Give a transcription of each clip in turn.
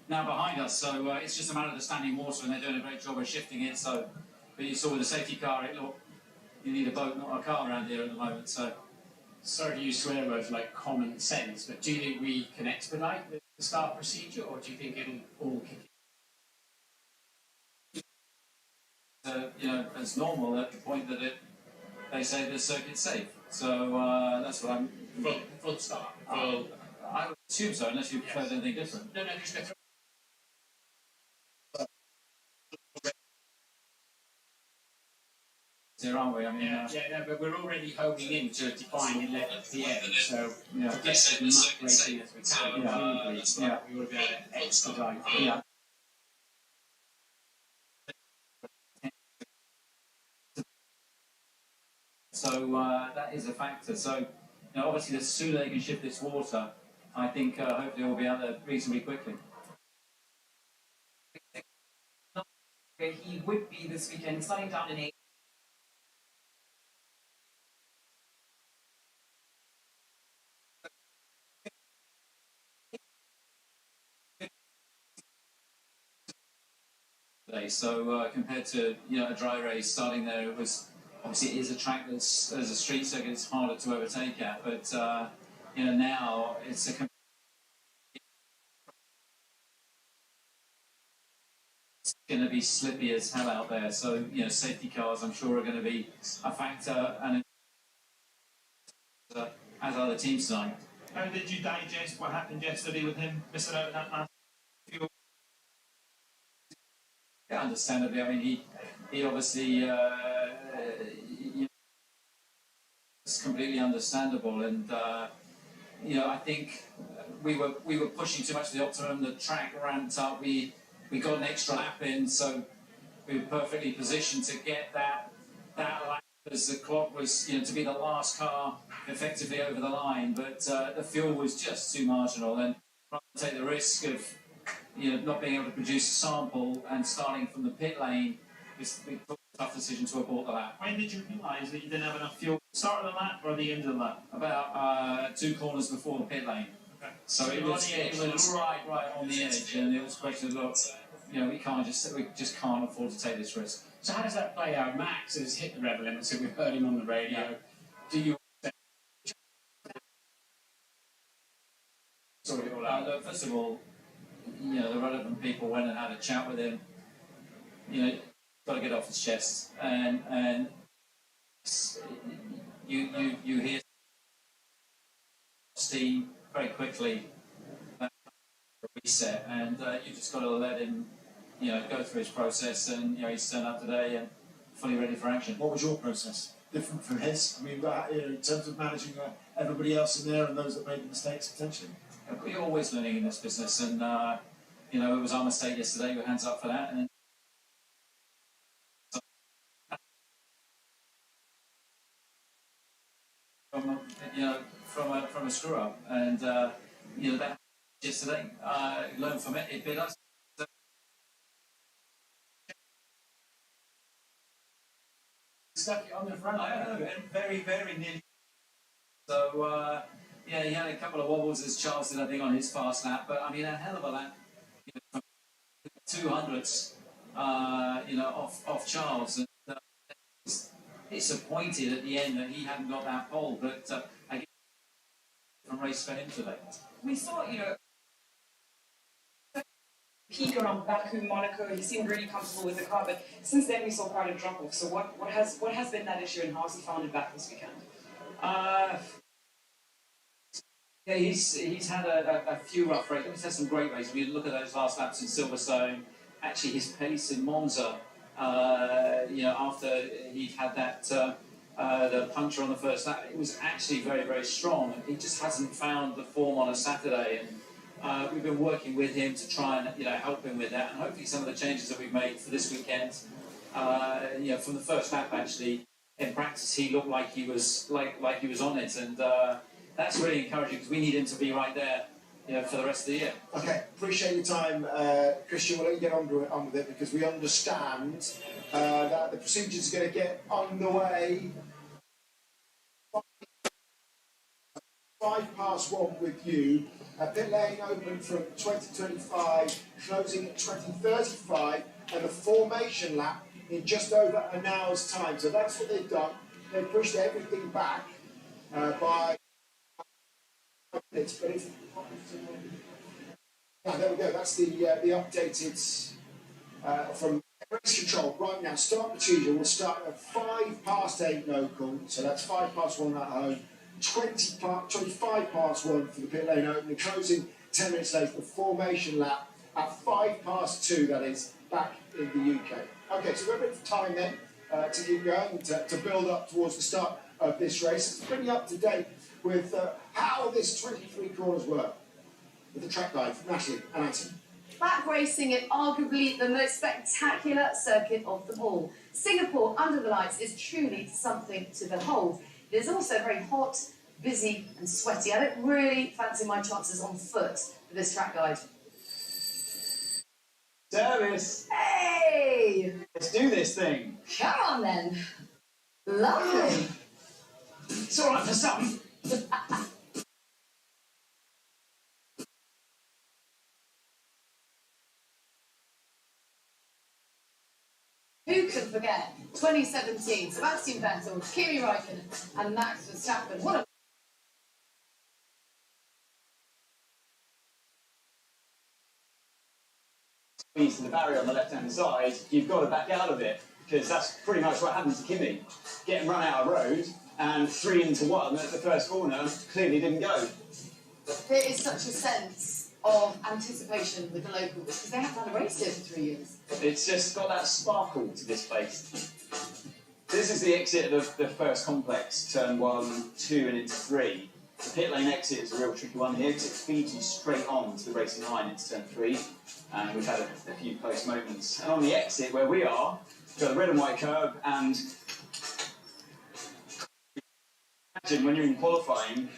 now behind us, so it's just a matter of the standing water, and they're doing a great job of shifting it. So, but you saw with the safety car, you need a boat, not a car around here at the moment. So, sorry to use swear words like common sense, but do you think we can expedite the start procedure, or do you think it'll all kick in? As normal at the point that they say the circuit's safe. So that's what I'm. Full start. I would assume so, unless you prefer anything different. No, just go through. There, aren't we? I mean, no, but we're already homing in to define 11 p.m. So yeah, to get as much racing as we can, we ought to be able to expedite. Yeah. So that is a factor. So obviously, the sooner they can shift this water, I think hopefully we'll be out there reasonably quickly. He would be this weekend, starting down in 8. So compared to a dry race starting there, it was obviously it is a track that's as a street circuit, it's harder to overtake at, but now it's going to be slippy as hell out there. So safety cars, I'm sure, are going to be a factor, and as are the teams tonight. How did you digest what happened yesterday with him missing out on that last fuel? Yeah, understandably. I mean, he obviously it's completely understandable, and I think we were pushing too much to the optimum. The track ramped up. We got an extra lap in, so we were perfectly positioned to get that lap as the clock was to be the last car effectively over the line. But the fuel was just too marginal, and rather than take the risk of not being able to produce a sample and starting from the pit lane, we took a tough decision to abort the lap. When did you realise that you didn't have enough fuel? Start of the lap or the end of the lap? About 2 corners before the pit lane. Okay. So it was right on the edge, and it was a question of, look, we just can't afford to take this risk. So how does that play out? Max has hit the rev limit, so we've heard him on the radio. Yeah. Do you sort it all out? Look, first of all, the relevant people went and had a chat with him. Got to get off his chest, and you hear steam very quickly, reset, and you just got to let him, go through his process, and he's turned up today and fully ready for action. What was your process? Different from his? I mean, in terms of managing everybody else in there and those that made the mistakes potentially. We're always learning in this business, and it was our mistake yesterday. We're hands up for that, and from a screw up, and that yesterday, learned from it. It bit us. Stuck it on the front. I don't know, very, very nearly. So he had a couple of wobbles as Charles did, I think, on his fast lap. But I mean, a hell of a lap, 200s, off Charles. And disappointed at the end that he hadn't got that pole, but I guess from race for him today. We saw, peak around Baku, Monaco. He seemed really comfortable with the car, but since then we saw quite a drop off. So what has been that issue, and how has he found it back this weekend? Yeah, he's had a few rough races. He's had some great races. If you look at those last laps in Silverstone, actually his pace in Monza, after he'd had that the puncture on the first lap, it was actually very, very strong. He just hasn't found the form on a Saturday, and we've been working with him to try and help him with that. And hopefully some of the changes that we've made for this weekend, from the first lap actually, in practice he looked like he was like he was on it, and that's really encouraging because we need him to be right there, for the rest of the year. Okay, appreciate your time, Christian. We'll let you get on with it because we understand that the procedures are going to get underway. 1:05 with you. Pit lane open from 2025, closing at 2035, and a formation lap in just over an hour's time. So that's what they've done. They pushed everything back by minutes. But if there we go. That's the updated from race control. Right now, start procedure will start at 8:05 local. So that's 1 at home. 25 past 1 for the pit lane opening, closing 10 minutes later. The formation lap at 2 that is, back in the UK. Okay, so we're a bit of time then to keep going, to build up towards the start of this race. It's pretty up to date with how this 23 corners work. With the track guide from Natalie and Anthony. Back racing at arguably the most spectacular circuit of them all. Singapore under the lights is truly something to behold. It is also very hot, busy and sweaty. I don't really fancy my chances on foot for this track guide. Service! Hey! Let's do this thing. Come on then. Lovely. It's all right for some. Who can forget 2017, Sebastian Vettel, Kimi Räikkönen and Max Verstappen. What a Squeeze to the barrier on the left-hand side, you've got to back out of it, because that's pretty much what happened to Kimi. Getting run out of road, and 3 into 1 at the first corner clearly didn't go. There is such a sense of anticipation with the locals because they haven't had a race here for 3 years. It's just got that sparkle to this place. This is the exit of the first complex, turn 1, 2 and into 3. The pit lane exit is a real tricky one here because it feeds you straight on to the racing line into turn 3, and we've had a few close moments. And on the exit where we are, we've got a red and white curb, and imagine when you're in qualifying,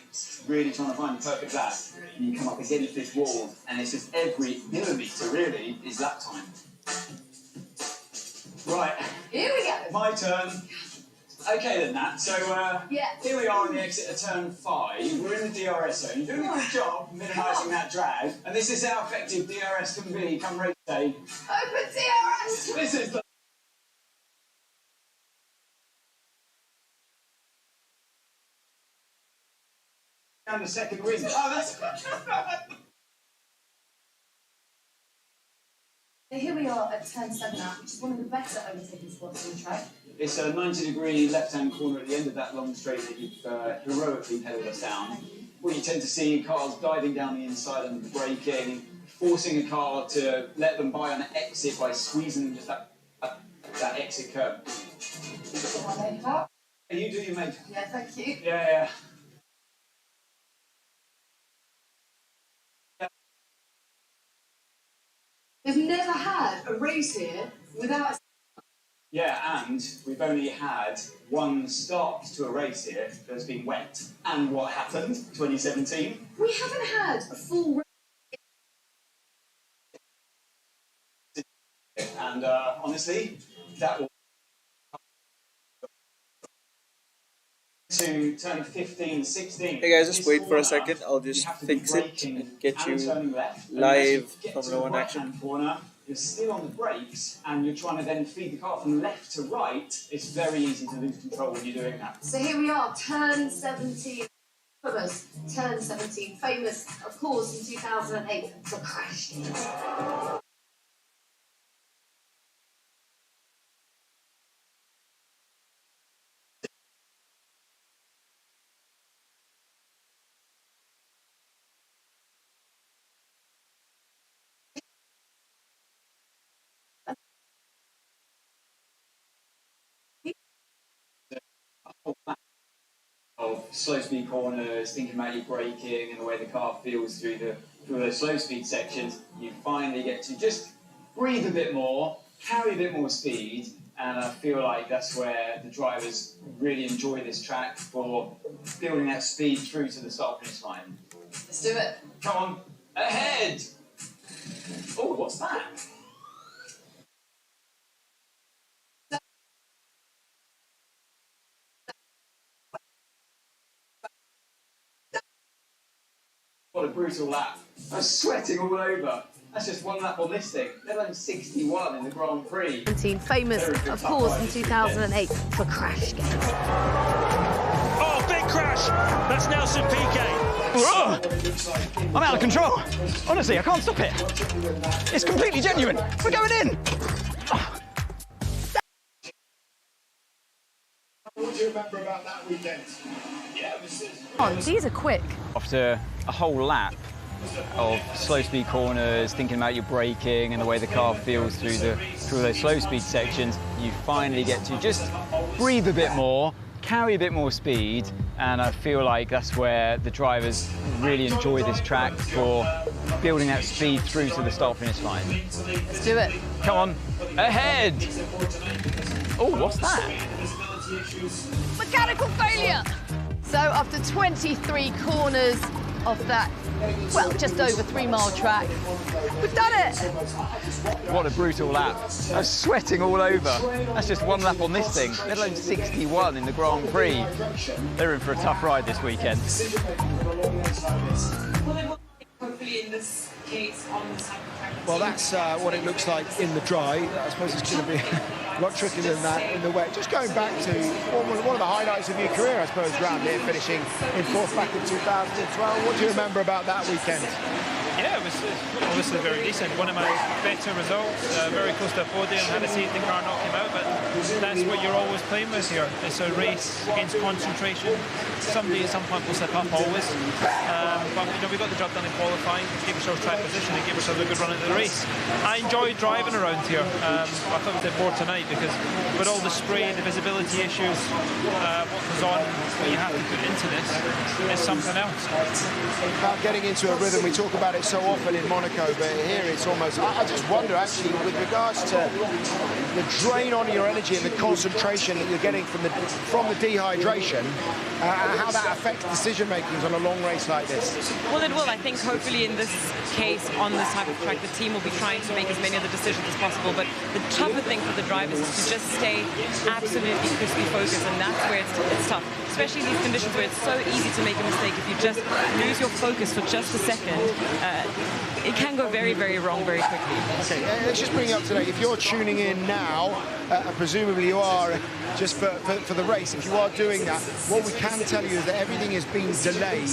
really trying to find the perfect lap, and you come up against this wall, and it's just every millimetre really is lap time. Right. Here we go. My turn. Okay then, Nat. So here we are on the exit of turn 5. We're in the DRS zone. You're doing a good job minimising that drag, and this is how effective DRS can be come race day. Open DRS! This is the and the second win. Oh, that's Here we are at turn 7 now, which is one of the better overtaking spots on the track. It's a 90-degree left-hand corner at the end of that long straight that you've heroically pedalled us down. What you tend to see cars diving down the inside under the braking, forcing a car to let them by on an exit by squeezing just that exit curb. You do your mate. Yeah, thank you. Yeah. We've never had a race here without a... Yeah, and we've only had one start to a race here that's been wet. And what happened? 2017. We haven't had a full race. And honestly, that will to turn 15, 16. Hey guys, just wait for a second. I'll just fix it and get you live Formula 1 action. Corner, you're still on the brakes and you're trying to then feed the car from left to right. It's very easy to lose control when you're doing that. So here we are, turn 17. Famous, turn 17. Famous, of course, in 2008, the crash. Of slow speed corners, thinking about your braking and the way the car feels through the slow speed sections, you finally get to just breathe a bit more, carry a bit more speed, and I feel like that's where the drivers really enjoy this track for building that speed through to the start finish line. Let's do it. Come on, ahead! Oh, what's that? brutal lap. I was sweating all over. That's just one lap on this thing, let alone 61 in the Grand Prix. Famous, of course, in 2008 for Crash Gate. Oh, big crash! That's Nelson Piquet. I'm out of control. Honestly, I can't stop it. It's completely genuine. We're going in. What do you remember about that weekend? These are quick. After a whole lap of slow speed corners, thinking about your braking and the way the car feels through those slow speed sections, you finally get to just breathe a bit more, carry a bit more speed, and I feel like that's where the drivers really enjoy this track for building that speed through to the start finish line. Let's do it. Come on, ahead! Oh, what's that? Mechanical failure. So after 23 corners of that, well, just over 3 mile track, we've done it. What a brutal lap. I was sweating all over. That's just one lap on this thing, let alone 61 in the Grand Prix. They're in for a tough ride this weekend. Hopefully in this case on the cycle track. Well, that's what it looks like in the dry. I suppose it's going to be a lot trickier than that in the wet. Just going back to one of the highlights of your career, I suppose, round here, finishing in 4th back in 2012. What do you remember about that weekend? Yeah, it was obviously very decent. One of my better results, very close to a podium, had a safety car knock him out, but that's what you're always playing with here. It's a race against concentration. Somebody at some point will slip up, always. But we got the job done in qualifying, gave ourselves track position and gave ourselves a good run into the race. I enjoyed driving around here. I thought we did more tonight because with all the spray, the visibility issues, what goes on, what you have to put into this is something else. About getting into a rhythm, we talk about it so often in Monaco, but here it's almost, I just wonder actually with regards to the drain on your energy and the concentration that you're getting from the dehydration, how that affects decision makings on a long race like this. Well, it will. I think hopefully in this case, on this type of track, the team will be trying to make as many of the decisions as possible, but the tougher thing for the drivers is to just stay absolutely crisply focused, and that's where it's tough, especially in these conditions where it's so easy to make a mistake. If you just lose your focus for just a second, it can go very, very wrong very quickly. Okay, let's just bring it up today. If you're tuning in now, and presumably you are just for the race, if you are doing that, what we can tell you is that everything is being delayed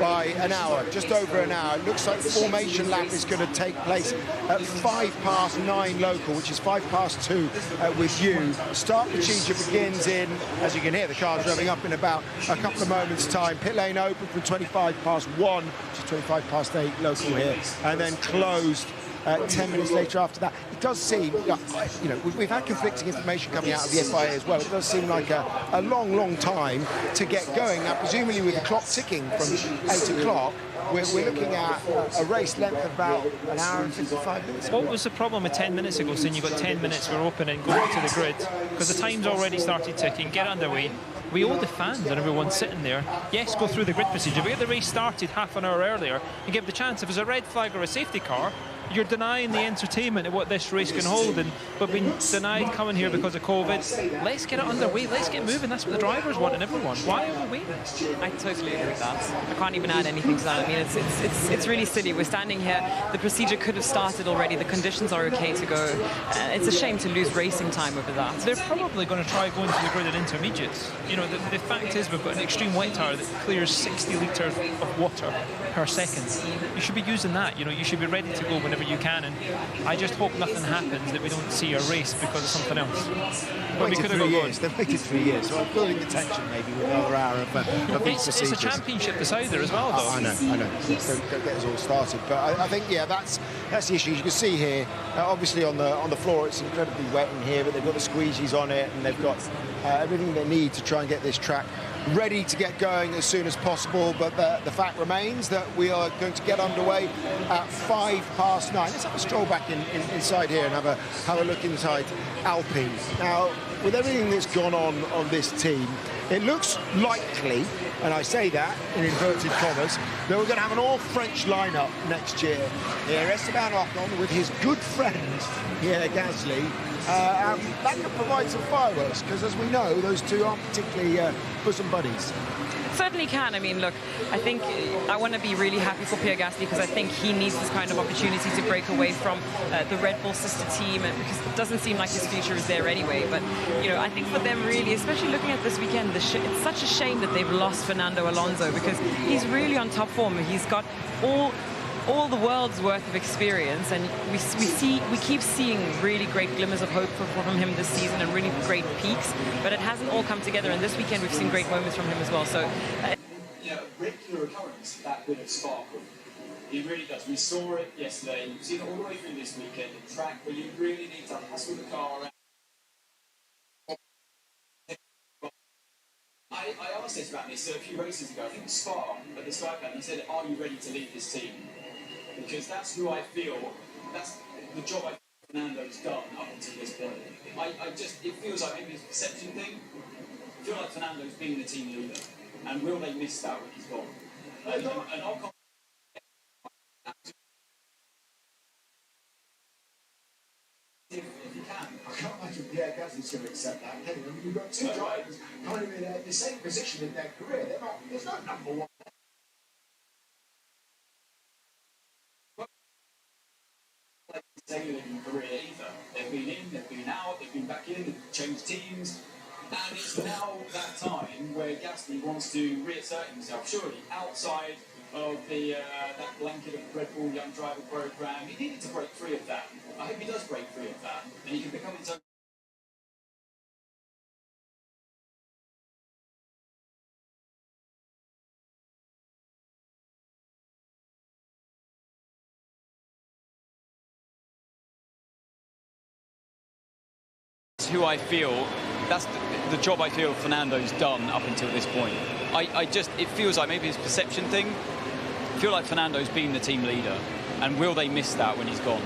by an hour, just over an hour. It looks like the formation lap is going to take place at 9:05 local, which is 2:05 with you. Start procedure begins in, as you can hear, the car's revving up in about a couple of moments' time. Pit lane open from 1:25, which is 8 local here, and then closed 10 minutes later after that. It does seem, we've had conflicting information coming out of the FIA as well. It does seem like a long time to get going. Now, presumably with the clock ticking from 8 o'clock, we're looking at a race length of about an hour and 55 minutes. What was the problem with 10 minutes ago, saying you've got 10 minutes, we're open and going to the grid? Because the time's already started ticking, get underway. We owe the fans and everyone sitting there, yes, go through the grid procedure, but get the race started half an hour earlier and give the chance. If it's a red flag or a safety car, you're denying the entertainment of what this race can hold, and we've been denied coming here because of COVID. Let's get it underway, let's get moving. That's what the drivers want and everyone. Why are we waiting? I totally agree with that. I can't even add anything to that. I mean, it's really silly. We're standing here, the procedure could have started already, the conditions are okay to go. It's a shame to lose racing time over that. They're probably going to try going to the grid at intermediates. The fact is we've got an extreme wet tire that clears 60 litres of water per second. You should be using that. You should be ready to go whenever you can, and I just hope nothing happens, that we don't see a race because of something else. But we could have 3 years. They've waited 3 years, so I'm building the tension maybe with another hour of these procedures. It's a championship decider as well, though. I know. Don't get us all started, but I think that's the issue. You can see here, obviously on the floor, it's incredibly wet in here, but they've got the squeegees on it, and they've got everything they need to try and get this track ready to get going as soon as possible. But the fact remains that we are going to get underway at 9:05. Let's have a stroll back inside here and have a look inside Alpine. Now, with everything that's gone on this team, it looks likely, and I say that in inverted commas, that we're going to have an all-French lineup next year. Here, Esteban Ocon with his good friend here, Gasly. That could provide some fireworks, because as we know, those two aren't particularly bosom buddies. certainly can. I mean, look, I think I want to be really happy for Pierre Gasly because I think he needs this kind of opportunity to break away from the Red Bull sister team, because it doesn't seem like his future is there anyway. But, you know, I think for them really, especially looking at this weekend, it's such a shame that they've lost Fernando Alonso because he's really on top form. He's got all the world's worth of experience, and we keep seeing really great glimmers of hope from him this season and really great peaks, but it hasn't all come together, and this weekend we've seen great moments from him as well. So you know, regular occurrence, that bit of sparkle. It really does. We saw it yesterday. You've seen it all the way through this weekend. A track where you really need to hustle the car around. I asked this about this a few races ago. I think Spa at the start, he said, "Are you ready to lead this team?" Because that's who I feel. That's the job I think Fernando's done up until this point. It feels like maybe it's a perception thing. I feel like Fernando's been the team leader, and will they miss that when he's gone? And Ocon. If you can. I can't imagine Pierre Gasly's going to accept that, can you? I mean, you've got two drivers kind of in the same position in their career. There's no number one. Sailing career either. They've been in, they've been out, they've been back in, they've changed teams, and it's now that time where Gasly wants to reassert himself, surely, outside of that blanket of the Red Bull Young Driver Programme. He needed to break free of that. I hope he does break free of that, and he can become his own. Who I feel, that's the job I feel Fernando's done up until this point. It feels like maybe it's a perception thing. I feel like Fernando's been the team leader, and will they miss that when he's gone?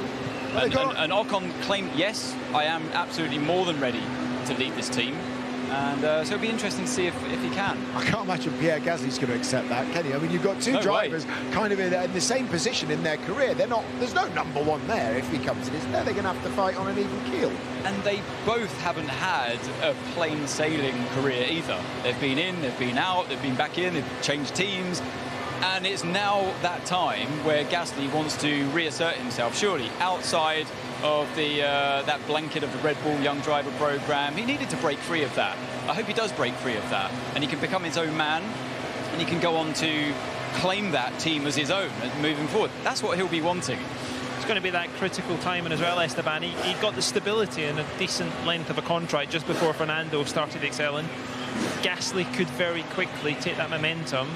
And Ocon claimed, yes, I am absolutely more than ready to lead this team. And so it'll be interesting to see if he can. I can't imagine Pierre Gasly's going to accept that, can you? I mean, you've got two drivers kind of in the same position in their career. There's no number one there if he comes to this. They're going to have to fight on an even keel. And they both haven't had a plain sailing career either. They've been in, they've been out, they've been back in, they've changed teams. And it's now that time where Gasly wants to reassert himself, surely, outside of that blanket of the Red Bull Young Driver Programme. He needed to break free of that. I hope he does break free of that, and he can become his own man, and he can go on to claim that team as his own moving forward. That's what he'll be wanting. It's going to be that critical timing as well, Esteban. He got the stability and a decent length of a contract just before Fernando started excelling. Gasly could very quickly take that momentum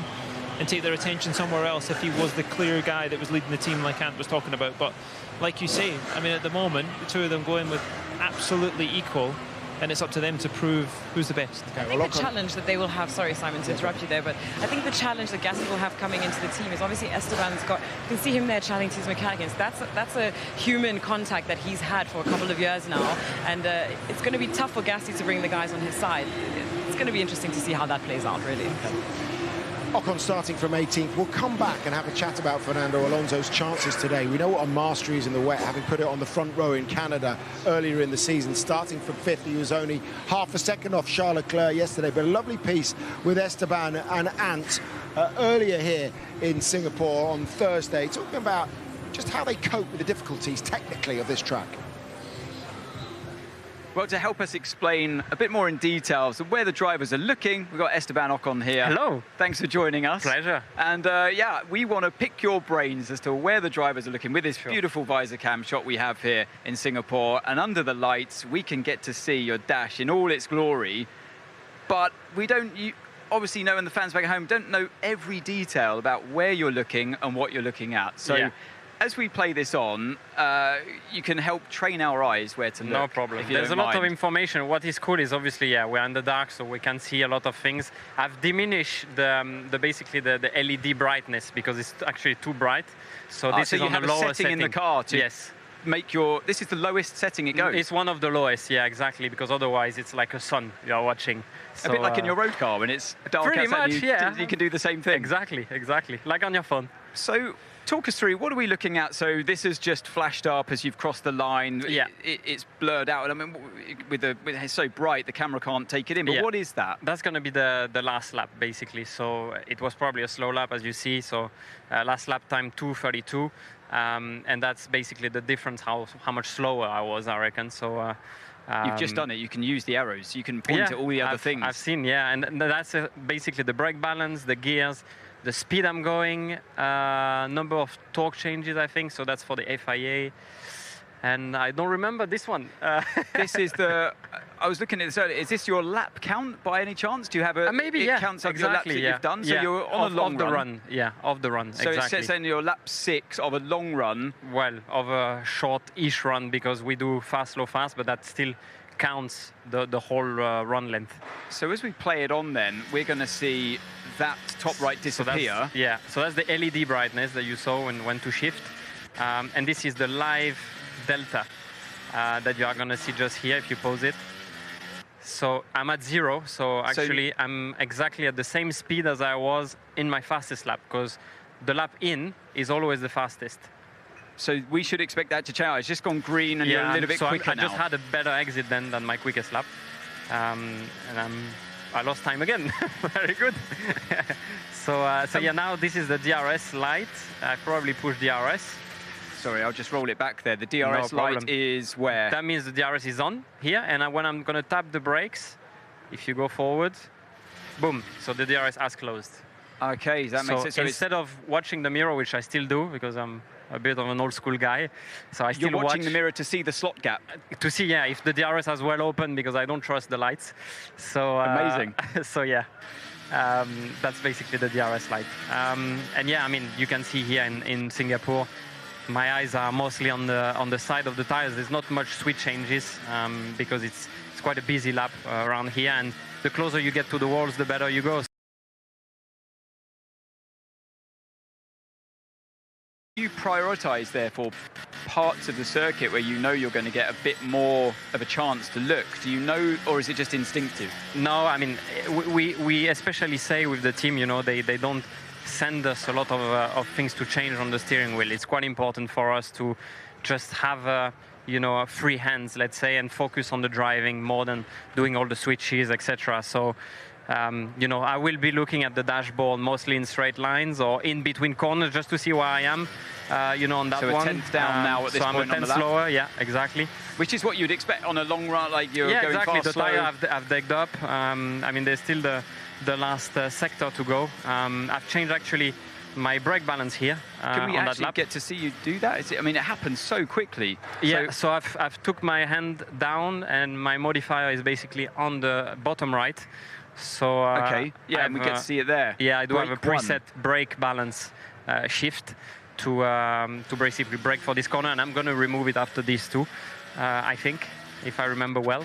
and take their attention somewhere else if he was the clear guy that was leading the team like Ant was talking about. But like you say, I mean, at the moment, the two of them going with absolutely equal, and it's up to them to prove who's the best. I think the challenge that they will have, sorry Simon to interrupt you there, but I think the challenge that Gasly will have coming into the team is obviously Esteban's got, you can see him there chatting to his mechanics. That's a human contact that he's had for a couple of years now, and it's going to be tough for Gasly to bring the guys on his side. It's going to be interesting to see how that plays out, really. Ocon starting from 18th. We'll come back and have a chat about Fernando Alonso's chances today. We know what a mastery is in the wet, having put it on the front row in Canada earlier in the season. Starting from 5th, he was only half a second off Charles Leclerc yesterday. But a lovely piece with Esteban and Ant earlier here in Singapore on Thursday, talking about just how they cope with the difficulties technically of this track. Well, to help us explain a bit more in detail so where the drivers are looking, we've got Esteban Ocon here. Hello. Thanks for joining us. Pleasure. And yeah, we want to pick your brains as to where the drivers are looking with this beautiful visor cam shot we have here in Singapore. And under the lights, we can get to see your dash in all its glory. But we don't, you obviously know, and the fans back at home don't know every detail about where you're looking and what you're looking at. So as we play this on, you can help train our eyes where to look. No problem. There's a lot of information. What is cool is obviously, we're in the dark, so we can see a lot of things. I've diminished basically the LED brightness because it's actually too bright. So this is on the lower setting in the car to make your. This is the lowest setting it goes. It's one of the lowest, exactly, because otherwise it's like a sun you're watching. So, a bit like in your road car when it's dark pretty outside. Much, you can do the same thing. Exactly, like on your phone. So, talk us through, what are we looking at? So this has just flashed up as you've crossed the line. Yeah. It's blurred out. I mean, with it's so bright, the camera can't take it in. But what is that? That's going to be the last lap, basically. So it was probably a slow lap, as you see. So last lap time 2:32, and that's basically the difference how much slower I was, I reckon. So. You've just done it. You can use the arrows. You can point at all the other things. I've seen, and that's basically the brake balance, the gears, the speed I'm going, number of torque changes, I think. So that's for the FIA. And I don't remember this one. This is the. I was looking at this earlier. Is this your lap count by any chance? Do you have a? Maybe, it counts up your laps that you've done. So you're on a long run. Yeah, of the run. So exactly. it says then you're lap 6 of a long run. Well, of a short-ish run, because we do fast, slow, fast, but that still counts the whole run length. So as we play it on, then we're going to see that top right disappear. So that's the LED brightness that you saw when went to shift, and this is the live delta that you are going to see just here if you pause it. So I'm at 0, so actually I'm exactly at the same speed as I was in my fastest lap, because the lap in is always the fastest. So we should expect that to change. It's just gone green and you're a little bit quicker now. I just had a better exit than my quickest lap, and I lost time again. Very good. So yeah, now this is the DRS light. I probably pushed DRS. Sorry, I'll just roll it back there. The DRS light is where? That means the DRS is on here, and when I'm going to tap the brakes, if you go forward, boom, so the DRS has closed. Okay, that makes sense. So instead of watching the mirror, which I still do, because I'm a bit of an old school guy, so I still You're watching the mirror to see the slot gap? To see, yeah, if the DRS has well open, because I don't trust the lights. So amazing. So yeah. That's basically the DRS light. And yeah, I mean, you can see here in Singapore, my eyes are mostly on the side of the tires. There's not much switch changes because it's quite a busy lap around here, and the closer you get to the walls, the better you go. You prioritize, therefore, parts of the circuit where you know you're going to get a bit more of a chance to look. Do you know, or is it just instinctive? No, I mean, we especially say with the team, you know, they don't send us a lot of things to change on the steering wheel. It's quite important for us to just have you know, free hands, let's say, and focus on the driving more than doing all the switches, etc. So you know, I will be looking at the dashboard mostly in straight lines or in between corners just to see where I am, you know, on that one. So a tenth down now at this point on the lap. So I'm a tenth slower, yeah, exactly. Which is what you'd expect on a long run, like you're going exactly. fast, slow. The tire I've decked up. I mean, there's still the last sector to go. I've changed actually my brake balance here. Can we on actually that lap. get to see you do that? I mean, it happens so quickly. Yeah, so I've took my hand down and my modifier is basically on the bottom right. So okay, yeah, and we get to see it there. Yeah, I do have a preset brake balance shift to basically brake for this corner, and I'm going to remove it after these two, I think, if I remember well.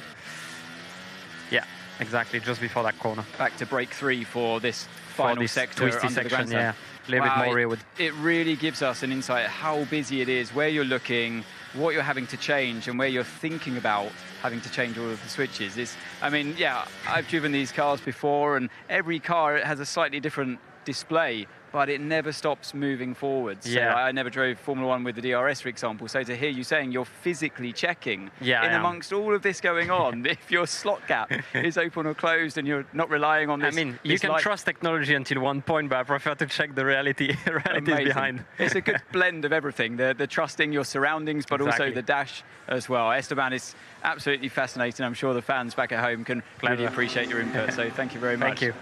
Yeah, exactly, just before that corner. Back to brake 3 for this final sector, twisty section, yeah, a little bit more rearward. It really gives us an insight how busy it is, where you're looking, what you're having to change, and where you're thinking about having to change all of the switches. I mean, yeah, I've driven these cars before, and every car has a slightly different display, but it never stops moving forwards. Yeah. So I never drove Formula 1 with the DRS, for example. So to hear you saying you're physically checking in amongst all of this going on, if your slot gap is open or closed and you're not relying on this. I mean, you can trust technology until one point, but I prefer to check the reality behind. It's a good blend of everything, the trusting your surroundings, but also the dash as well. Esteban, it's absolutely fascinating. I'm sure the fans back at home can really appreciate your input. So thank you very much. Thank you.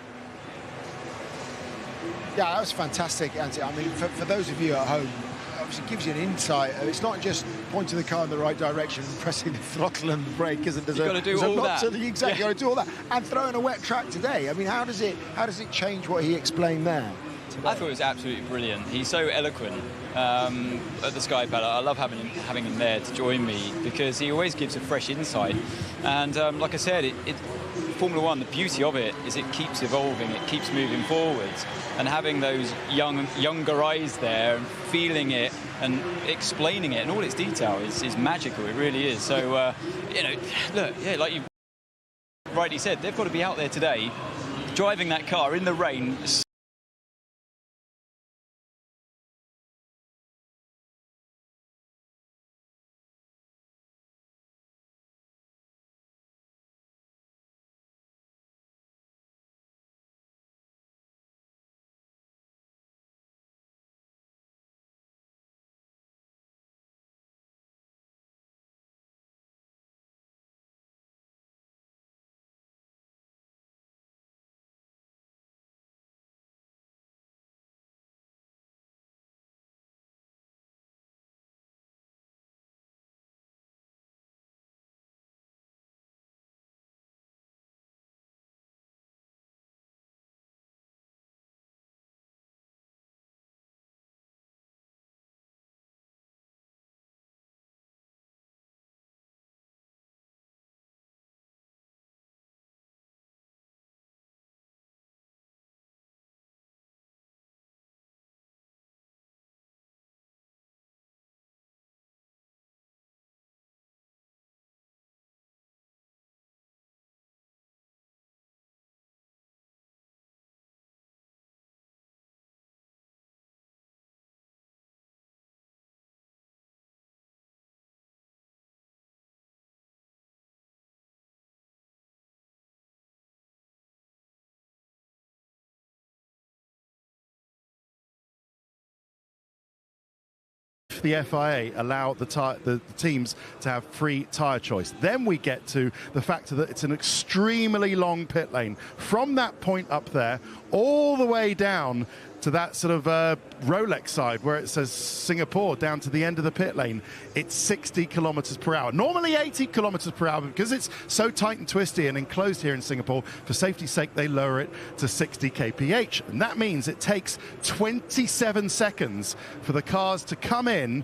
Yeah, that was fantastic, Anthony. I mean, for those of you at home, obviously gives you an insight. It's not just pointing the car in the right direction and pressing the throttle and the brake, isn't it? You've got to do all that. Exactly, got to do all that. And throwing a wet track today. I mean, how does it change what he explained there? I thought it was absolutely brilliant. He's so eloquent at the Sky Paddock. I love having him there to join me because he always gives a fresh insight. And like I said, Formula 1, the beauty of it is it keeps evolving, it keeps moving forwards, and having those younger eyes there and feeling it and explaining it in all its detail is magical. It really is. So you know, look, yeah, like you rightly said, they've got to be out there today driving that car in the rain. the FIA allow the teams to have free tyre choice. Then we get to the fact that it's an extremely long pit lane from that point up there all the way down to that sort of Rolex side where it says Singapore down to the end of the pit lane. It's 60 kilometers per hour. Normally 80 kilometers per hour, but because it's so tight and twisty and enclosed here in Singapore, for safety's sake, they lower it to 60 kph. And that means it takes 27 seconds for the cars to come in,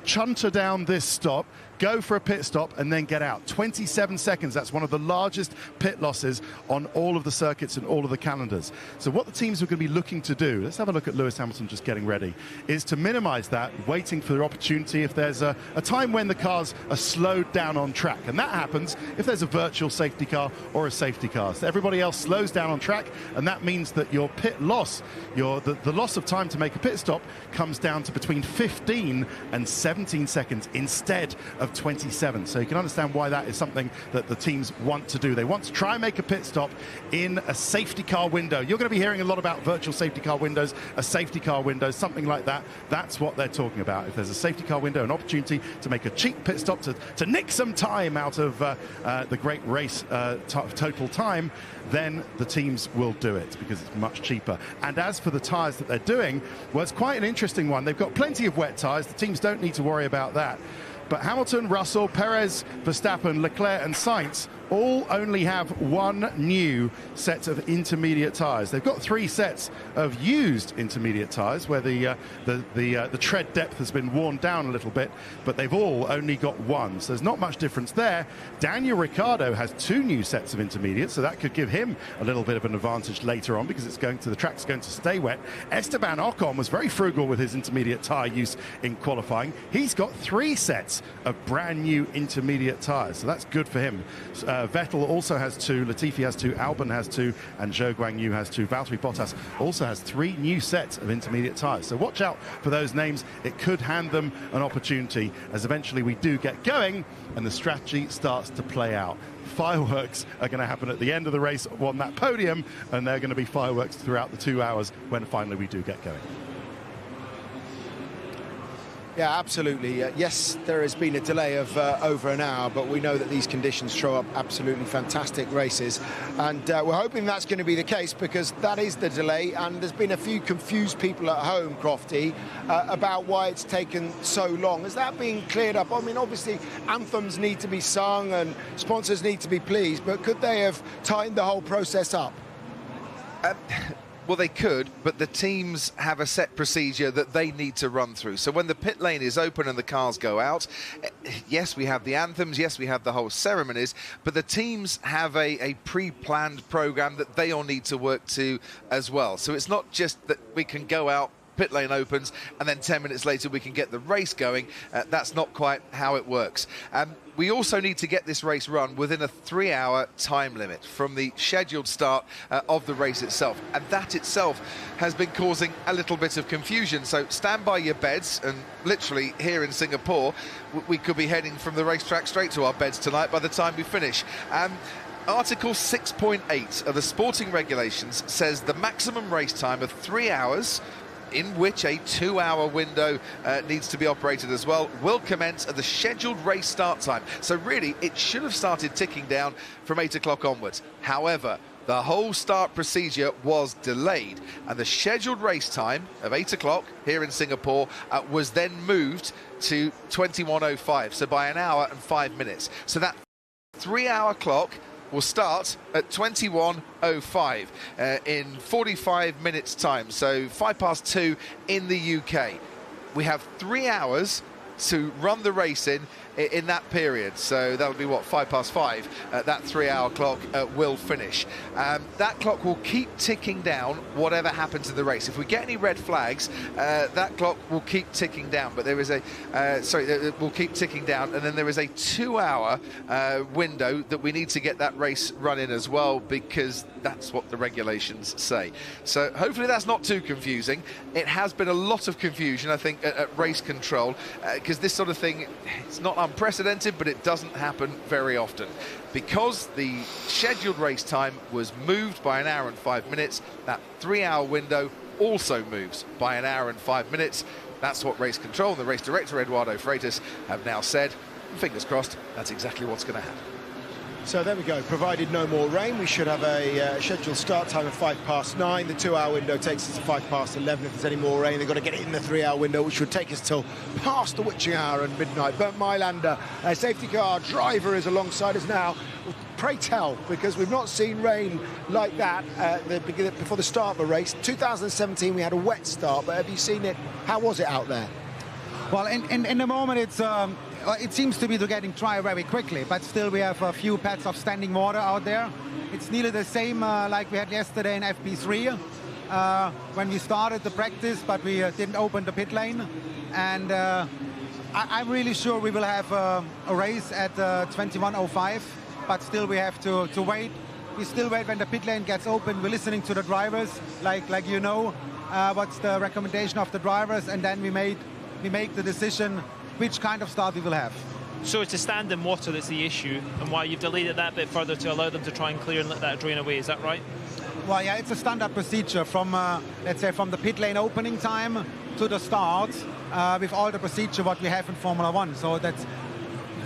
chunter down this stop, go for a pit stop, and then get out. 27 seconds. That's one of the largest pit losses on all of the circuits and all of the calendars. So what the teams are going to be looking to do, let's have a look at Lewis Hamilton just getting ready, is to minimize that, waiting for the opportunity if there's a time when the cars are slowed down on track. And that happens if there's a virtual safety car or a safety car. So everybody else slows down on track, and that means that your pit loss, the loss of time to make a pit stop, comes down to between 15 and 17 seconds instead of 27. So you can understand why that is something that the teams want to do. They want to try and make a pit stop in a safety car window. You're going to be hearing a lot about virtual safety car windows, a safety car window, something like that. That's what they're talking about. If there's a safety car window, an opportunity to make a cheap pit stop to nick some time out of the great race total time, then the teams will do it because it's much cheaper. And as for the tyres that they're doing, well, it's quite an interesting one. They've got plenty of wet tyres. The teams don't need to worry about that. But Hamilton, Russell, Perez, Verstappen, Leclerc and Sainz all only have one new set of intermediate tyres. They've got 3 sets of used intermediate tyres where the tread depth has been worn down a little bit, but they've all only got one. So there's not much difference there. Daniel Ricciardo has 2 new sets of intermediate, so that could give him a little bit of an advantage later on because the track's going to stay wet. Esteban Ocon was very frugal with his intermediate tyre use in qualifying. He's got 3 sets of brand new intermediate tyres, so that's good for him. Vettel also has 2, Latifi has 2, Albon has 2, and Zhou Guanyu has 2. Valtteri Bottas also has 3 new sets of intermediate tyres. So watch out for those names. It could hand them an opportunity as eventually we do get going and the strategy starts to play out. Fireworks are going to happen at the end of the race on that podium, and they're going to be fireworks throughout the 2 hours when finally we do get going. Yeah, absolutely. Yes, there has been a delay of over an hour, but we know that these conditions throw up absolutely fantastic races. And we're hoping that's going to be the case because that is the delay. And there's been a few confused people at home, Crofty, about why it's taken so long. Is that being cleared up? I mean, obviously, anthems need to be sung and sponsors need to be pleased, but could they have tightened the whole process up? Well, they could, but the teams have a set procedure that they need to run through. So when the pit lane is open and the cars go out, yes, we have the anthems, yes, we have the whole ceremonies, but the teams have a pre-planned program that they all need to work to as well. So it's not just that we can go out, pit lane opens, and then 10 minutes later we can get the race going. That's not quite how it works. We also need to get this race run within a 3-hour time limit from the scheduled start of the race itself. And that itself has been causing a little bit of confusion. So stand by your beds, and literally here in Singapore, we could be heading from the racetrack straight to our beds tonight by the time we finish. Article 6.8 of the sporting regulations says the maximum race time of 3 hours, in which a 2-hour window needs to be operated as well, will commence at the scheduled race start time. So really, it should have started ticking down from 8 o'clock onwards. However, the whole start procedure was delayed, and the scheduled race time of 8 o'clock here in Singapore was then moved to 21:05, so by an hour and 5 minutes. So that 3-hour clock will start at 21:05 in 45 minutes time, so 2:05 in the UK. We have 3 hours to run the race in that period, so that'll be what, 5:05. That 3-hour clock will finish. That clock will keep ticking down whatever happens in the race. If we get any red flags, that clock will keep ticking down, but there is it will keep ticking down, and then there is a 2-hour window that we need to get that race run in as well, because that's what the regulations say. So hopefully that's not too confusing. It has been a lot of confusion, I think, at race control, because this sort of thing, it's not unprecedented, but it doesn't happen very often. Because the scheduled race time was moved by an hour and 5 minutes, that 3-hour window also moves by an hour and 5 minutes That's what race control and the race director, Eduardo Freitas, have now said. And fingers crossed, that's exactly what's going to happen. So there we go. Provided no more rain, we should have a scheduled start time of 9:05. The 2-hour window takes us to 11:05. If there's any more rain, they've got to get it in the 3-hour window, which would take us till past the witching hour and midnight. Bernd Mailander, a safety car driver, is alongside us now. Pray tell, because we've not seen rain like that before the start of a race. 2017, we had a wet start, but have you seen it? How was it out there? Well, in the moment, it seems to be getting dry very quickly, but still we have a few pads of standing water out there. It's nearly the same like we had yesterday in FP3 when we started the practice, but we didn't open the pit lane. And I'm really sure we will have a race at 21:05, but still we have to wait. We still wait when the pit lane gets open. We're listening to the drivers, like you know, what's the recommendation of the drivers, and then we make the decision which kind of start we will have. So it's the standing water that's the issue, and why you've delayed it that bit further to allow them to try and clear and let that drain away, is that right? Well, yeah, it's a standard procedure from, let's say, from the pit lane opening time to the start, with all the procedure what we have in Formula One. So that's,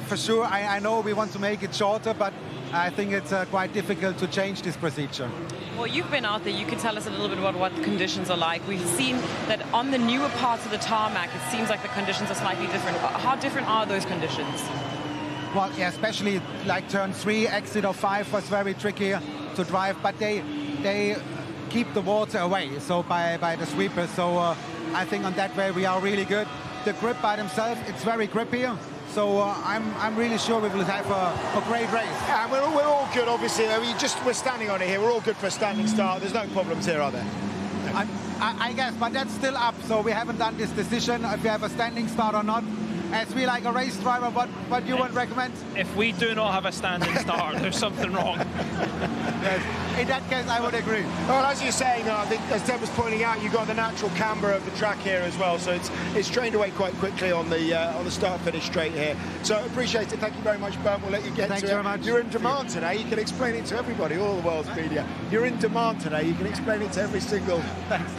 for sure, I know we want to make it shorter, but I think it's quite difficult to change this procedure. Well, you've been out there, you can tell us a little bit about what the conditions are like. We've seen that on the newer parts of the tarmac, it seems like the conditions are slightly different. How different are those conditions? Well, yeah, especially like turn 3, exit of 5 was very tricky to drive, but they keep the water away, so by the sweepers. So I think on that way we are really good. The grip by themselves, it's very grippy. So I'm really sure we will have a great race. Yeah, we're all good, obviously. We're standing on it here. We're all good for a standing start. There's no problems here, are there? I guess, but that's still up. So we haven't done this decision if we have a standing start or not. As we like a race driver, what you would recommend? If we do not have a standing start, there's something wrong. Yes. In that case, I would agree. Well, as you're saying, I think, as Ted was pointing out, you've got the natural camber of the track here as well, so it's trained away quite quickly on the start-finish straight here. So appreciate it. Thank you very much, Bernd. We'll let you get to it. Thank you very much. You're in demand today. You can explain it to everybody, all the world's media. You're in demand today. You can explain it to every single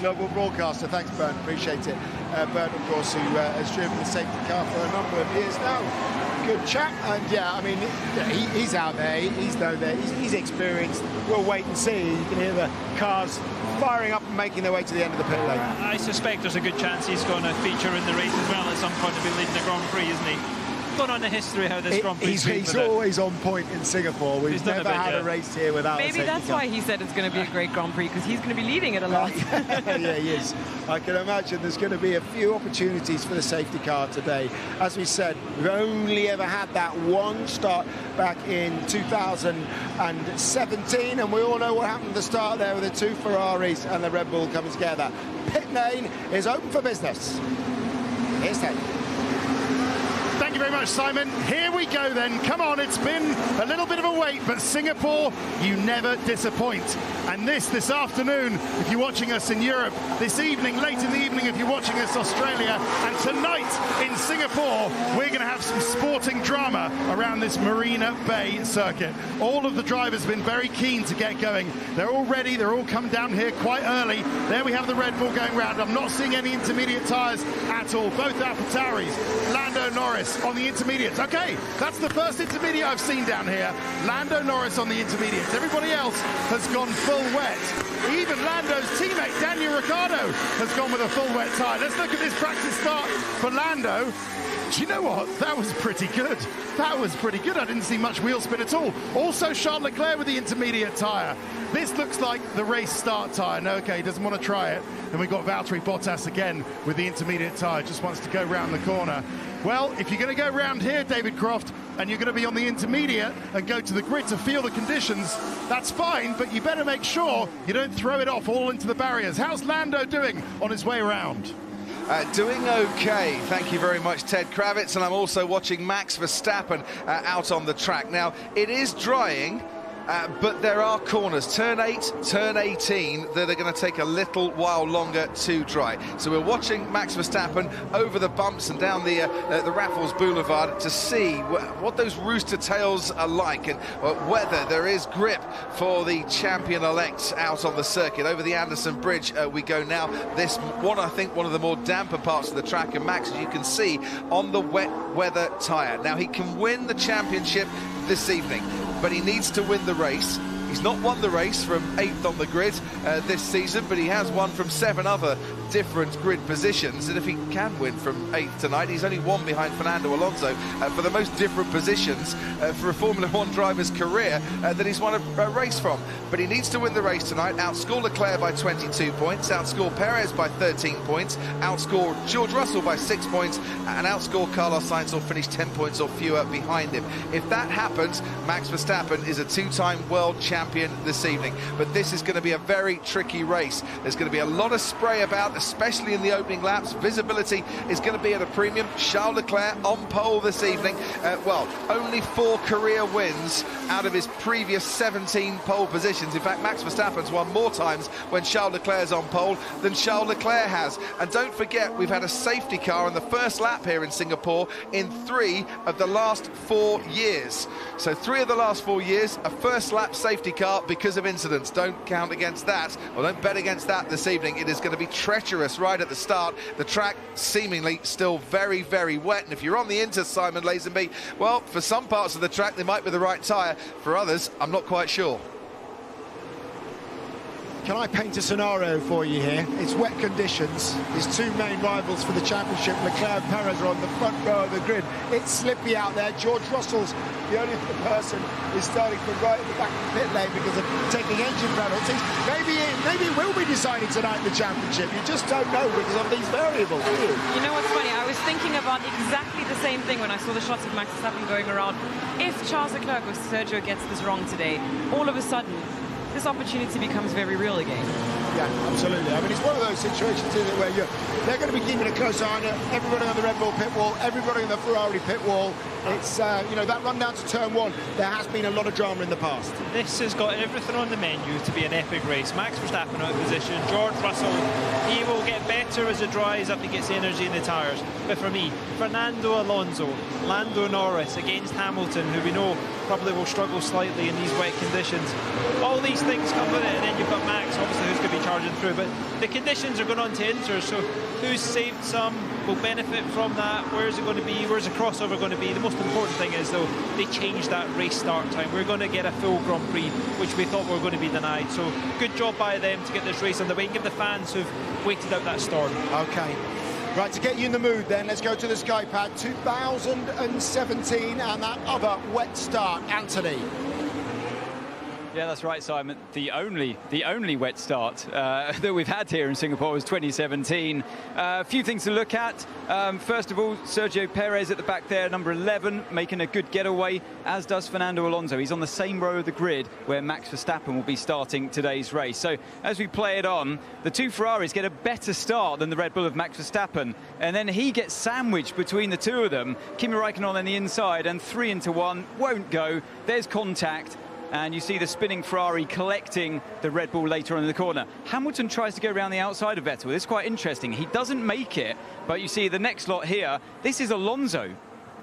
global broadcaster. Thanks, Bernd. Appreciate it. Bernd, of course, who has driven the safety car for a number of years now. Good chap, and yeah, I mean, he's out there, he's down there, he's experienced. We'll wait and see. You can hear the cars firing up and making their way to the end of the pit lane. I suspect there's a good chance he's going to feature in the race as well at some point to be leading the Grand Prix, isn't he? Going on the history how this Grand Prix he's always on point in Singapore. We've never had a race here without a Maybe that's why he said it's going to be a great Grand Prix, because he's going to be leading it a lot. Yeah, he is. I can imagine there's going to be a few opportunities for the safety car today. As we said, we've only ever had that one start back in 2017, and we all know what happened at the start there with the 2 Ferraris and the Red Bull coming together. Pit lane is open for business. Here's Ted. Thank you very much, Simon. Here we go then. Come on, it's been a little bit of a wait, but Singapore, you never disappoint. And this afternoon, if you're watching us in Europe, this evening, late in the evening, if you're watching us Australia, and tonight in Singapore, we're going to have some sporting drama around this Marina Bay circuit. All of the drivers have been very keen to get going. They're all ready. They're all come down here quite early. There we have the Red Bull going round. I'm not seeing any intermediate tyres at all. Both AlphaTauris, Lando Norris on the intermediates. Okay, that's the first intermediate I've seen down here. Lando Norris on the intermediates. Everybody else has gone full wet. Even Lando's teammate, Daniel Ricciardo, has gone with a full wet tyre. Let's look at this practice start for Lando. Do you know what? That was pretty good. That was pretty good. I didn't see much wheel spin at all. Also, Charles Leclerc with the intermediate tyre. This looks like the race start tyre. No, okay, he doesn't want to try it. Then we've got Valtteri Bottas again with the intermediate tyre. Just wants to go round the corner. Well, if you're going to go round here, David Croft, and you're going to be on the intermediate and go to the grid to feel the conditions, that's fine, but you better make sure you don't throw it off all into the barriers. How's Lando doing on his way around? Doing okay, thank you very much, Ted Kravitz, and I'm also watching Max Verstappen out on the track. Now, it is drying, But there are corners, turn 8, turn 18, that are going to take a little while longer to dry. So we're watching Max Verstappen over the bumps and down the Raffles Boulevard to see what those rooster tails are like, and whether there is grip for the champion-elect out on the circuit. Over the Anderson Bridge we go now. This one, I think, one of the more damper parts of the track, and Max, as you can see, on the wet weather tyre. Now, he can win the championship this evening, but he needs to win the race. He's not won the race from 8th on the grid this season, but he has won from 7 other different grid positions, and if he can win from 8th tonight, he's only one behind Fernando Alonso for the most different positions for a Formula 1 driver's career that he's won a race from. But he needs to win the race tonight, outscore Leclerc by 22 points, outscore Perez by 13 points, outscore George Russell by 6 points, and outscore Carlos Sainz, or finish 10 points or fewer behind him. If that happens, Max Verstappen is a 2-time world champion this evening. But this is going to be a very tricky race. There's going to be a lot of spray about, especially in the opening laps. Visibility is going to be at a premium. Charles Leclerc on pole this evening. Well, only 4 career wins out of his previous 17 pole positions. In fact, Max Verstappen's won more times when Charles Leclerc's on pole than Charles Leclerc has. And don't forget, we've had a safety car on the first lap here in Singapore in 3 of the last 4 years. So 3 of the last 4 years, a first lap safety car because of incidents. Don't count against that, or don't bet against that this evening. It is going to be treacherous right at the start. The track seemingly still very, very wet, and if you're on the Inter, Simon Lazenby, well, for some parts of the track they might be the right tyre. For others, I'm not quite sure. Can I paint a scenario for you here? It's wet conditions. His 2 main rivals for the championship, Leclerc and Perez, are on the front row of the grid. It's slippy out there. George Russell's the only person who's starting from right at the back of the pit lane because of taking engine penalties. Maybe it will be decided tonight in the championship. You just don't know because of these variables, do you? You know what's funny? I was thinking about exactly the same thing when I saw the shots of Max Verstappen going around. If Charles Leclerc or Sergio gets this wrong today, all of a sudden, this opportunity becomes very real again. Yeah, absolutely. I mean, it's one of those situations, isn't it, where they're going to be keeping a close eye on it. Everybody on the Red Bull pit wall, everybody on the Ferrari pit wall. It's, you know, that run down to turn 1, there has been a lot of drama in the past. This has got everything on the menu to be an epic race. Max Verstappen out of position, George Russell, he will get better as it dries up, he gets energy in the tyres. But for me, Fernando Alonso, Lando Norris against Hamilton, who we know probably will struggle slightly in these wet conditions. All these things come with it, and then you've got Max, obviously, who's going to be charging through. But the conditions are going on to Inter, so who's saved some will benefit from that. Where's it going to be? Where's the crossover going to be? The most important thing is, though, they changed that race start time. We're going to get a full Grand Prix, which we thought were going to be denied. So good job by them to get this race underway and give the fans who've waited out that storm. Okay. Right, to get you in the mood then, let's go to the Skypad 2017 and that other wet start. Anthony. Yeah, that's right, Simon. The only wet start that we've had here in Singapore was 2017. A few things to look at. First of all, Sergio Perez at the back there, number 11, making a good getaway, as does Fernando Alonso. He's on the same row of the grid where Max Verstappen will be starting today's race. So as we play it on, the 2 Ferraris get a better start than the Red Bull of Max Verstappen, and then he gets sandwiched between the 2 of them. Kimi Raikkonen on the inside, and 3 into 1 won't go. There's contact. And you see the spinning Ferrari collecting the Red Bull later on in the corner. Hamilton tries to go around the outside of Vettel. It's quite interesting. He doesn't make it, but you see the next lot here. This is Alonso.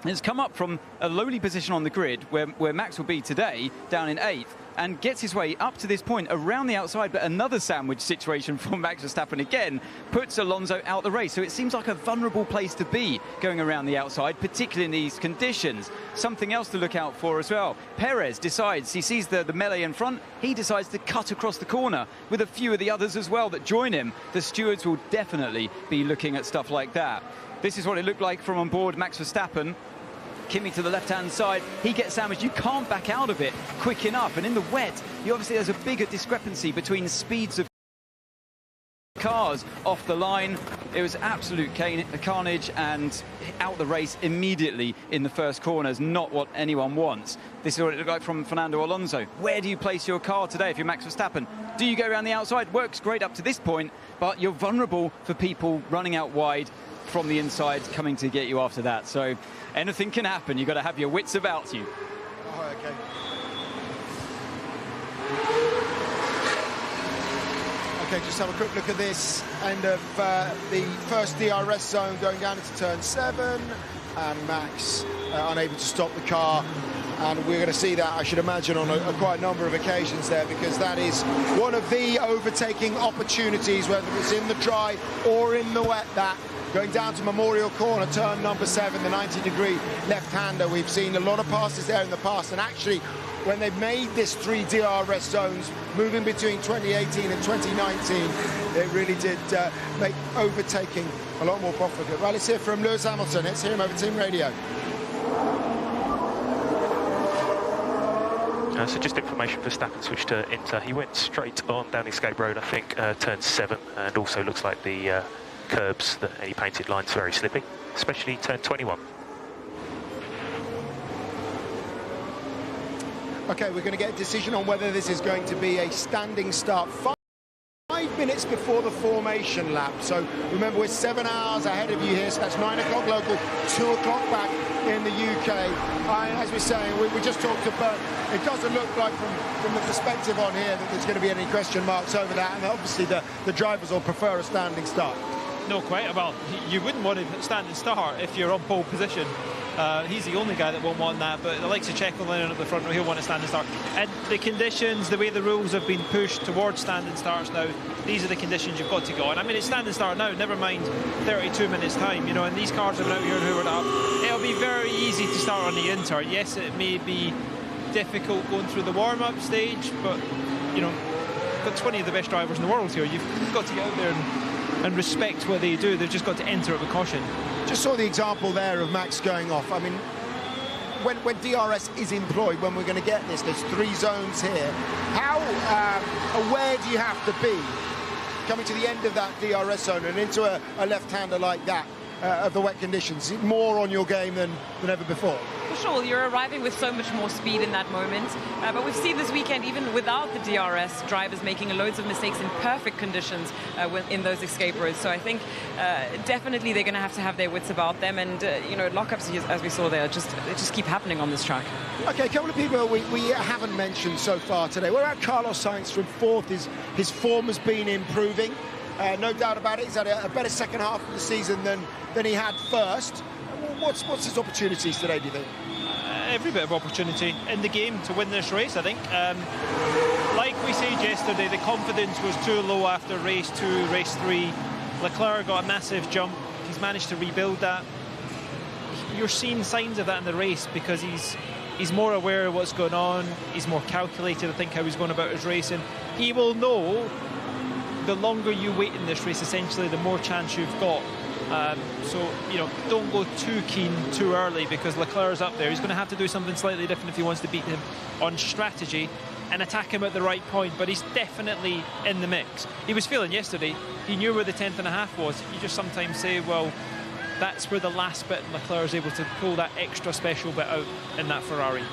Has come up from a lowly position on the grid where Max will be today, down in 8th, and gets his way up to this point around the outside, but another sandwich situation for Max Verstappen again puts Alonso out the race. So it seems like a vulnerable place to be going around the outside, particularly in these conditions. Something else to look out for as well. Perez decides, he sees the melee in front, he decides to cut across the corner with a few of the others as well that join him. The stewards will definitely be looking at stuff like that. This is what it looked like from on board Max Verstappen. Kimi to the left-hand side, he gets sandwiched. You can't back out of it quick enough. And in the wet, there's a bigger discrepancy between speeds of cars off the line. It was absolute carnage, and out the race immediately in the first corners. Not what anyone wants. This is what it looked like from Fernando Alonso. Where do you place your car today if you're Max Verstappen? Do you go around the outside? Works great up to this point, but you're vulnerable for people running out wide from the inside coming to get you after that. So anything can happen. You've got to have your wits about you. Oh, okay. Okay, just have a quick look at this end of the first DRS zone going down into turn 7, and Max unable to stop the car. And we're going to see that, I should imagine, on quite a number of occasions there, because that is one of the overtaking opportunities, whether it's in the dry or in the wet, that going down to Memorial Corner, turn number 7, the 90-degree left-hander. We've seen a lot of passes there in the past, and actually, when they've made this 3 DRS zones, moving between 2018 and 2019, it really did make overtaking a lot more profitable. Right, let's hear from Lewis Hamilton. Let's hear him over Team Radio. So just information for Verstappen switched to Inter. He went straight on down Escape Road, I think, turn 7, and also looks like the curbs, any painted lines, very slippy, especially turn 21. Okay, we're going to get a decision on whether this is going to be a standing start. 5 minutes before the formation lap. So remember, we're 7 hours ahead of you here, so that's 9 o'clock local, 2 o'clock back in the UK. As we're saying, we just talked to Bert. It doesn't look like from the perspective on here that there's going to be any question marks over that, and obviously the drivers will prefer a standing start. No, quite. Well, you wouldn't want a standing start if you're on pole position. He's the only guy that won't want that, but the likes of Checo Lennon at the front row, he'll want a standing start. And the conditions, the way the rules have been pushed towards standing starts now, these are the conditions you've got to go. And I mean, it's standing start now, never mind 32 minutes time, you know, and these cars are out here and hoovered up. It'll be very easy to start on the Inter. Yes, it may be difficult going through the warm-up stage, but, you know, you've got 20 of the best drivers in the world here. You've got to get out there and respect what they do. They've just got to enter it with caution. Just saw the example there of Max going off. I mean, when DRS is employed, when we're going to get this, there's 3 zones here. How aware do you have to be coming to the end of that DRS zone and into a left-hander like that of the wet conditions? More on your game than ever before? For sure, you're arriving with so much more speed in that moment. But we've seen this weekend, even without the DRS, drivers making loads of mistakes in perfect conditions in those escape roads. So I think definitely they're going to have their wits about them. And, you know, lockups, as we saw there, just keep happening on this track. Okay, a couple of people we haven't mentioned so far today. What about Carlos Sainz from 4th? His form has been improving. No doubt about it. He's had a better second half of the season than he had first. What's his opportunities today, do you think? Every bit of opportunity in the game to win this race, I think. Like we said yesterday, the confidence was too low after race 2, race 3. Leclerc got a massive jump. He's managed to rebuild that. You're seeing signs of that in the race because he's more aware of what's going on. He's more calculated, I think, how he's going about his racing. He will know the longer you wait in this race, essentially, the more chance you've got. So, you know, don't go too keen too early because Leclerc's up there. He's going to have to do something slightly different if he wants to beat him on strategy and attack him at the right point, but he's definitely in the mix. He was feeling yesterday, he knew where the 10th and a half was. You just sometimes say, well, that's where the last bit Leclerc's able to pull that extra special bit out in that Ferrari.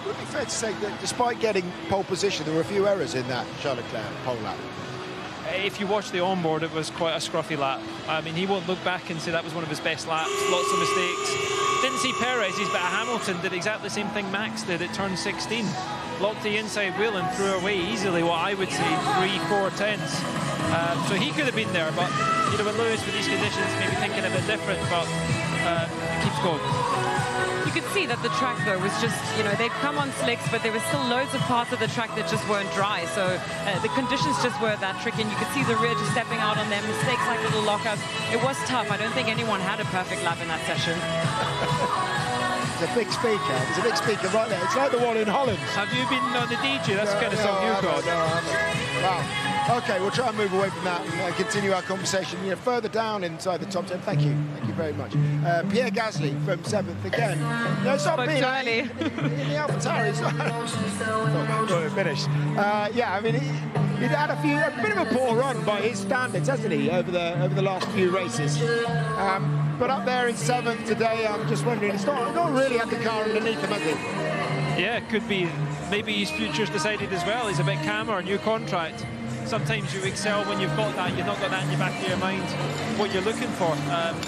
Would it be fair to say that despite getting pole position, there were a few errors in that Charles Leclerc pole lap? If you watch the onboard, it was quite a scruffy lap. I mean, he won't look back and say that was one of his best laps. Lots of mistakes. Didn't see Perez's, but Hamilton did exactly the same thing Max did at turn 16. Locked the inside wheel and threw away easily what I would say 3-4 tenths. So he could have been there, but you know, with Lewis with these conditions, maybe thinking a bit different, but it keeps going. You could see that the track, though, was just, you know, they'd come on slicks, but there were still loads of parts of the track that just weren't dry. So the conditions just weren't that tricky, and you could see the rear just stepping out on them, mistakes like little lockups. It was tough. I don't think anyone had a perfect lap in that session. It's a big speaker. It's a big speaker right there. It's like the one in Holland. Have you been on the DJ? That's the kind of song you've got. No, I haven't. Wow. Okay, we'll try and move away from that and continue our conversation further down inside the top 10. Thank you very much. Pierre Gasly from 7th again. No, it's not being in the AlphaTauri. It's not finished. Yeah, I mean, he'd had a bit of a poor run by his standards, hasn't he, over the last few races. But up there in 7th today, I'm just wondering, it's not really had the car underneath him, has it? Yeah, it could be. Maybe his future's decided as well. He's a bit calmer, a new contract. Sometimes you excel when you've got that. You've not got that in the back of your mind, what you're looking for.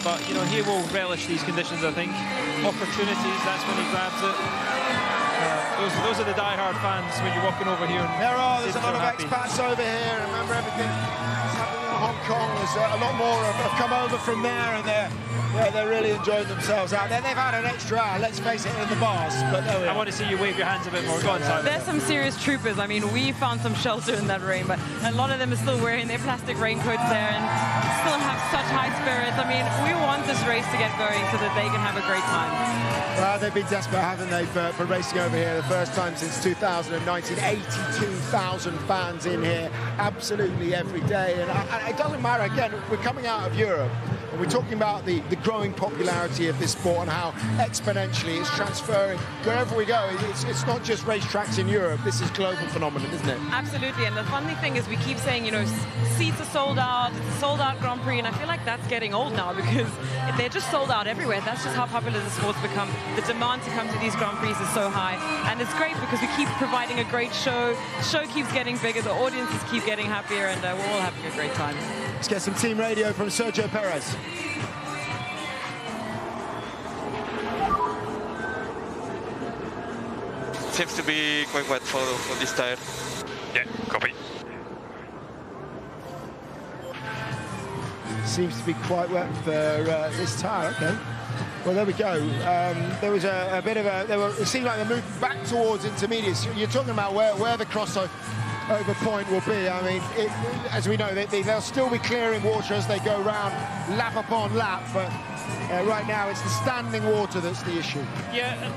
But, you know, he will relish these conditions, I think. Opportunities, that's when he grabs it. Those those are the die-hard fans when you're walking over here. There's a lot of expats over here. Remember everything that's happening in Hong Kong. There's a lot more have come over from there, and they're really enjoying themselves out there. They've had an extra hour, let's face it, in the bars. But there we are. I want to see you wave your hands a bit more. Go on, Simon. There's some serious troopers. I mean, we found some shelter in that rain, but a lot of them are still wearing their plastic raincoats there and still have such high spirits. I mean, we want this race to get going so that they can have a great time. Well, they've been desperate, haven't they, for racing over here. The first time since 2019, 82,000 fans in here, absolutely every day. And it doesn't matter, again, we're coming out of Europe, and we're talking about the growing popularity of this sport and how exponentially it's transferring wherever we go. It's not just racetracks in Europe, this is a global phenomenon, isn't it? Absolutely, and the funny thing is we keep saying, you know, seats are sold out, it's a sold out Grand Prix, and I feel like that's getting old now because if they're just sold out everywhere, that's just how popular the sport's become. The demand to come to these Grand Prix is so high, and it's great because we keep providing a great show. The show keeps getting bigger, the audiences keep getting happier, and we're all having a great time. Let's get some team radio from Sergio Perez. Seems to be quite wet for this tire. Yeah, copy. Seems to be quite wet for this tyre. Okay. Well, there we go. There was a bit of it seemed like they moved back towards intermediates. You're talking about where the crossover point will be. I mean, as we know, they'll still be clearing water as they go round lap upon lap, but right now it's the standing water that's the issue. Yeah.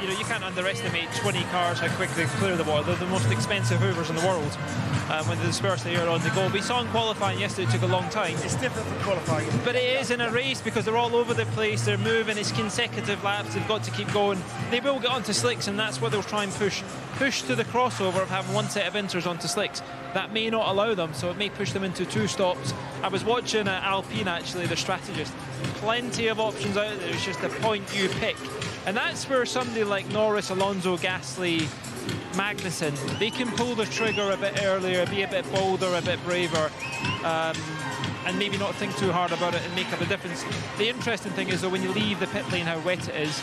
You know, you can't underestimate 20 cars, how quickly they clear the water. They're the most expensive hoovers in the world when they disperse the air on the go. We saw in qualifying yesterday, it took a long time. It's different from qualifying. But it is in a race because they're all over the place, they're moving, it's consecutive laps, they've got to keep going. They will get onto slicks, and that's what they'll try and push to the crossover of having one set of inters onto slicks. That may not allow them, so it may push them into two stops. I was watching Alpine, actually, their strategist. Plenty of options out there, it's just the point you pick. And that's where somebody like Norris, Alonso, Gasly, Magnussen, they can pull the trigger a bit earlier, be a bit bolder, a bit braver, and maybe not think too hard about it and make up a difference. The interesting thing is, though, when you leave the pit lane, how wet it is,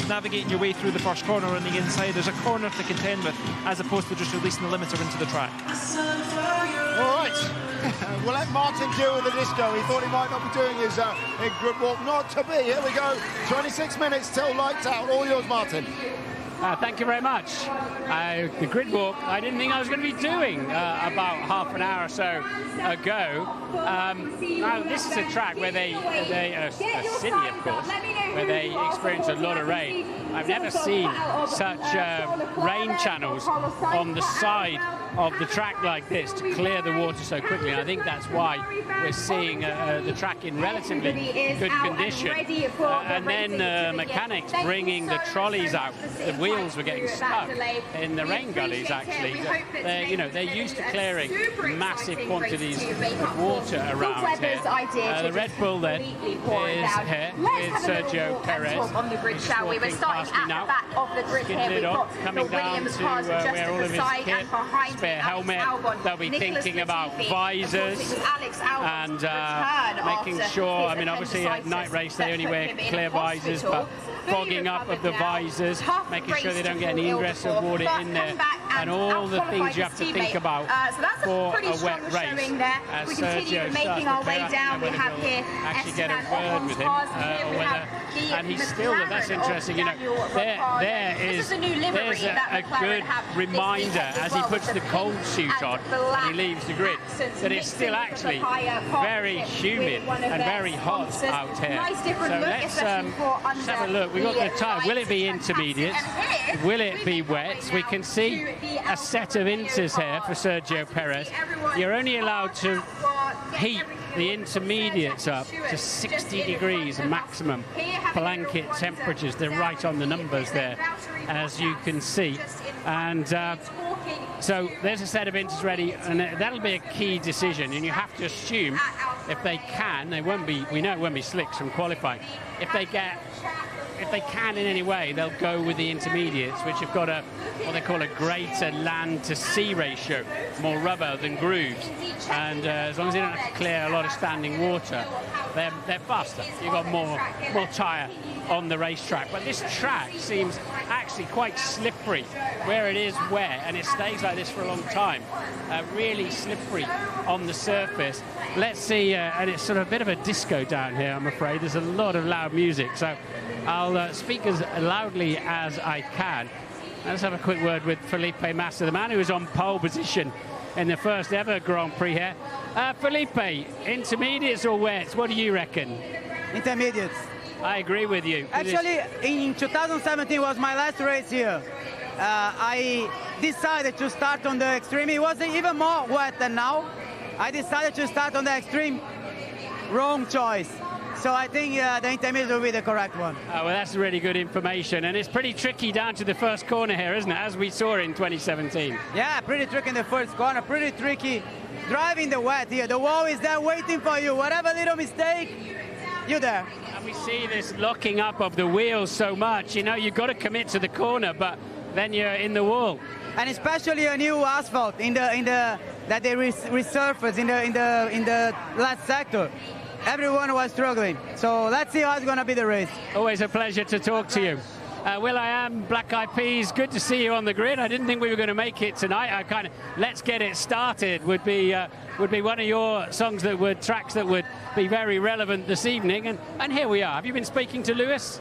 navigating your way through the first corner on the inside, there's a corner to contend with, as opposed to just releasing the limiter into the track. All right. We'll let Martin deal with the disco. He thought he might not be doing his grid walk. Not to be. Here we go. 26 minutes till lights out. All yours, Martin. Thank you very much. The grid walk, I didn't think I was going to be doing about half an hour or so ago. Now, this is a track where a city, of course, where they experience a lot of rain. I've never seen such rain channels on the side of the track like this to clear the water so quickly. And I think that's why we're seeing the track in relatively good condition. And then mechanics bringing the trolleys out. The wheels were getting stuck in the rain gullies, actually. They're used to clearing massive quantities of water around here. The Red Bull then is here with Sergio Perez. On the grid, shall we? We're starting at the back of the grid here. We've got coming the down Williams to cars just where all to of the his side, kit, and behind spare helmet. They'll be thinking about visors and making sure. I mean, obviously at night race they only wear clear visors, but fogging up of the visors, making sure they don't get any ingress of water in there, and all the things you have to think about for a wet race. As Sergio starts to clear up, whether we'll actually get a word with him, or whether, and he's still, that's interesting, you know, there's a good reminder as he puts the cold suit on and he leaves the grid, that it's still actually very humid and very hot out here. So let's have a look. We've got the tyre. Will it be intermediate? Will it be wet? We can see a set of inters here for Sergio Perez. You're only allowed to heat the intermediates up to 60 degrees maximum blanket temperatures. They're right on the numbers there, as you can see. And so there's a set of inters ready, and that'll be a key decision. And you have to assume if they can, we know it won't be slicks from qualifying. If they can in any way, they'll go with the intermediates, which have got what they call a greater land to sea ratio, more rubber than grooves. And as long as they don't have to clear a lot of standing water, they're faster. You've got more tyre on the racetrack. But this track seems actually quite slippery where it is wet, and it stays like this for a long time. Really slippery on the surface. Let's see, and it's sort of a bit of a disco down here, I'm afraid. There's a lot of loud music, so I'll speak as loudly as I can. Let's have a quick word with Felipe Massa, the man who was on pole position in the first ever Grand Prix here. Felipe, intermediates or wets, what do you reckon? Intermediates. I agree with you. Actually, in 2017 was my last race here. I decided to start on the extreme. It was even more wet than now. I decided to start on the extreme. Wrong choice. So I think the intermediate will be the correct one. Well, that's really good information. And it's pretty tricky down to the first corner here, isn't it? As we saw in 2017. Yeah, pretty tricky in the first corner. Pretty tricky driving the wet here. The wall is there waiting for you. Whatever little mistake, you're there. And we see this locking up of the wheels so much. You know, you've got to commit to the corner, but then you're in the wall. And especially a new asphalt that they resurfaced in the last sector. Everyone was struggling. So let's see how it's going to be the race. Always a pleasure to talk to you. Will.i.am, Black Eyed Peas, good to see you on the grid. I didn't think we were going to make it tonight. Let's Get It Started would be one of your songs tracks that would be very relevant this evening. And here we are. Have you been speaking to Lewis?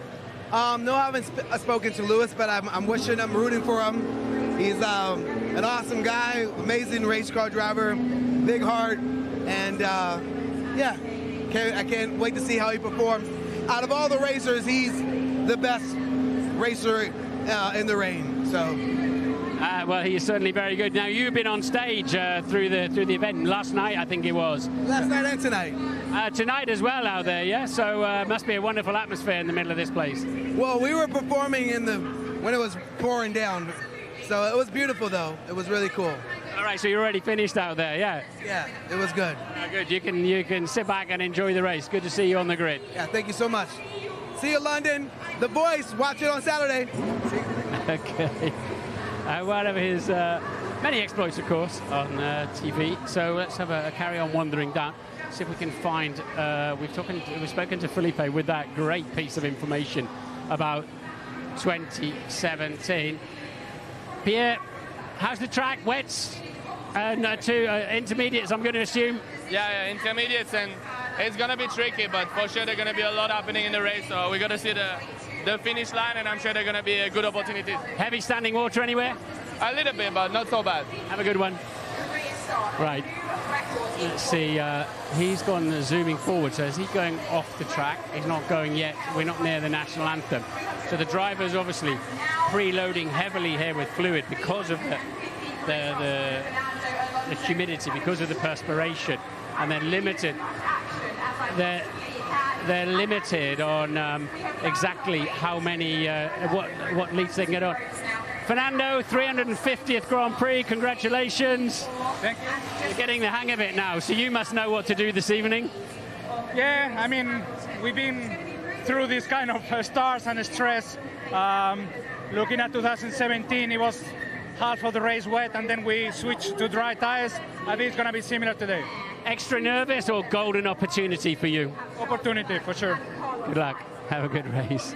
No, I haven't spoken to Lewis, but I'm wishing him, rooting for him. He's an awesome guy, amazing race car driver, big heart, and yeah, I can't wait to see how he performs. Out of all the racers, he's the best racer in the rain. So. Well, he is certainly very good. Now, you've been on stage through the event last night, I think it was. Last night and tonight. Tonight as well out there, yeah? So must be a wonderful atmosphere in the middle of this place. Well, we were performing when it was pouring down. So it was beautiful, though. It was really cool. All right, so you're already finished out there, yeah? Yeah, it was good. Good. You can sit back and enjoy the race. Good to see you on the grid. Yeah, thank you so much. See you, London. The Voice. Watch it on Saturday. Okay. One of his many exploits, of course, on TV. So let's have a carry on wandering down. See if we can find. We've spoken to Felipe with that great piece of information about 2017. Pierre, how's the track? Wets? To intermediates, I'm going to assume. Yeah, intermediates, and it's going to be tricky, but for sure there's going to be a lot happening in the race, so we're going to see the finish line, and I'm sure they're going to be a good opportunity. Heavy standing water anywhere? A little bit, but not so bad. Have a good one. Right. Let's see. He's gone zooming forward, so is he going off the track? He's not going yet. We're not near the national anthem. So the driver's obviously preloading heavily here with fluid because of the humidity, because of the perspiration, and they're limited. They're limited on exactly how many what leads they can get on. Fernando, 350th Grand Prix, congratulations. Thank you. You're getting the hang of it now, so you must know what to do this evening. Yeah, I mean, we've been through this kind of stars and stress. Looking at 2017, it was half of the race wet, and then we switched to dry tires. I think it's going to be similar today. Extra nervous or golden opportunity for you? Opportunity, for sure. Good luck. Have a good race.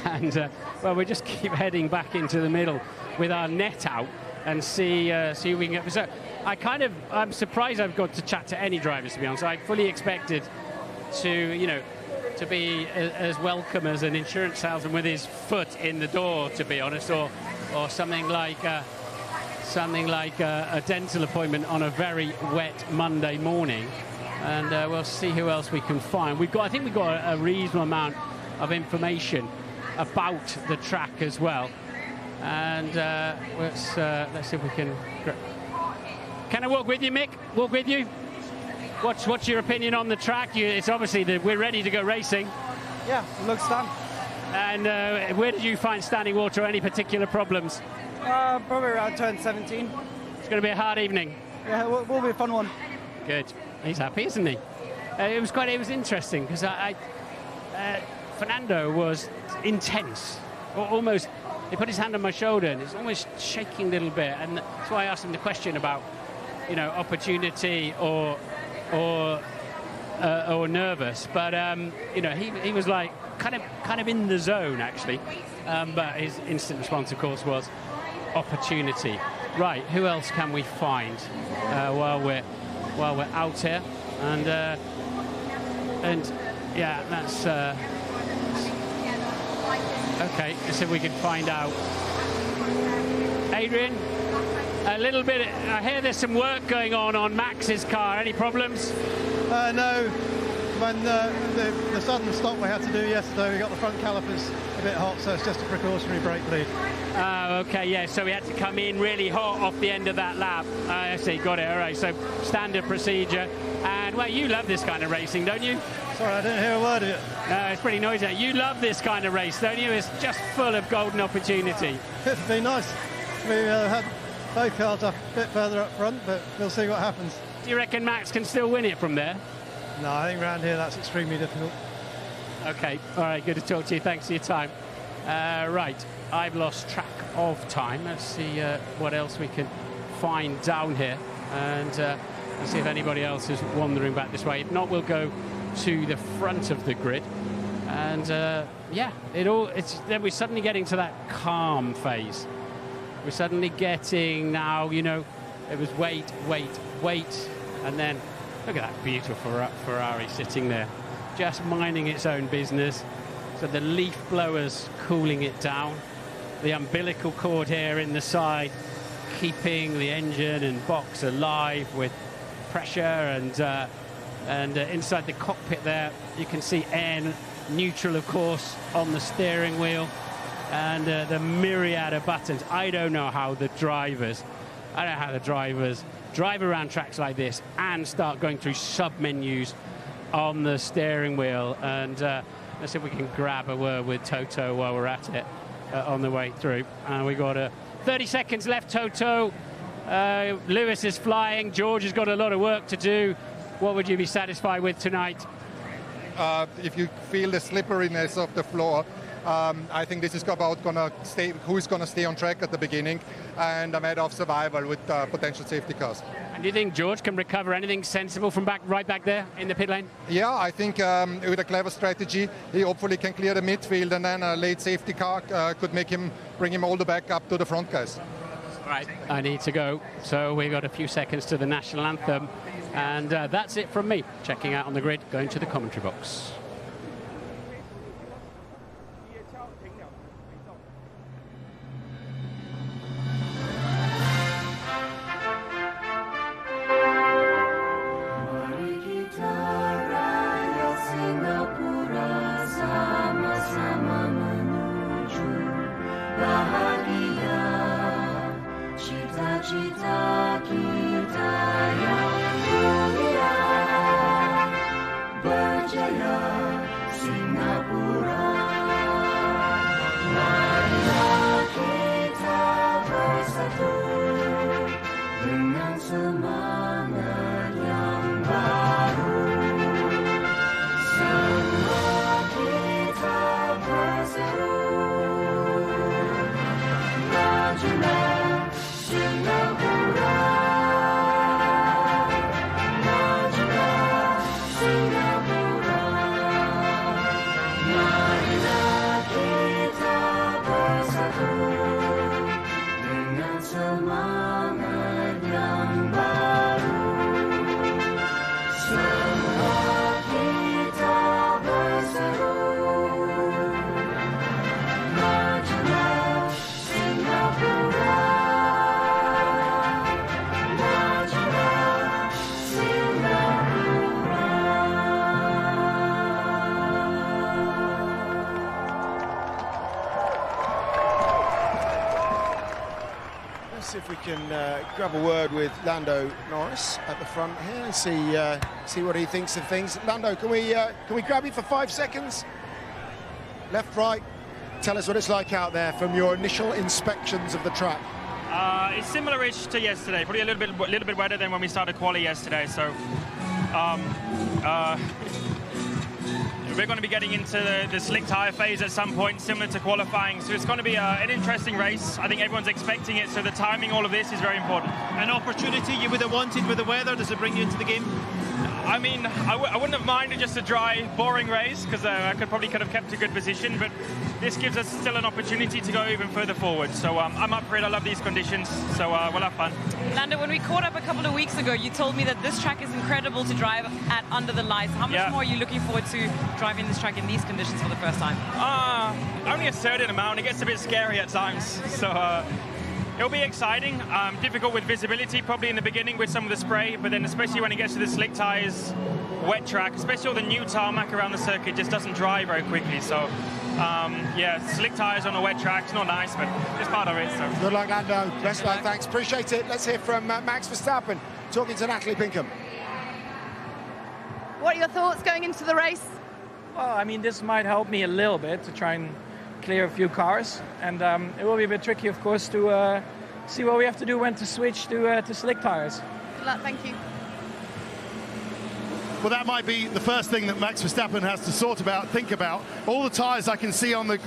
And, well, we just keep heading back into the middle with our net out and see who we can get. So I'm surprised I've got to chat to any drivers, to be honest. I fully expected to be as welcome as an insurance salesman with his foot in the door, to be honest, or something like a dental appointment on a very wet Monday morning. And we'll see who else we can find. I think we've got a reasonable amount of information about the track as well. And let's see if we can. Can I walk with you, Mick? Walk with you? What's your opinion on the track? It's obviously that we're ready to go racing. Yeah, it looks done. And where did you find standing water or any particular problems? Probably around turn 17. It's going to be a hard evening. Yeah, it will be a fun one. Good. He's happy, isn't he? It was interesting because Fernando was intense, almost. He put his hand on my shoulder and he's almost shaking a little bit, and that's why I asked him the question about, opportunity or nervous. But he was like kind of in the zone actually, but his instant response, of course, was opportunity. Right, who else can we find while we're out here? And yeah, that's okay. Let's see if we can find out. Adrian, a little bit. I hear there's some work going on Max's car. Any problems? No. When the sudden stop we had to do yesterday, we got the front calipers a bit hot, so it's just a precautionary brake bleed. Okay, yeah, so we had to come in really hot off the end of that lap. I see, got it, all right, so standard procedure. And, well, you love this kind of racing, don't you? Sorry, I didn't hear a word of it. It's pretty noisy. You love this kind of race, don't you? It's just full of golden opportunity. It'd be nice. We had both cars a bit further up front, but we'll see what happens. Do you reckon Max can still win it from there? No, I think around here that's extremely difficult. Okay, all right, good to talk to you. Thanks for your time. Right, I've lost track of time. Let's see what else we can find down here. And let's see if anybody else is wandering back this way. If not, we'll go to the front of the grid. And yeah, then we're suddenly getting to that calm phase. We're suddenly getting now, you know, it was wait, and then look at that beautiful Ferrari sitting there, just minding its own business. So the leaf blowers cooling it down, the umbilical cord here in the side, keeping the engine and box alive with pressure, and inside the cockpit there, you can see air neutral, of course, on the steering wheel, and the myriad of buttons. I don't know how the drivers drive around tracks like this and start going through sub-menus on the steering wheel. And let's see if we can grab a word with Toto while we're at it on the way through. And we got 30 seconds left, Toto. Lewis is flying. George has got a lot of work to do. What would you be satisfied with tonight? If you feel the slipperiness of the floor, I think this is about who's going to stay on track at the beginning, and a matter of survival with potential safety cars. And do you think George can recover anything sensible from right back there in the pit lane? Yeah, I think with a clever strategy, he hopefully can clear the midfield, and then a late safety car could bring him all the back up to the front guys. Right, I need to go. So we've got a few seconds to the national anthem, and that's it from me. Checking out on the grid, going to the commentary box. Cita-cita kita yang mulia berjaya Singapura. Marilah kita bersatu dengan semangat yang baru. Semua kita berseru, majulah Singapura, majulah Singapura. Marilah kita bersatu dengan semangat yang baru. Semua kita berseru, majulah Singapura. See if we can grab a word with Lando Norris at the front here and see what he thinks of things. Lando, can we grab you for 5 seconds? Left, right. Tell us what it's like out there from your initial inspections of the track. It's similar-ish to yesterday. Probably a little bit wetter than when we started quali yesterday. So we're going to be getting into the slick tyre phase at some point, similar to qualifying. So it's going to be an interesting race. I think everyone's expecting it, so the timing, all of this is very important. An opportunity you would have wanted with the weather? Does it bring you into the game? I mean, I wouldn't have minded just a dry, boring race, because I could have kept a good position, but this gives us still an opportunity to go even further forward. So I'm up for it. I love these conditions, so we'll have fun. Lando, when we caught up a couple of weeks ago, you told me that this track is incredible to drive at under the lights. How much more are you looking forward to driving this track in these conditions for the first time? Only a certain amount. It gets a bit scary at times, so it'll be exciting. Difficult with visibility probably in the beginning with some of the spray, but then especially when it gets to the slick tyres, wet track, especially all the new tarmac around the circuit just doesn't dry very quickly. So yeah, slick tyres on a wet track, it's not nice, but it's part of it. So. Good luck, Lando. Best luck, thanks. Appreciate it. Let's hear from Max Verstappen talking to Natalie Pinkham. What are your thoughts going into the race? Well, I mean, this might help me a little bit to try and clear a few cars, and it will be a bit tricky, of course, to see what we have to do when to switch to slick tires. Good luck, thank you. Well, that might be the first thing that Max Verstappen has to think about. All the tyres I can see on the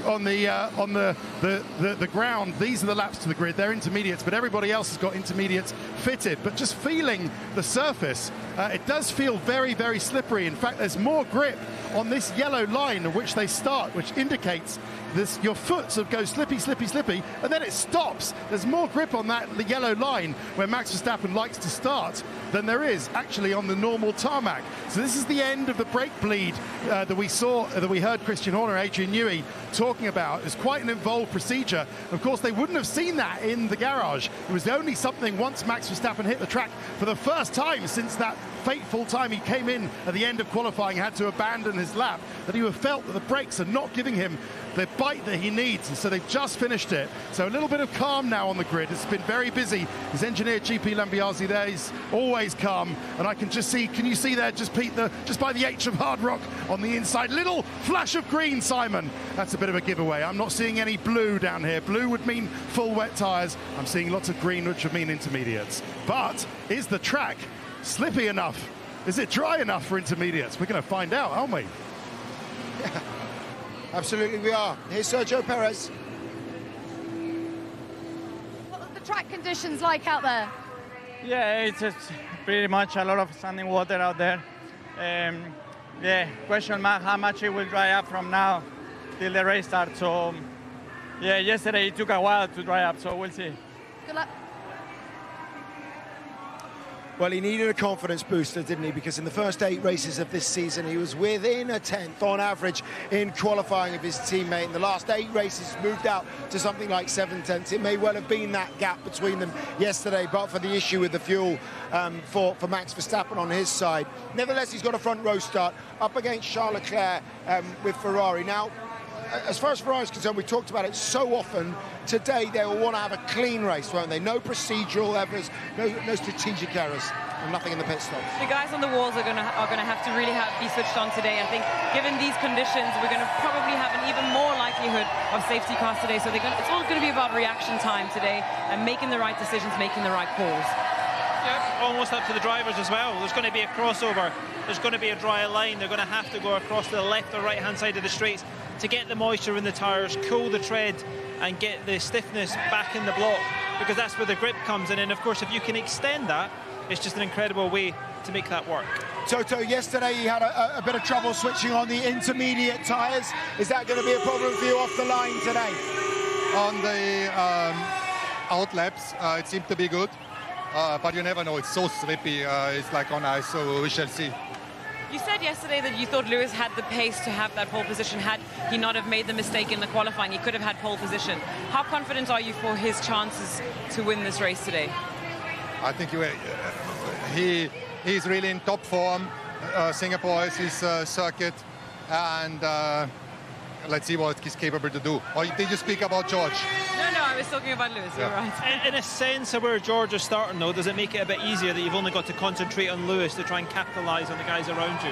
ground, these are the laps to the grid. They're intermediates, but everybody else has got intermediates fitted. But just feeling the surface, it does feel very, very slippery. In fact, there's more grip on this yellow line at which they start, which indicates this, your foot sort of goes slippy, slippy, slippy, and then it stops. There's more grip on the yellow line where Max Verstappen likes to start than there is actually on the normal tarmac. So this is the end of the brake bleed that we heard Christian Horner, Adrian Newey talking about. It's quite an involved procedure. Of course, they wouldn't have seen that in the garage. It was only something once Max Verstappen hit the track for the first time since that fateful time he came in at the end of qualifying, had to abandon his lap, that he felt that the brakes are not giving him the bite that he needs, and so they've just finished it. So a little bit of calm now on the grid. It's been very busy. His engineer GP Lambiase there is always calm, and I can just see, can you see there, just Pete, just by the H of Hard Rock on the inside, little flash of green, Simon. That's a bit of a giveaway. I'm not seeing any blue down here. Blue would mean full wet tyres. I'm seeing lots of green, which would mean intermediates. But is the track slippy enough? Is it dry enough for intermediates? We're going to find out, aren't we? Yeah, absolutely we are. Here's Sergio Perez. What are the track conditions like out there? Yeah, it's pretty much a lot of standing water out there. Yeah, question mark how much it will dry up from now till the race starts. So, yeah, yesterday it took a while to dry up, so we'll see. Good luck. Well, he needed a confidence booster, didn't he? Because in the first 8 races of this season, he was within a 10th on average in qualifying of his teammate. In the last 8 races, moved out to something like 7/10. It may well have been that gap between them yesterday, but for the issue with the fuel for Max Verstappen on his side. Nevertheless, he's got a front row start up against Charles Leclerc with Ferrari. Now, as far as Ferrari is concerned, we talked about it so often. Today, they will want to have a clean race, won't they? No procedural errors, no strategic errors, and nothing in the pit stops. The guys on the walls are going to have to really be switched on today. I think, given these conditions, we're going to probably have an even more likelihood of safety cars today. So it's all going to be about reaction time today and making the right decisions, making the right calls. Yeah, almost up to the drivers as well. There's going to be a crossover. There's going to be a dry line. They're going to have to go across to the left or right-hand side of the straights to get the moisture in the tyres, cool the tread, and get the stiffness back in the block, because that's where the grip comes in. And of course, if you can extend that, it's just an incredible way to make that work. Toto, yesterday he had a bit of trouble switching on the intermediate tyres. Is that going to be a problem for you off the line today? On the out laps, it seemed to be good, but you never know. It's so slippy. It's like on ice, so we shall see. You said yesterday that you thought Lewis had the pace to have that pole position. Had he not have made the mistake in the qualifying, he could have had pole position. How confident are you for his chances to win this race today? I think he's really in top form. Singapore is his circuit, and let's see what he's capable to do. Or did you speak about George? No, I was talking about Lewis. Yeah. You're right. In a sense of where George is starting, though, does it make it a bit easier that you've only got to concentrate on Lewis to try and capitalise on the guys around you?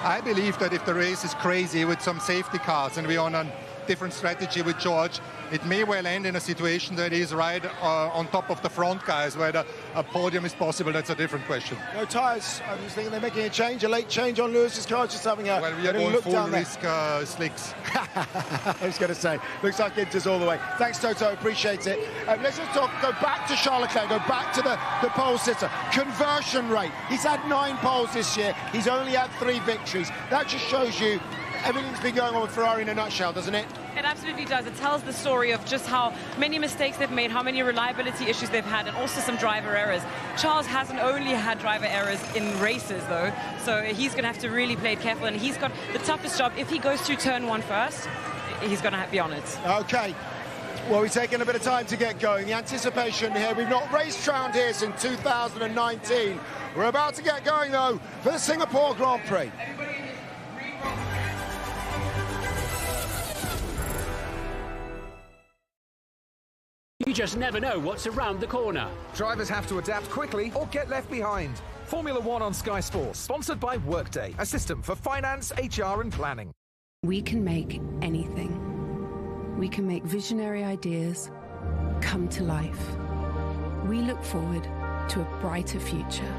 I believe that if the race is crazy with some safety cars and we're on different strategy with George. It may well end in a situation that he's right on top of the front guys, whether a podium is possible, that's a different question. No tyres. I was thinking they're making a late change on Lewis's car, just having a well, we are going look full down risk slicks. I was going to say, looks like Inter's all the way. Thanks, Toto, appreciate it. Let's just go back to Charles Leclerc, go back to the pole sitter. Conversion rate. He's had 9 poles this year. He's only had 3 victories. That just shows you everything's been going on with Ferrari in a nutshell, doesn't it? It absolutely does. It tells the story of just how many mistakes they've made, how many reliability issues they've had, and also some driver errors. Charles hasn't only had driver errors in races, though, so he's going to have to really play it careful, and he's got the toughest job. If he goes through turn 1 first, he's going to be on it. Okay. Well, we're taking a bit of time to get going. The anticipation here, we've not raced round here since 2019. We're about to get going, though, for the Singapore Grand Prix. You just never know what's around the corner. Drivers have to adapt quickly or get left behind. Formula One on Sky Sports, sponsored by Workday, a system for finance, HR and planning. We can make anything. We can make visionary ideas come to life. We look forward to a brighter future.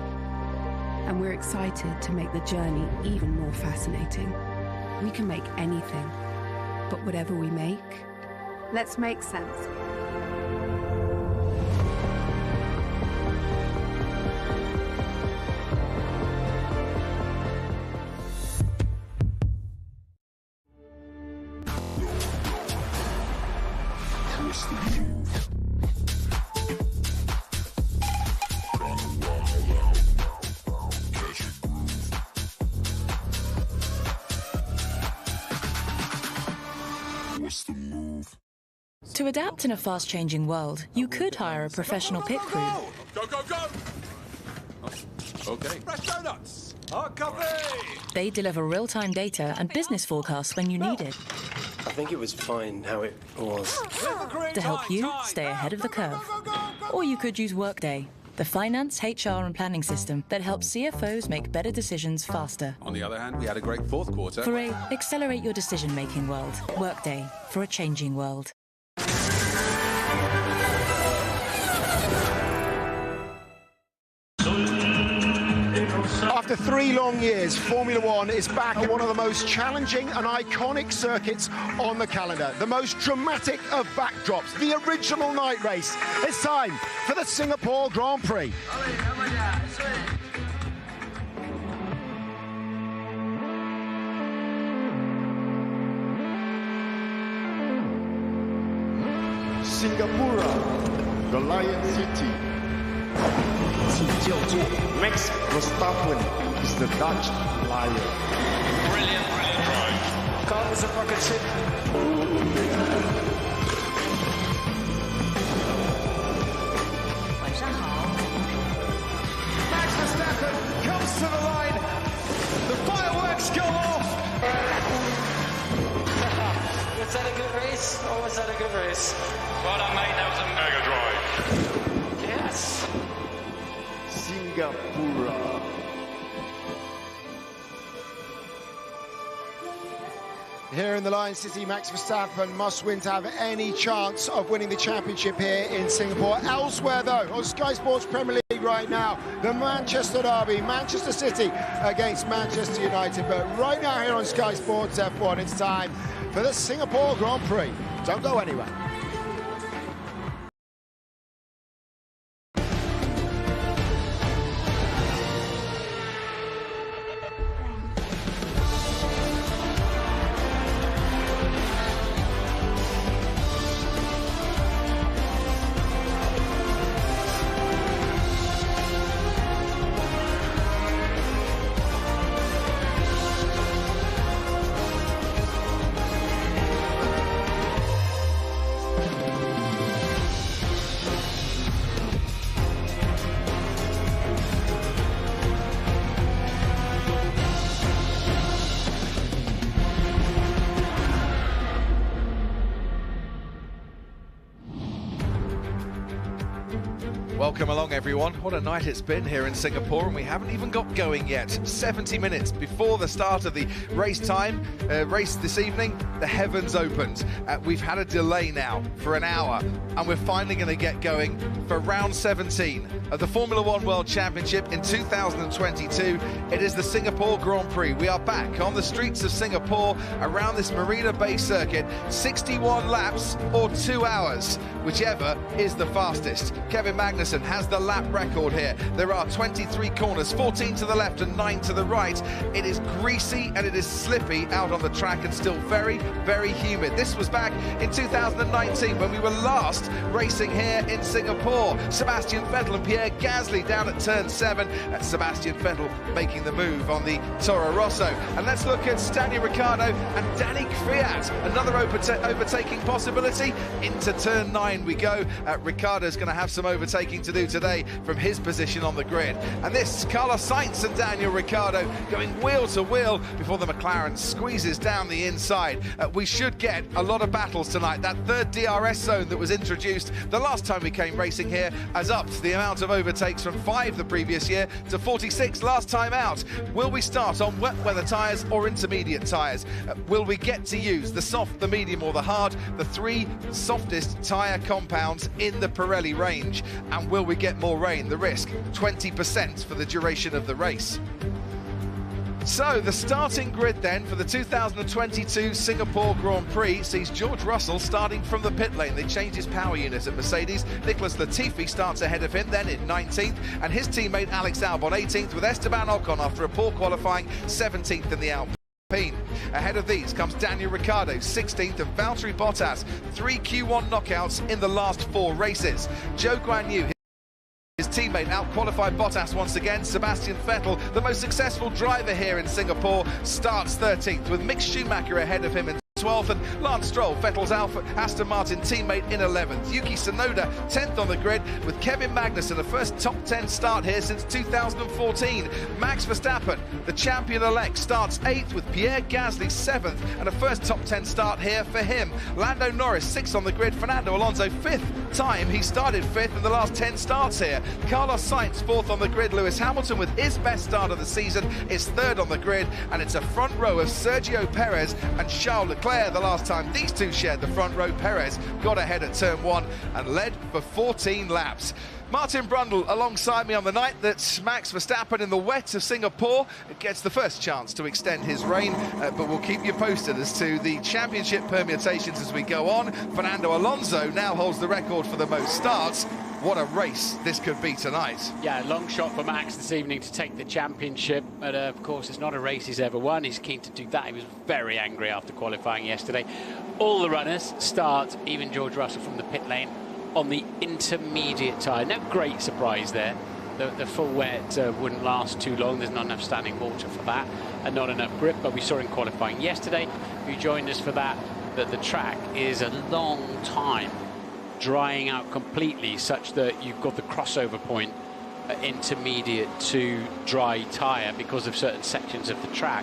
And we're excited to make the journey even more fascinating. We can make anything. But whatever we make, let's make sense. To adapt in a fast-changing world, you could hire a professional pit crew. Go, go, go! Okay. Fresh donuts! Hot coffee! They deliver real-time data and business forecasts when you need it. I think it was fine how it was. To help you stay ahead of the curve. Or you could use Workday, the finance, HR and planning system that helps CFOs make better decisions faster. On the other hand, we had a great fourth quarter. For a accelerate your decision-making world, Workday for a changing world. After 3 long years, Formula One is back at one of the most challenging and iconic circuits on the calendar. The most dramatic of backdrops, the original night race. It's time for the Singapore Grand Prix. Singapore, the Lion City. Max Verstappen is the Dutch Lion. Brilliant, brilliant drive. Car is a rocket ship. Max Verstappen comes to the line. The fireworks go off. Was that a good race, or was that a good race? Well done, mate. That was a mega drive. Yes. Singapore. Here in the Lion City, Max Verstappen must win to have any chance of winning the championship here in Singapore. Elsewhere, though, on Sky Sports Premier League right now, the Manchester derby, Manchester City against Manchester United. But right now here on Sky Sports F1, it's time for the Singapore Grand Prix. Don't go anywhere. Welcome along, everyone. What a night it's been here in Singapore, and we haven't even got going yet. 70 minutes before the start of the race this evening, the heavens opened. We've had a delay now for an hour, and we're finally going to get going for round 17 of the Formula One World Championship in 2022. It is the Singapore Grand Prix. We are back on the streets of Singapore around this Marina Bay circuit. 61 laps or 2 hours, whichever is the fastest. Kevin Magnussen has the lap record here. There are 23 corners, 14 to the left and 9 to the right. It is greasy and it is slippy out on the track and still very, very humid. This was back in 2019 when we were last racing here in Singapore. Sebastian Vettel and Pierre Gasly down at turn 7. That's Sebastian Vettel making the move on the Toro Rosso. And let's look at Daniel Ricciardo and Danny Kvyat. Another overtaking possibility. Into turn 9 we go. Ricciardo's going to have some overtaking to do today from his position on the grid. And this, Carlos Sainz and Daniel Ricciardo going wheel to wheel before the McLaren squeezes down the inside. We should get a lot of battles tonight. That third DRS zone that was introduced the last time we came racing here has upped the amount of overtakes from 5 the previous year to 46 last time out. Will we start on wet weather tyres or intermediate tyres? Will we get to use the soft, the medium or the hard, the 3 softest tyre compounds in the Pirelli range? And will we get more rain? The risk, 20% for the duration of the race. So the starting grid then for the 2022 Singapore Grand Prix sees George Russell starting from the pit lane. They changed his power unit at Mercedes. Nicholas Latifi starts ahead of him then in 19th, and his teammate Alex Albon 18th, with Esteban Ocon after a poor qualifying 17th in the Alpine. Ahead of these comes Daniel Ricciardo 16th and Valtteri Bottas, 3 Q1 knockouts in the last 4 races. Zhou Guanyu, his teammate, out-qualified Bottas once again. Sebastian Vettel, the most successful driver here in Singapore, starts 13th, with Mick Schumacher ahead of him in 12th, and Lance Stroll, Vettel's Aston Martin teammate, in 11th. Yuki Tsunoda 10th on the grid, with Kevin Magnussen, the first top 10 start here since 2014. Max Verstappen, the champion-elect, starts 8th, with Pierre Gasly 7th, and a first top 10 start here for him. Lando Norris 6th on the grid. Fernando Alonso 5th time. He started 5th in the last 10 starts here. Carlos Sainz 4th on the grid. Lewis Hamilton, with his best start of the season, is 3rd on the grid, and it's a front row of Sergio Perez and Charles Leclerc. The last time these two shared the front row, Perez got ahead at turn 1 and led for 14 laps. Martin Brundle alongside me on the night that Max Verstappen in the wet of Singapore gets the first chance to extend his reign, but we'll keep you posted as to the championship permutations as we go on. Fernando Alonso now holds the record for the most starts. What a race this could be tonight. Yeah, long shot for Max this evening to take the championship, but of course it's not a race he's ever won. He's keen to do that. He was very angry after qualifying yesterday. All the runners start, even George Russell from the pit lane, on the intermediate tyre. No great surprise there. The full wet wouldn't last too long. There's not enough standing water for that and not enough grip, but we saw in qualifying yesterday, who joined us for that the track is a long time drying out completely, such that you've got the crossover point intermediate to dry tyre because of certain sections of the track.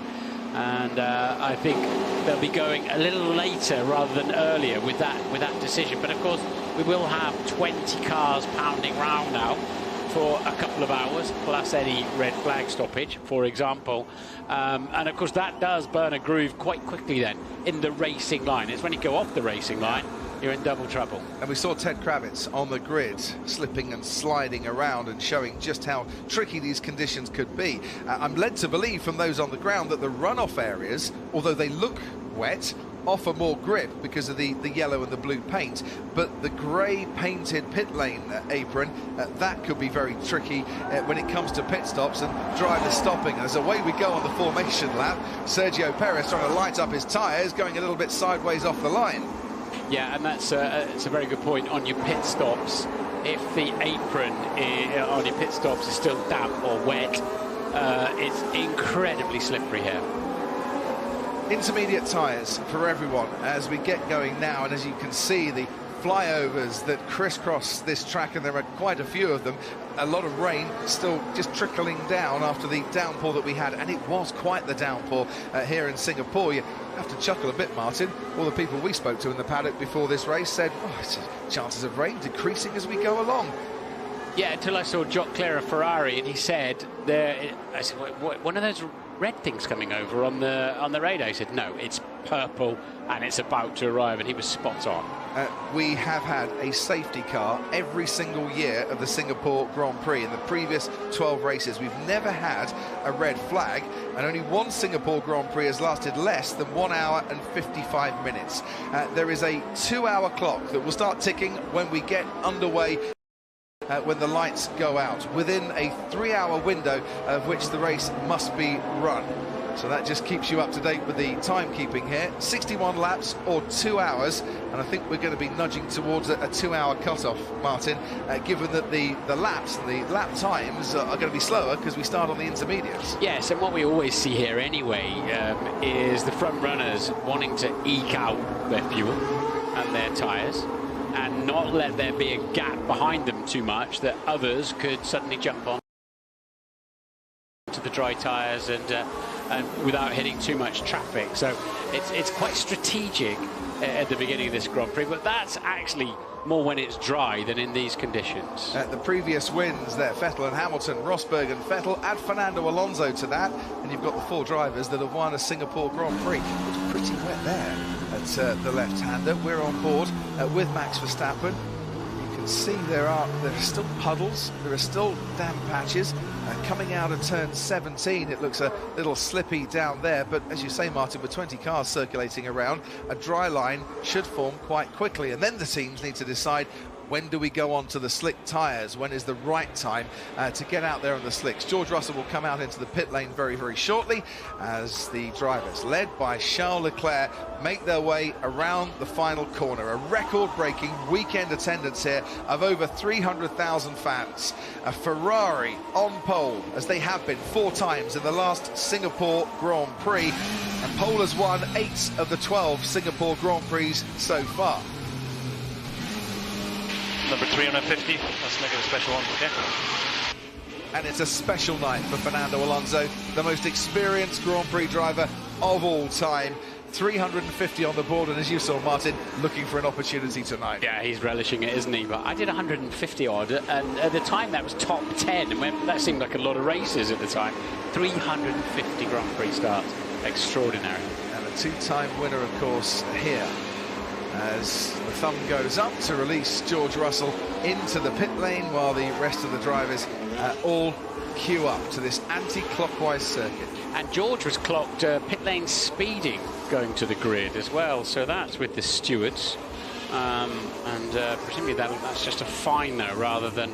And I think they'll be going a little later rather than earlier with that decision. But of course, we will have 20 cars pounding round now for a couple of hours, plus any red flag stoppage, for example. And of course, that does burn a groove quite quickly then in the racing line. It's when you go off the racing line, you're in double trouble. And we saw Ted Kravitz on the grid slipping and sliding around and showing just how tricky these conditions could be. I'm led to believe from those on the ground that the runoff areas, although they look wet, offer more grip because of the yellow and the blue paint, but the grey painted pit lane apron, that could be very tricky when it comes to pit stops and drivers stopping. As away we go on the formation lap, Sergio Perez trying to light up his tyres, going a little bit sideways off the line. Yeah, and that's it's a very good point on your pit stops. If the apron on your pit stops is still damp or wet, it's incredibly slippery here. Intermediate tyres for everyone as we get going now, and as you can see, the flyovers that crisscross this track, and there are quite a few of them. A lot of rain still just trickling down after the downpour that we had, and it was quite the downpour here in Singapore. You have to chuckle a bit, Martin. All the people we spoke to in the paddock before this race said, oh, chances of rain decreasing as we go along. Yeah, until I saw Jock clear a Ferrari, and he said, I said, one of those red things coming over on the radar. He said, no, it's purple, and it's about to arrive, and he was spot on. We have had a safety car every single year of the Singapore Grand Prix. In the previous 12 races, we've never had a red flag, and only one Singapore Grand Prix has lasted less than 1 hour and 55 minutes. There is a 2-hour clock that will start ticking when we get underway. When the lights go out, within a 3-hour window of which the race must be run. So that just keeps you up to date with the timekeeping here. 61 laps or 2 hours, and I think we're going to be nudging towards a 2-hour cut-off, Martin, given that the laps, the lap times are going to be slower because we start on the intermediates. Yes, and what we always see here anyway is the front runners wanting to eke out their fuel and their tyres, and not let there be a gap behind them too much that others could suddenly jump on to the dry tyres and without hitting too much traffic. So it's quite strategic at the beginning of this Grand Prix, but that's actually more when it's dry than in these conditions. The previous wins there, Vettel and Hamilton, Rosberg and Vettel, add Fernando Alonso to that, and you've got the 4 drivers that have won a Singapore Grand Prix. It's pretty wet there at the left-hander. We're on board with Max Verstappen. You can see there are still puddles, there are still damp patches. Coming out of turn 17, it looks a little slippy down there, but as you say, Martin, with 20 cars circulating around, a dry line should form quite quickly, and then the teams need to decide, when do we go on to the slick tyres? When is the right time to get out there on the slicks? George Russell will come out into the pit lane very, very shortly as the drivers, led by Charles Leclerc, make their way around the final corner. A record-breaking weekend attendance here of over 300,000 fans. A Ferrari on pole, as they have been 4 times in the last Singapore Grand Prix, and pole has won 8 of the 12 Singapore Grand Prix so far. Number 350, let's make it a special one, okay? And it's a special night for Fernando Alonso, the most experienced Grand Prix driver of all time. 350 on the board, and as you saw, Martin, looking for an opportunity tonight. Yeah, he's relishing it, isn't he? But I did 150 odd, and at the time that was top 10, and that seemed like a lot of races at the time. 350 Grand Prix starts, extraordinary. And a 2-time winner, of course, here, as the thumb goes up to release George Russell into the pit lane, while the rest of the drivers all queue up to this anti-clockwise circuit. And George was clocked pit lane speeding going to the grid as well, so that's with the stewards. Presumably that's just a fine though, rather than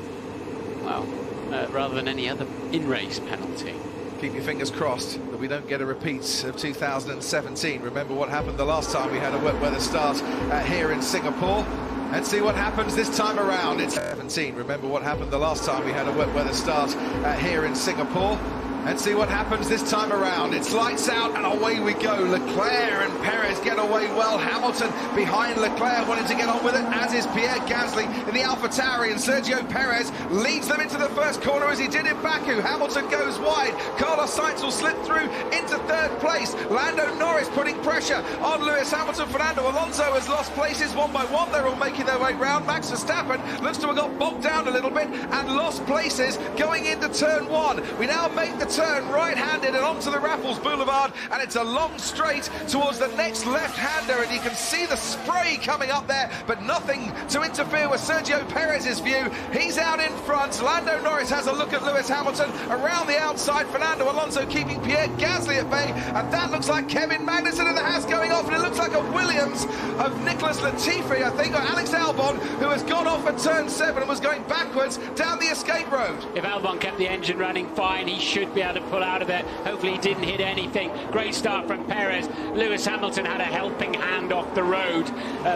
any other in-race penalty. Keep your fingers crossed that we don't get a repeat of 2017. Remember what happened the last time we had a wet weather start here in Singapore. And see what happens this time around. It's 17. Remember what happened the last time we had a wet weather start here in Singapore. And see what happens this time around. It's lights out and away we go. Leclerc and Perez get away well. Hamilton behind Leclerc wanting to get on with it, as is Pierre Gasly in the AlphaTauri, and Sergio Perez leads them into the first corner as he did in Baku. Hamilton goes wide. Carlos Sainz will slip through into 3rd place. Lando Norris putting pressure on Lewis Hamilton. Fernando Alonso has lost places one by one. They're all making their way round. Max Verstappen looks to have got bogged down a little bit and lost places going into turn 1. We now make the turn right-handed and onto the Raffles Boulevard, and it's a long straight towards the next left-hander, and you can see the spray coming up there, but nothing to interfere with Sergio Perez's view. He's out in front. Lando Norris has a look at Lewis Hamilton around the outside. Fernando Alonso keeping Pierre Gasly at bay, and that looks like Kevin Magnussen in the Haas going off, and it looks like a Williams of Nicholas Latifi, I think, or Alex Albon, who has gone off at turn 7 and was going backwards down the escape road. If Albon kept the engine running fine, he should be able to pull out of there. Hopefully he didn't hit anything. Great start from Perez. Lewis Hamilton had a helping hand off the road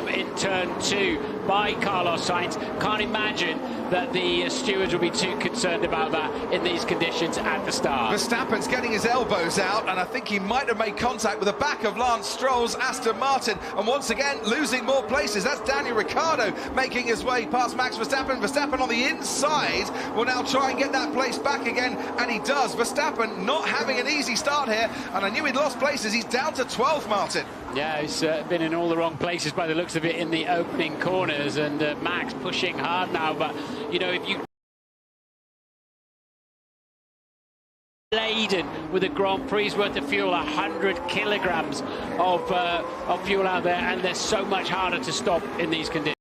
in turn 2 by Carlos Sainz. Can't imagine that the stewards will be too concerned about that in these conditions at the start. Verstappen's getting his elbows out, and I think he might have made contact with the back of Lance Stroll's Aston Martin, and once again losing more places. That's Daniel Ricciardo making his way past Max Verstappen. Verstappen on the inside will now try and get that place back again, and he does. Verstappen not having an easy start here, and I knew he'd lost places. He's down to 12, Martin. Yeah, he's been in all the wrong places by the looks of it in the opening corners, and Max pushing hard now, but you know, if you laden with a Grand Prix worth of fuel, 100 kilograms of fuel out there, and they're so much harder to stop in these conditions.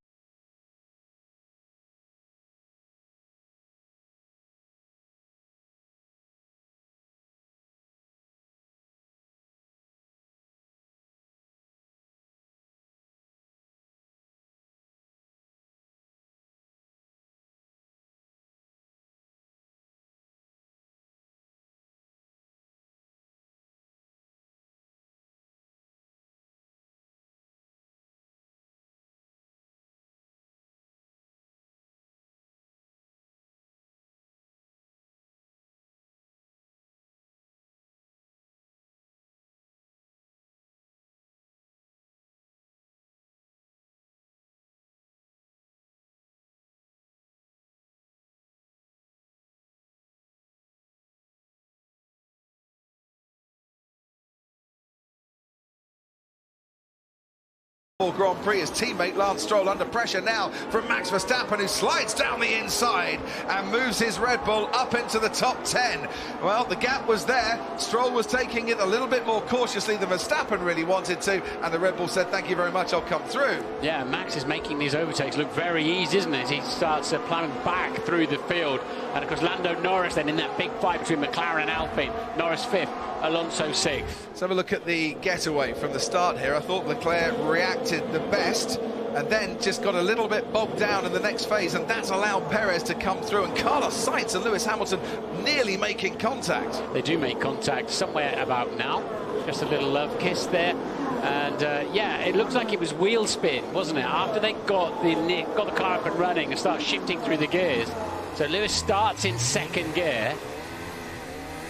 Grand Prix, his teammate Lance Stroll under pressure now from Max Verstappen, who slides down the inside and moves his Red Bull up into the top 10. Well, the gap was there. Stroll was taking it a little bit more cautiously than Verstappen really wanted to, and the Red Bull said, thank you very much, I'll come through. Yeah, Max is making these overtakes look very easy, isn't it? He starts plowing back through the field, and of course Lando Norris then in that big fight between McLaren and Alpine. Norris 5th, Alonso 6th. Let's have a look at the getaway from the start here. I thought Leclerc reacted the best and then just got a little bit bogged down in the next phase, and that's allowed Perez to come through, and Carlos Sainz and Lewis Hamilton nearly making contact. They do make contact somewhere about now. Just a little love kiss there, and yeah, it looks like it was wheel spin, wasn't it, after they got the car up and running and start shifting through the gears. So Lewis starts in second gear.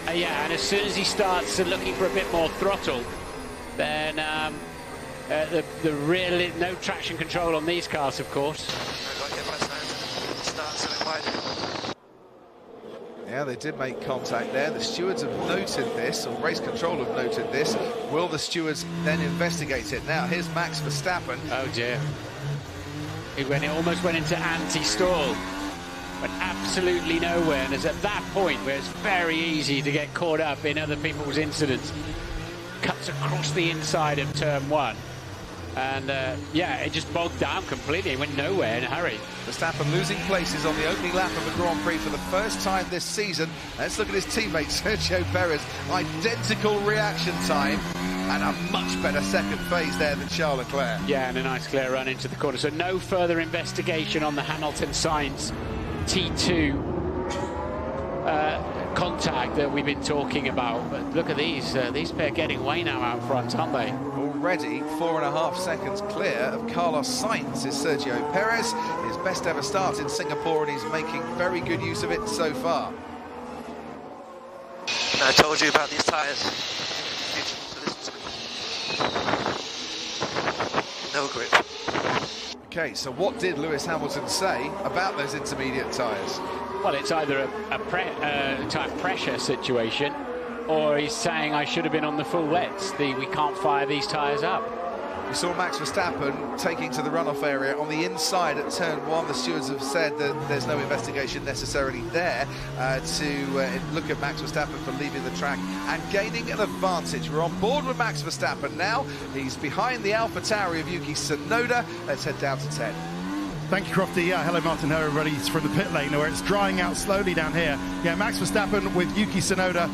Yeah, and as soon as he starts looking for a bit more throttle, then the really no traction control on these cars, of course. Yeah, they did make contact there. The stewards have noted this, or race control have noted this. Will the stewards then investigate it? Now, here's Max Verstappen. Oh dear. It almost went into anti-stall. Went absolutely nowhere, and it's at that point where it's very easy to get caught up in other people's incidents. Cuts across the inside of turn 1, and yeah, it just bogged down completely. It went nowhere in a hurry. Verstappen losing places on the opening lap of the Grand Prix for the first time this season. Let's look at his teammate Sergio Perez. Identical reaction time and a much better second phase there than Charles Leclerc. Yeah, and a nice clear run into the corner. So no further investigation on the Hamilton-Sainz T2 contact that we've been talking about. But look at these pair getting away now out front, aren't they? Already 4.5 seconds clear of Carlos Sainz is Sergio Perez. His best ever start in Singapore, and he's making very good use of it so far. I told you about these tyres. No grip. Okay, so what did Lewis Hamilton say about those intermediate tyres? Well, it's either a tyre pressure situation, or he's saying I should have been on the full wets. We can't fire these tyres up. We saw Max Verstappen taking to the runoff area on the inside at turn 1. The stewards have said that there's no investigation necessarily there to look at Max Verstappen for leaving the track and gaining an advantage. We're on board with Max Verstappen now. He's behind the AlphaTauri of Yuki Tsunoda. Let's head down to 10. Thank you, Crofty. Yeah, hello, Martin. Hello, everybody. It's from the pit lane where it's drying out slowly down here. Yeah, Max Verstappen with Yuki Tsunoda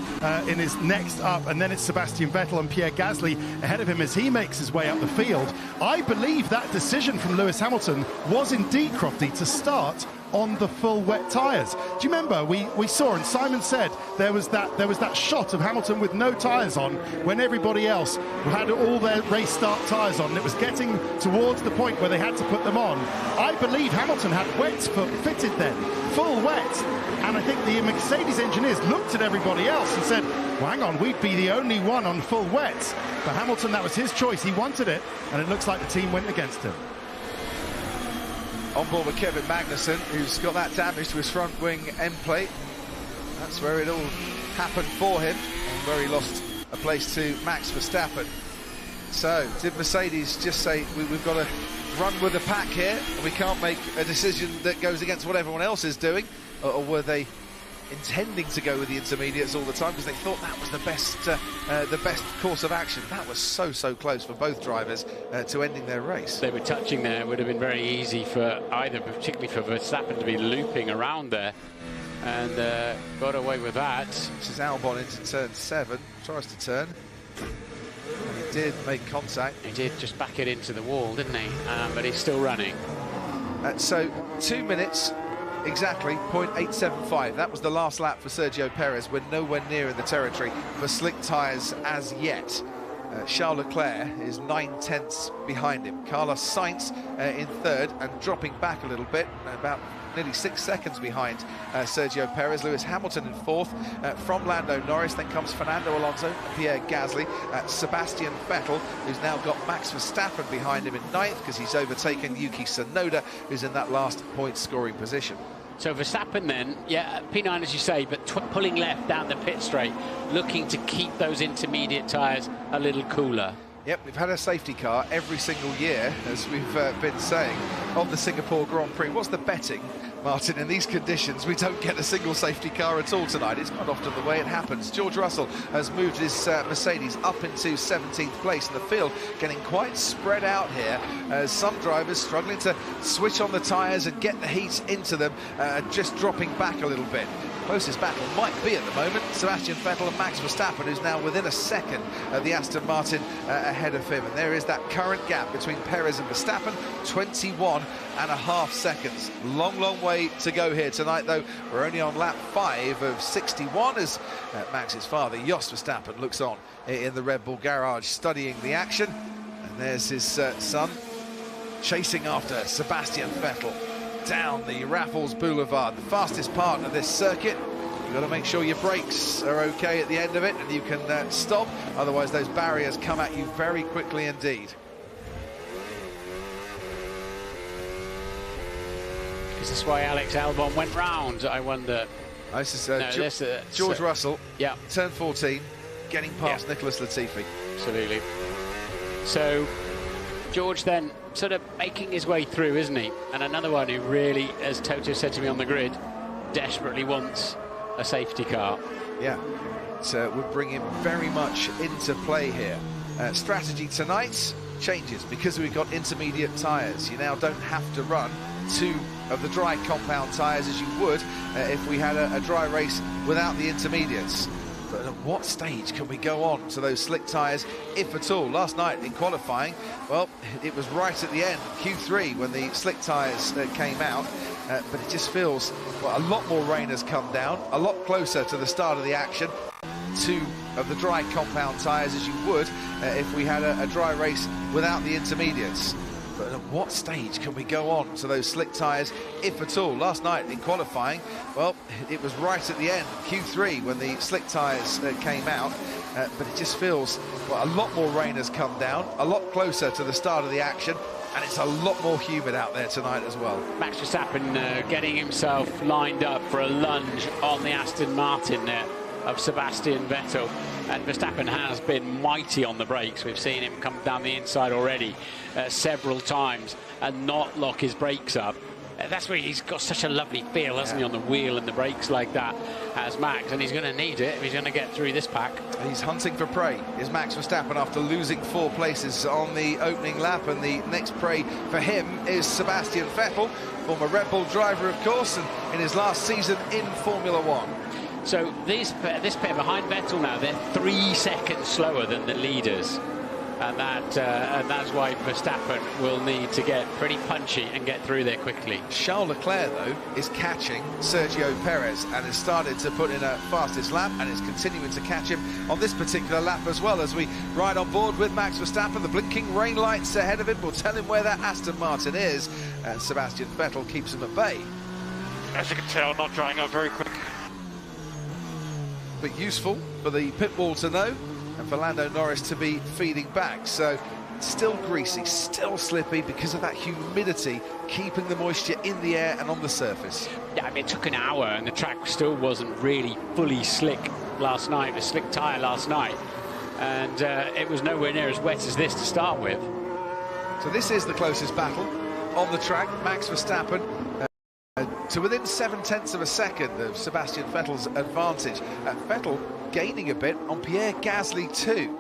in his next up, and then it's Sebastian Vettel and Pierre Gasly ahead of him as he makes his way up the field. I believe that decision from Lewis Hamilton was indeed, Crofty, to start on the full wet tyres. Do you remember we saw, and Simon said there was that shot of Hamilton with no tyres on when everybody else had all their race start tyres on, and it was getting towards the point where they had to put them on. I believe Hamilton had wets fitted then, full wet, and I think the Mercedes engineers looked at everybody else and said, well, hang on, we'd be the only one on full wets. For Hamilton, that was his choice, he wanted it, and it looks like the team went against him. On board with Kevin Magnussen, who's got that damage to his front wing end plate. That's where it all happened for him, and where he lost a place to Max Verstappen. So, did Mercedes just say, we've got to run with the pack here, and we can't make a decision that goes against what everyone else is doing? Or were they intending to go with the intermediates all the time because they thought that was the best course of action. That was so close for both drivers to ending their race. They were touching there. It would have been very easy for either, particularly for Verstappen, to be looping around there, and got away with that. This is Albon into turn 7, tries to turn. And he did make contact. He did just back it into the wall, didn't he? But he's still running. So 2 minutes exactly, 0.875. That was the last lap for Sergio Perez. We're nowhere near in the territory for slick tyres as yet. Charles Leclerc is 9/10 behind him. Carlos Sainz in 3rd and dropping back a little bit, about nearly 6 seconds behind Sergio Perez. Lewis Hamilton in 4th. From Lando Norris, then comes Fernando Alonso, Pierre Gasly, Sebastian Vettel, who's now got Max Verstappen behind him in 9th because he's overtaken Yuki Tsunoda, who's in that last point-scoring position. So Verstappen then, yeah, P9 as you say, but pulling left down the pit straight, looking to keep those intermediate tyres a little cooler. Yep, we've had a safety car every single year, as we've been saying, on the Singapore Grand Prix. What's the betting, Martin? In these conditions, we don't get a single safety car at all tonight. It's not often the way it happens. George Russell has moved his Mercedes up into 17th place in the field, getting quite spread out here, as some drivers struggling to switch on the tyres and get the heat into them, just dropping back a little bit. Closest battle might be at the moment Sebastian Vettel and Max Verstappen, who's now within a second of the Aston Martin ahead of him. And there is that current gap between Perez and Verstappen, 21.5 seconds. Long way to go here tonight, though. We're only on lap 5 of 61 as Max's father, Jos Verstappen, looks on in the Red Bull garage, studying the action. And there's his son chasing after Sebastian Vettel down the Raffles Boulevard, the fastest part of this circuit. You've got to make sure your brakes are okay at the end of it and you can stop, otherwise those barriers come at you very quickly indeed. Is this why Alex Albon went round, I wonder? This is George Russell, yeah, turn 14, getting past Nicholas Latifi. Absolutely. So George then sort of making his way through, isn't he? And another one who really, as Toto said to me on the grid, desperately wants a safety car. Yeah, it would bring him very much into play here. Strategy tonight changes because we've got intermediate tyres. You now don't have to run 2 of the dry compound tyres as you would if we had a dry race without the intermediates. But at what stage can we go on to those slick tyres, if at all? Last night in qualifying, well, it was right at the end, Q3, when the slick tyres came out. But it just feels, well, a lot more rain has come down, a lot closer to the start of the action. 2 of the dry compound tyres as you would if we had a dry race without the intermediates. But at what stage can we go on to those slick tyres, if at all? Last night in qualifying, well, it was right at the end, Q3, when the slick tyres came out. But it just feels, well, a lot more rain has come down, a lot closer to the start of the action, and it's a lot more humid out there tonight as well. Max Verstappen getting himself lined up for a lunge on the Aston Martin there of Sebastian Vettel. And Verstappen has been mighty on the brakes. We've seen him come down the inside already several times and not lock his brakes up. That's where he's got such a lovely feel, hasn't he, on the wheel and the brakes like that, as Max, and he's going to need it if he's going to get through this pack. He's hunting for prey, is Max Verstappen, after losing 4 places on the opening lap, and the next prey for him is Sebastian Vettel, former Red Bull driver, of course, and in his last season in Formula 1. So this pair behind Vettel now, they're 3 seconds slower than the leaders. And that's why Verstappen will need to get pretty punchy and get through there quickly. Charles Leclerc, though, is catching Sergio Perez and has started to put in a fastest lap and is continuing to catch him on this particular lap as well, as we ride on board with Max Verstappen. The blinking rain lights ahead of him will tell him where that Aston Martin is, and Sebastian Vettel keeps him at bay. As you can tell, not drying out very quick. But useful for the pit wall to know, and for Lando Norris to be feeding back. So still greasy, still slippy because of that humidity keeping the moisture in the air and on the surface. Yeah, I mean, it took an hour and the track still wasn't really fully slick last night, a slick tyre last night. And it was nowhere near as wet as this to start with. So this is the closest battle on the track. Max Verstappen to within 0.7 of a second of Sebastian Vettel's advantage. Vettel gaining a bit on Pierre Gasly too.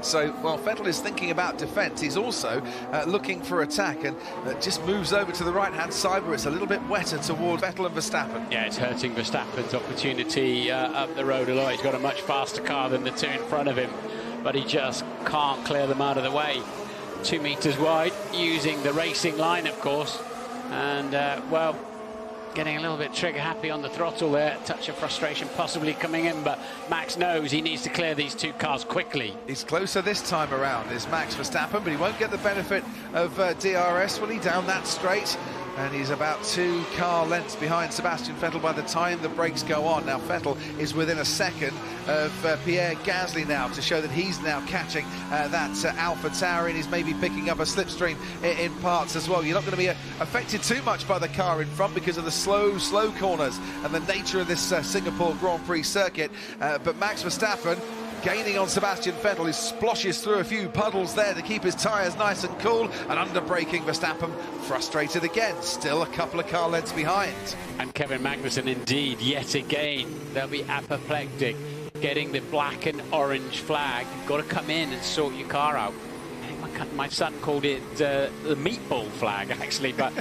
So while Vettel is thinking about defence, he's also looking for attack, and just moves over to the right-hand side where it's a little bit wetter toward Vettel and Verstappen. Yeah, it's hurting Verstappen's opportunity up the road a lot. He's got a much faster car than the two in front of him, but he just can't clear them out of the way. 2 meters wide, using the racing line, of course, and well, getting a little bit trigger happy on the throttle there. Touch of frustration possibly coming in, but Max knows he needs to clear these two cars quickly. He's closer this time around, is Max Verstappen, but he won't get the benefit of DRS, will he, down that straight? And he's about 2 car lengths behind Sebastian Vettel by the time the brakes go on. Now Vettel is within a second of Pierre Gasly now, to show that he's now catching that Alpha Tauri, and he's maybe picking up a slipstream in parts as well. You're not going to be affected too much by the car in front because of the slow corners and the nature of this Singapore Grand Prix circuit. But Max Verstappen gaining on Sebastian Vettel, who splashes through a few puddles there to keep his tyres nice and cool, and under-braking Verstappen frustrated again, still a couple of car lengths behind. And Kevin Magnussen, indeed, yet again, they'll be apoplectic, getting the black and orange flag. You've got to come in and sort your car out. My son called it the meatball flag, actually, but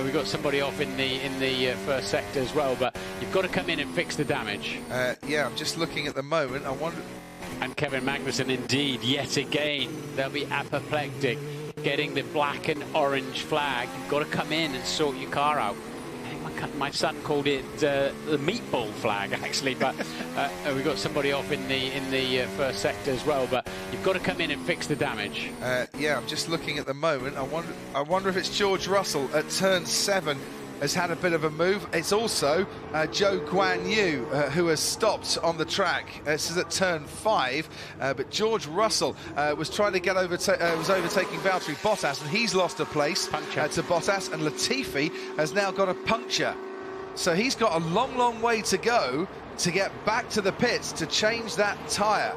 we got somebody off in the first sector as well. But you've got to come in and fix the damage. Yeah, I'm just looking at the moment. I wonder. And Kevin Magnussen, indeed, yet again, they'll be apoplectic, getting the black and orange flag. You've got to come in and sort your car out. My son called it the meatball flag, actually, but we got somebody off in the first sector as well. But you've got to come in and fix the damage. Yeah, I'm just looking at the moment. I wonder if it's George Russell at turn 7 has had a bit of a move. It's also Zhou Guan Yu who has stopped on the track. This is at turn 5, but George Russell was trying to get was overtaking Valtteri Bottas, and he's lost a place to Bottas, and Latifi has now got a puncture. So he's got a long way to go to get back to the pits to change that tyre.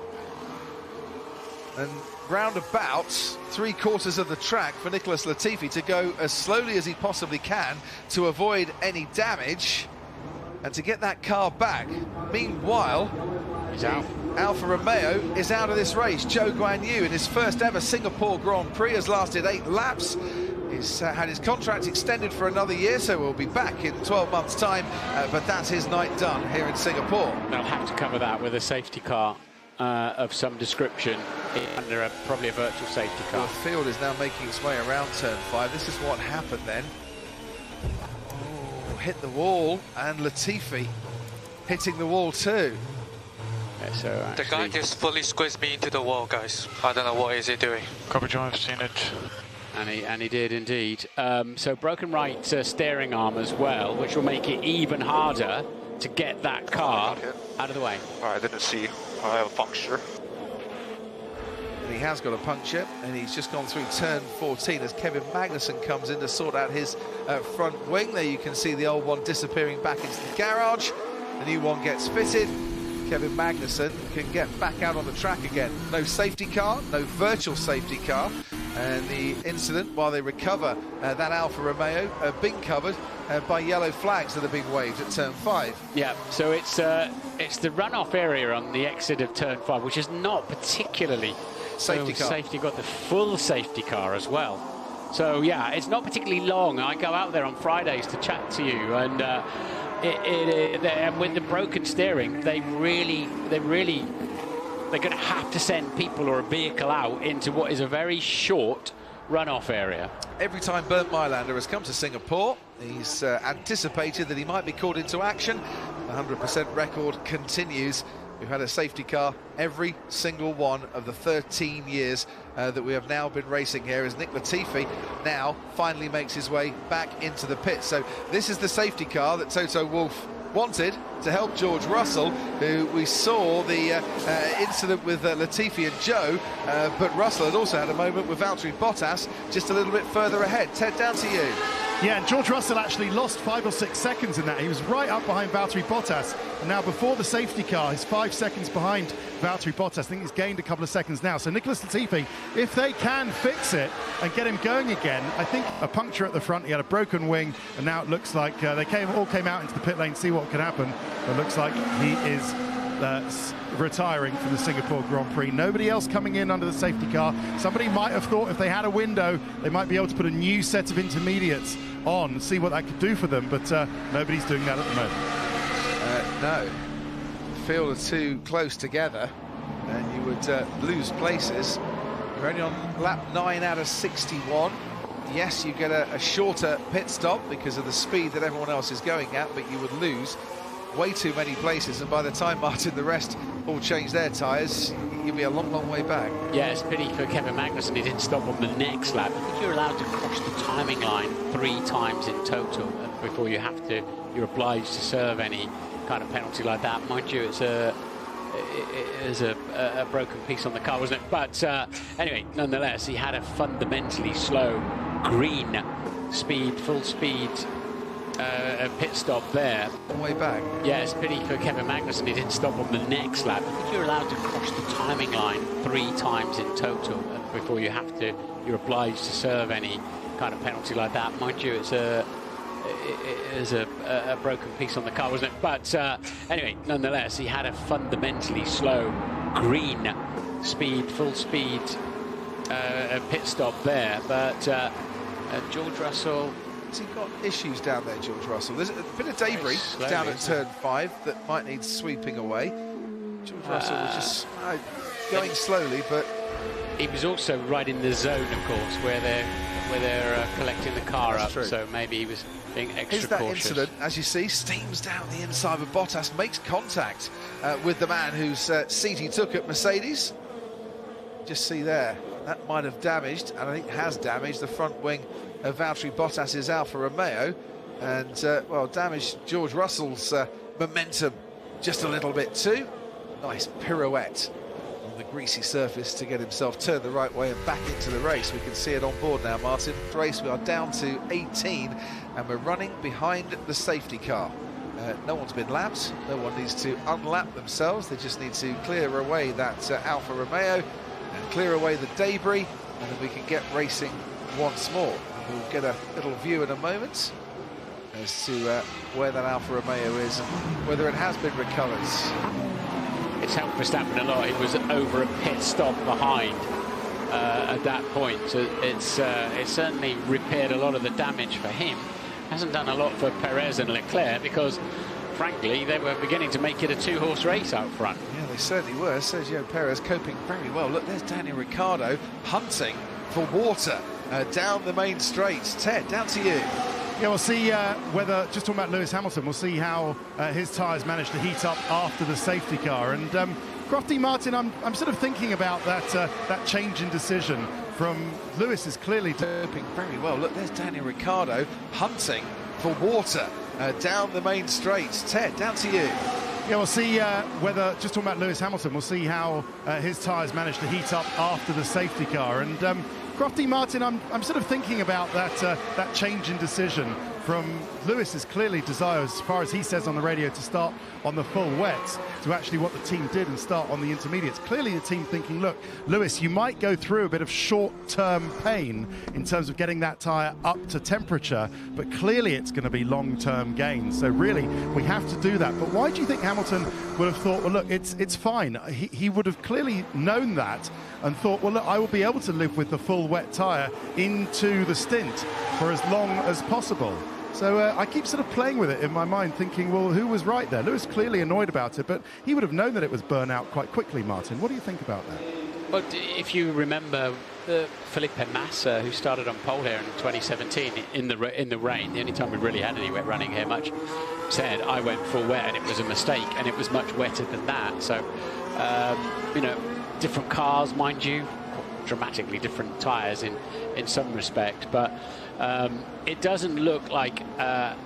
And round about 3/4 of the track for Nicholas Latifi to go as slowly as he possibly can to avoid any damage and to get that car back. Meanwhile, he's out. Alfa Romeo is out of this race. Zhou Guan Yu, in his first ever Singapore Grand Prix, has lasted 8 laps. He's had his contract extended for another year, so we'll be back in 12 months' time. But that's his night done here in Singapore. They'll have to cover that with a safety car of some description under probably a virtual safety car. Well, the field is now making its way around turn 5. This is what happened then. Oh, hit the wall, and Latifi hitting the wall too. Yeah, so the guy just fully squeezed me into the wall, guys. I don't know what is he doing. Copy, John, I've seen it. And he did indeed. So broken right steering arm as well, which will make it even harder to get that car out of the way. I didn't see. I have a puncture. And he has got a puncture, and he's just gone through turn 14 as Kevin Magnussen comes in to sort out his front wing. There you can see the old one disappearing back into the garage. The new one gets fitted. Kevin Magnussen can get back out on the track again. No safety car, no virtual safety car. And the incident, while they recover that Alfa Romeo, being covered by yellow flags that are being waved at turn 5. Yeah, so it's the runoff area on the exit of turn 5, which is not particularly safety car. Safety got the full safety car as well. So yeah, it's not particularly long. I go out there on Fridays to chat to you, and and with the broken steering, they're going to have to send people or a vehicle out into what is a very short runoff area. Every time Bernd Mailander has come to Singapore, he's anticipated that he might be called into action. The 100% record continues. We've had a safety car every single one of the 13 years that we have now been racing here, as Nick Latifi now finally makes his way back into the pit. So this is the safety car that Toto Wolff wanted to help George Russell, who we saw the incident with Latifi and Zhou, but Russell had also had a moment with Valtteri Bottas just a little bit further ahead. Ted, down to you. Yeah, and George Russell actually lost 5 or 6 seconds in that. He was right up behind Valtteri Bottas. And now before the safety car, he's 5 seconds behind Valtteri Bottas. I think he's gained a couple of seconds now. So Nicholas Latifi, if they can fix it and get him going again, I think a puncture at the front, he had a broken wing, and now it looks like they all came out into the pit lane to see what could happen. It looks like he is retiring from the Singapore Grand Prix. Nobody else coming in under the safety car. Somebody might have thought if they had a window, they might be able to put a new set of intermediates on and see what that could do for them, but nobody's doing that at the moment. No. The field are too close together, and you would lose places. You're only on lap 9 out of 61. Yes, you get a shorter pit stop because of the speed that everyone else is going at, but you would lose way too many places, and by the time, Martin, the rest all change their tyres, you'll be a long, long way back. Yeah, it's pity for Kevin Magnussen he didn't stop on the next lap. I think you're allowed to cross the timing line 3 times in total before you're obliged to serve any kind of penalty like that. Mind you, it's a broken piece on the car, wasn't it? But anyway, nonetheless, he had a fundamentally slow green speed, full speed a pit stop there. Way back. Yeah, it's pity for Kevin Magnussen he didn't stop on the next lap. I think you're allowed to cross the timing line 3 times in total before you're obliged to serve any kind of penalty like that. Mind you, it's a broken piece on the car, wasn't it? But anyway, nonetheless, he had a fundamentally slow green speed, full speed a pit stop there. But George Russell. Has he got issues down there, George Russell? There's a bit of debris down at turn 5 that might need sweeping away. George Russell was just going slowly, but he was also right in the zone, of course, where they're collecting the car up. True. So maybe he was being extra cautious. Incident, as you see, steams down the inside of Bottas, makes contact with the man whose seat he took at Mercedes. Just see there, that might have damaged, and I think has damaged, the front wing of Valtteri Bottas's Alfa Romeo, and well, damaged George Russell's momentum just a little bit too. Nice pirouette on the greasy surface to get himself turned the right way and back into the race. We can see it on board now, Martin. Race, we are down to 18, and we're running behind the safety car. No one's been lapped, no one needs to unlap themselves, they just need to clear away that Alfa Romeo and clear away the debris, and then we can get racing once more. We'll get a little view in a moment as to where that Alfa Romeo is and whether it has been recovered. It's helped Verstappen a lot. It was over a pit stop behind at that point, so it's certainly repaired a lot of the damage for him. Hasn't done a lot for Perez and Leclerc because, frankly, they were beginning to make it a 2-horse race out front. Yeah, they certainly were. Sergio Perez coping very well. Look, there's Daniel Ricciardo hunting for water down the main straight. Ted, down to you. Yeah, we'll see whether, just talking about Lewis Hamilton, we'll see how his tyres managed to heat up after the safety car. And Crofty, Martin, I'm sort of thinking about that change in decision from Lewis is clearly coping very well. Look, there's Daniel Ricciardo hunting for water down the main straight. Ted, down to you. Yeah, we'll see whether, just talking about Lewis Hamilton, we'll see how his tyres managed to heat up after the safety car. And Crofty, Martin, I'm sort of thinking about that change in decision from Lewis's clearly desire, as far as he says on the radio, to start on the full wets, to actually what the team did and start on the intermediates. Clearly the team thinking, look, Lewis, you might go through a bit of short-term pain in terms of getting that tyre up to temperature, but clearly it's going to be long-term gains. So really, we have to do that. But why do you think Hamilton would have thought, well, look, it's fine? He would have clearly known that and thought, well, look, I will be able to live with the full wet tyre into the stint for as long as possible. So I keep sort of playing with it in my mind, thinking, well, who was right there? Lewis clearly annoyed about it, but he would have known that it was burnout quite quickly, Martin. What do you think about that? Well, if you remember Felipe Massa, who started on pole here in 2017 in the rain, the only time we really had any wet running here much, said, I went full wet and it was a mistake, and it was much wetter than that. So, you know, different cars, mind you, dramatically different tyres in some respect, but it doesn't look like a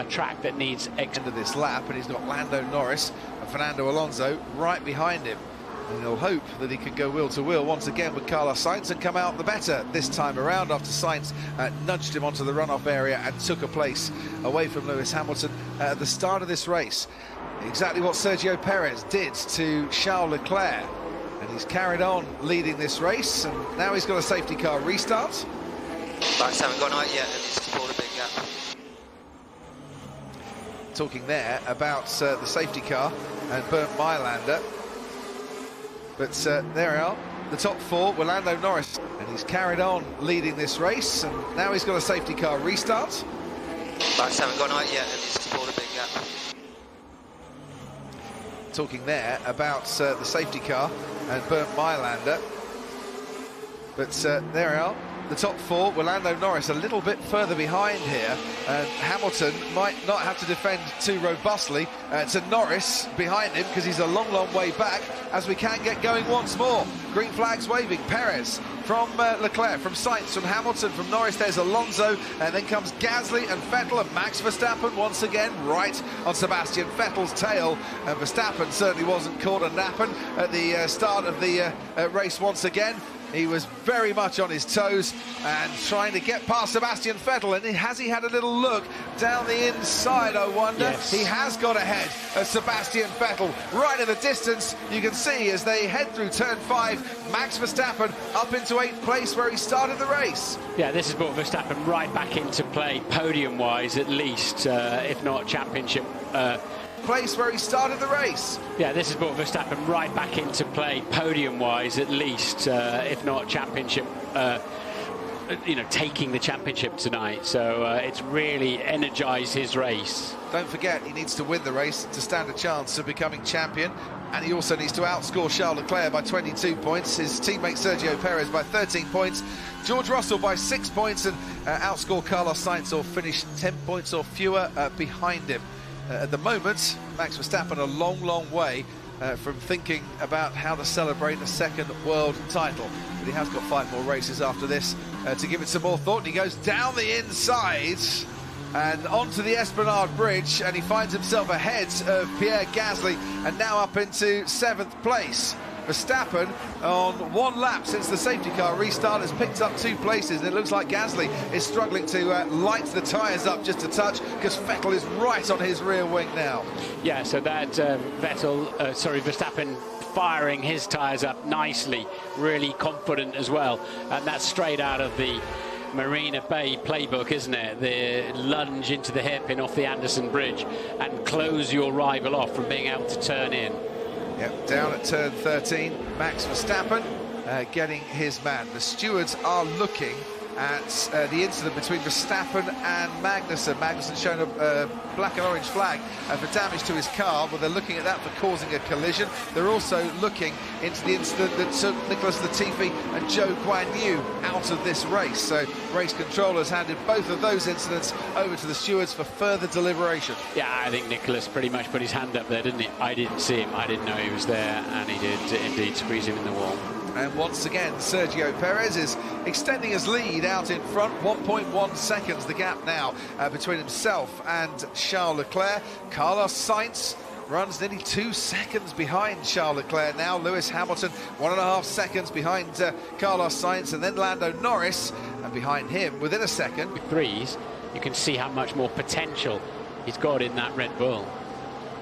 track that needs end of this lap, and he's got Lando Norris and Fernando Alonso right behind him. And he'll hope that he can go wheel to wheel once again with Carlos Sainz and come out the better this time around after Sainz nudged him onto the runoff area and took a place away from Lewis Hamilton at the start of this race. Exactly what Sergio Perez did to Charles Leclerc. And he's carried on leading this race, and now he's got a safety car restart. Backs haven't gone out yet, and he's pulled a big gap. Talking there about the safety car and Bernd Maylander. But there we are, the top four were Lando Norris, and he's carried on leading this race, and now he's got a safety car restart. Backs haven't gone out yet, and he's pulled a big gap. Talking there about the safety car and Bernd Maylander. But there we are, the top four were Lando Norris a little bit further behind here, and Hamilton might not have to defend too robustly to Norris behind him, because he's a long way back as we can get going once more. Green flags waving. Perez from Leclerc, from Sainz, from Hamilton, from Norris. There's Alonso, and then comes Gasly and Vettel, and Max Verstappen once again right on Sebastian Vettel's tail. And Verstappen certainly wasn't caught a napping at the start of the race once again. He was very much on his toes and trying to get past Sebastian Vettel. And has he had a little look down the inside, I wonder? Yes. He has got ahead of Sebastian Vettel. Right in the distance, you can see as they head through turn 5, Max Verstappen up into 8th place where he started the race. Yeah, this has brought Verstappen right back into play, podium-wise at least, if not championship. Place where he started the race. Yeah, this has brought Verstappen right back into play, podium-wise at least, if not championship, taking the championship tonight. So it's really energised his race. Don't forget, he needs to win the race to stand a chance of becoming champion. And he also needs to outscore Charles Leclerc by 22 points, his teammate Sergio Perez by 13 points, George Russell by 6 points, and outscore Carlos Sainz or finish 10 points or fewer behind him. At the moment, Max Verstappen a long way from thinking about how to celebrate a second world title. But he has got 5 more races after this to give it some more thought. And he goes down the inside and onto the Esplanade Bridge, and he finds himself ahead of Pierre Gasly and now up into 7th place. Verstappen, on 1 lap since the safety car restart, has picked up 2 places, and it looks like Gasly is struggling to light the tyres up just a touch, because Vettel is right on his rear wing now. Yeah, so that Verstappen firing his tyres up nicely, really confident as well, and that's straight out of the Marina Bay playbook, isn't it? The lunge into the hairpin off the Anderson Bridge and close your rival off from being able to turn in. Yep, down at turn 13, Max Verstappen getting his man. The stewards are looking at the incident between Verstappen and Magnussen. Magnussen showing a black and orange flag for damage to his car. Well, they're looking at that for causing a collision. They're also looking into the incident that took Nicholas Latifi and Zhou Guanyu out of this race. So race controllers handed both of those incidents over to the stewards for further deliberation. Yeah, I think Nicholas pretty much put his hand up there, didn't he? I didn't see him, I didn't know he was there, and he did indeed squeeze him in the wall. And once again, Sergio Perez is extending his lead out in front. 1.1 seconds, the gap now between himself and Charles Leclerc. Carlos Sainz runs nearly 2 seconds behind Charles Leclerc now. Lewis Hamilton 1.5 seconds behind Carlos Sainz, and then Lando Norris, and behind him within a second. With 3s, you can see how much more potential he's got in that Red Bull.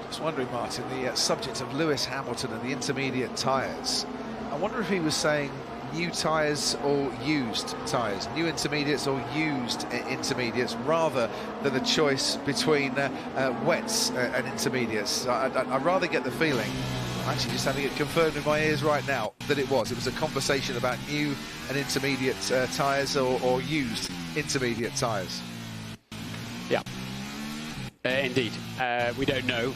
Just wondering, Martin, the subject of Lewis Hamilton and the intermediate tyres. I wonder if he was saying new tyres or used tyres, new intermediates or used intermediates, rather than a choice between wets and intermediates. I'd rather get the feeling, I'm actually just having it confirmed in my ears right now, that it was a conversation about new and intermediate tyres or used intermediate tyres. Yeah, indeed. We don't know.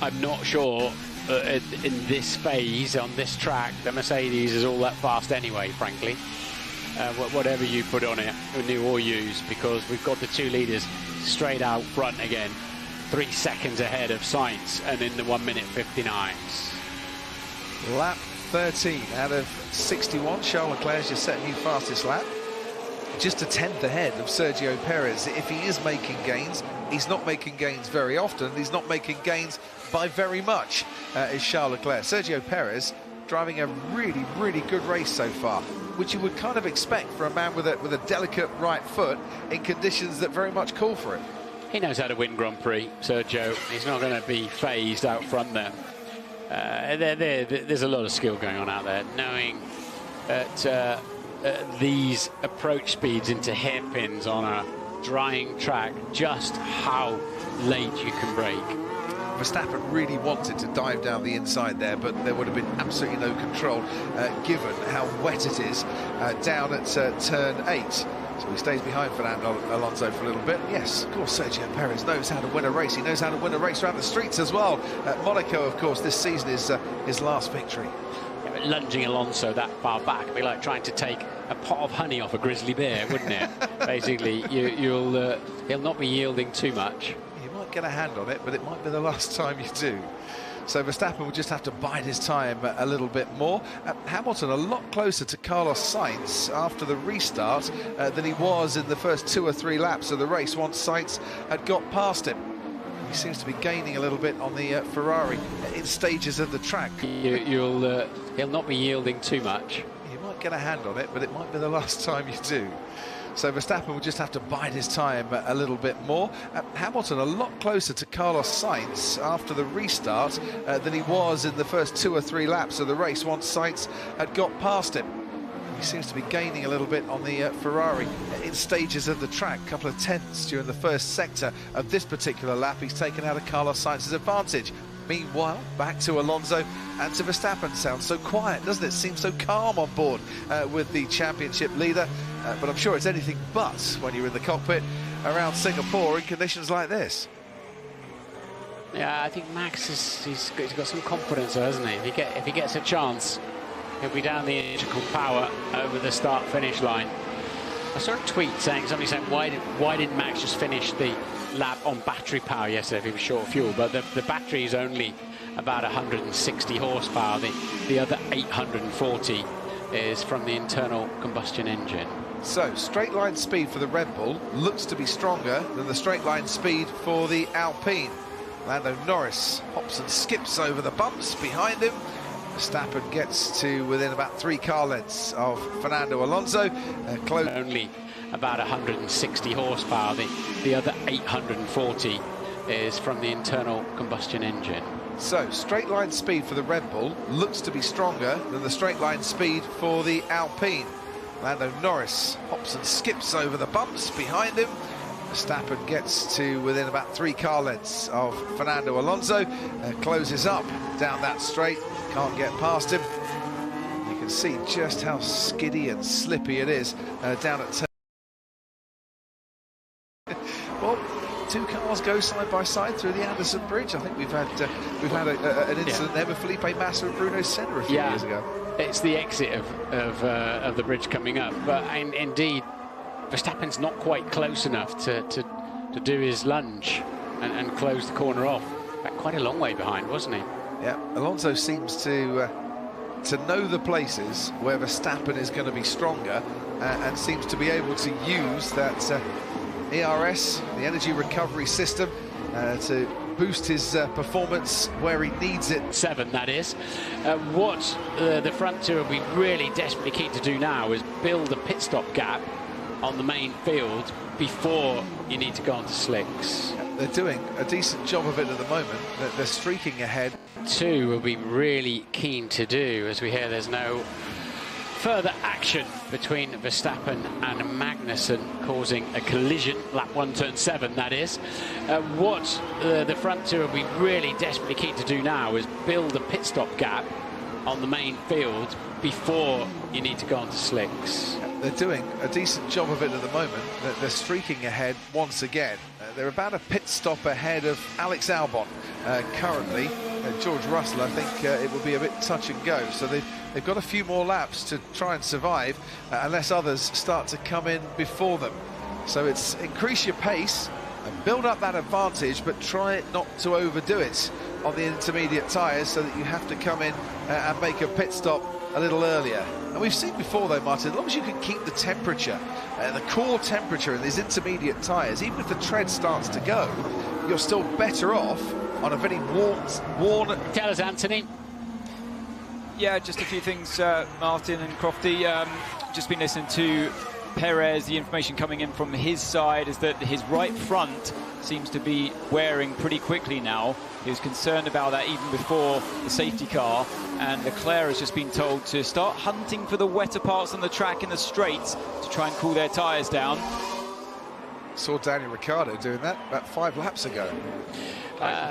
I'm not sure. In this phase, on this track, the Mercedes is all that fast anyway, frankly. Whatever you put on it, new or used, because we've got the 2 leaders straight out front again, 3 seconds ahead of Sainz, and in the 1:59. Lap 13 out of 61. Charles Leclerc's just set a new fastest lap. Just a 10th ahead of Sergio Perez. If he is making gains, he's not making gains very often. He's not making gains by very much, is Charles Leclerc. Sergio Perez driving a really, really good race so far, which you would kind of expect for a man with a delicate right foot in conditions that very much call for it. He knows how to win Grand Prix, Sergio. He's not going to be phased out front there. There's a lot of skill going on out there, knowing that these approach speeds into hairpins on a drying track, just how late you can brake. Verstappen really wanted to dive down the inside there, but there would have been absolutely no control given how wet it is down at turn 8. So he stays behind Fernando Alonso for a little bit. Yes, of course, Sergio Perez knows how to win a race. He knows how to win a race around the streets as well. Monaco, of course, this season is his last victory. Yeah, but lunging Alonso that far back would be like trying to take a pot of honey off a grizzly bear, wouldn't it? Basically, he'll not be yielding too much. You might get a hand on it, but it might be the last time you do. So Verstappen will just have to bide his time a little bit more. Hamilton a lot closer to Carlos Sainz after the restart than he was in the first 2 or 3 laps of the race once Sainz had got past him. He seems to be gaining a little bit on the Ferrari in stages of the track. He'll not be yielding too much. You might get a hand on it, but it might be the last time you do. So Verstappen will just have to bide his time a little bit more. Hamilton a lot closer to Carlos Sainz after the restart than he was in the first 2 or 3 laps of the race once Sainz had got past him. He seems to be gaining a little bit on the Ferrari in stages of the track. A couple of tenths during the first sector of this particular lap. He's taken out of Carlos Sainz's advantage. Meanwhile, back to Alonso and to Verstappen. Sounds so quiet, doesn't it? Seems so calm on board with the championship leader. But I'm sure it's anything but when you're in the cockpit around Singapore in conditions like this. Yeah, I think Max he's got some confidence, hasn't he? If he gets a chance, he'll be down the integral power over the start-finish line. I saw a tweet saying why didn't Max just finish the lap on battery power yesterday if he was short of fuel? But the battery is only about 160 horsepower. The other 840 is from the internal combustion engine. So, straight line speed for the Red Bull looks to be stronger than the straight line speed for the Alpine. Lando Norris hops and skips over the bumps behind him. Verstappen gets to within about 3 car lengths of Fernando Alonso. Only about 160 horsepower. The other 840 is from the internal combustion engine. So, straight line speed for the Red Bull looks to be stronger than the straight line speed for the Alpine. Lando Norris hops and skips over the bumps behind him. Verstappen gets to within about 3 car lengths of Fernando Alonso. Closes up down that straight, can't get past him. You can see just how skiddy and slippy it is down at turn. Well, 2 cars go side by side through the Anderson Bridge. I think we've had an incident there with Felipe Massa and Bruno Senna a few years ago. It's the exit of the bridge coming up, but indeed Verstappen's not quite close enough to do his lunge and close the corner off. But quite a long way behind, wasn't he? Yeah, Alonso seems to know the places where Verstappen is going to be stronger and seems to be able to use that ERS, the energy recovery system, to boost his performance where he needs it. 7, that is. What the front two will be really desperately keen to do now is build a pit stop gap on the main field before you need to go onto slicks. They're doing a decent job of it at the moment. They're streaking ahead. 2 will be really keen to do, as we hear there's no further action between Verstappen and Magnussen, causing a collision. Lap 1, turn 7, that is. What the front two will be really desperately keen to do now is build a pit stop gap on the main field before you need to go onto slicks. They're doing a decent job of it at the moment. They're streaking ahead once again. They're about a pit stop ahead of Alex Albon currently. George Russell, I think it will be a bit touch and go. So they've got a few more laps to try and survive unless others start to come in before them. So it's increase your pace and build up that advantage, but try not to overdo it on the intermediate tyres so that you have to come in and make a pit stop a little earlier. And we've seen before though, Martin, as long as you can keep the temperature, the core temperature in these intermediate tyres, even if the tread starts to go, you're still better off on a very worn... Tell us, Anthony. Yeah, just a few things, Martin and Crofty. Just been listening to Perez. The information coming in from his side is that his right front seems to be wearing pretty quickly now. He was concerned about that even before the safety car, and Leclerc has just been told to start hunting for the wetter parts on the track in the straights to try and cool their tyres down. Saw Daniel Ricciardo doing that about 5 laps ago.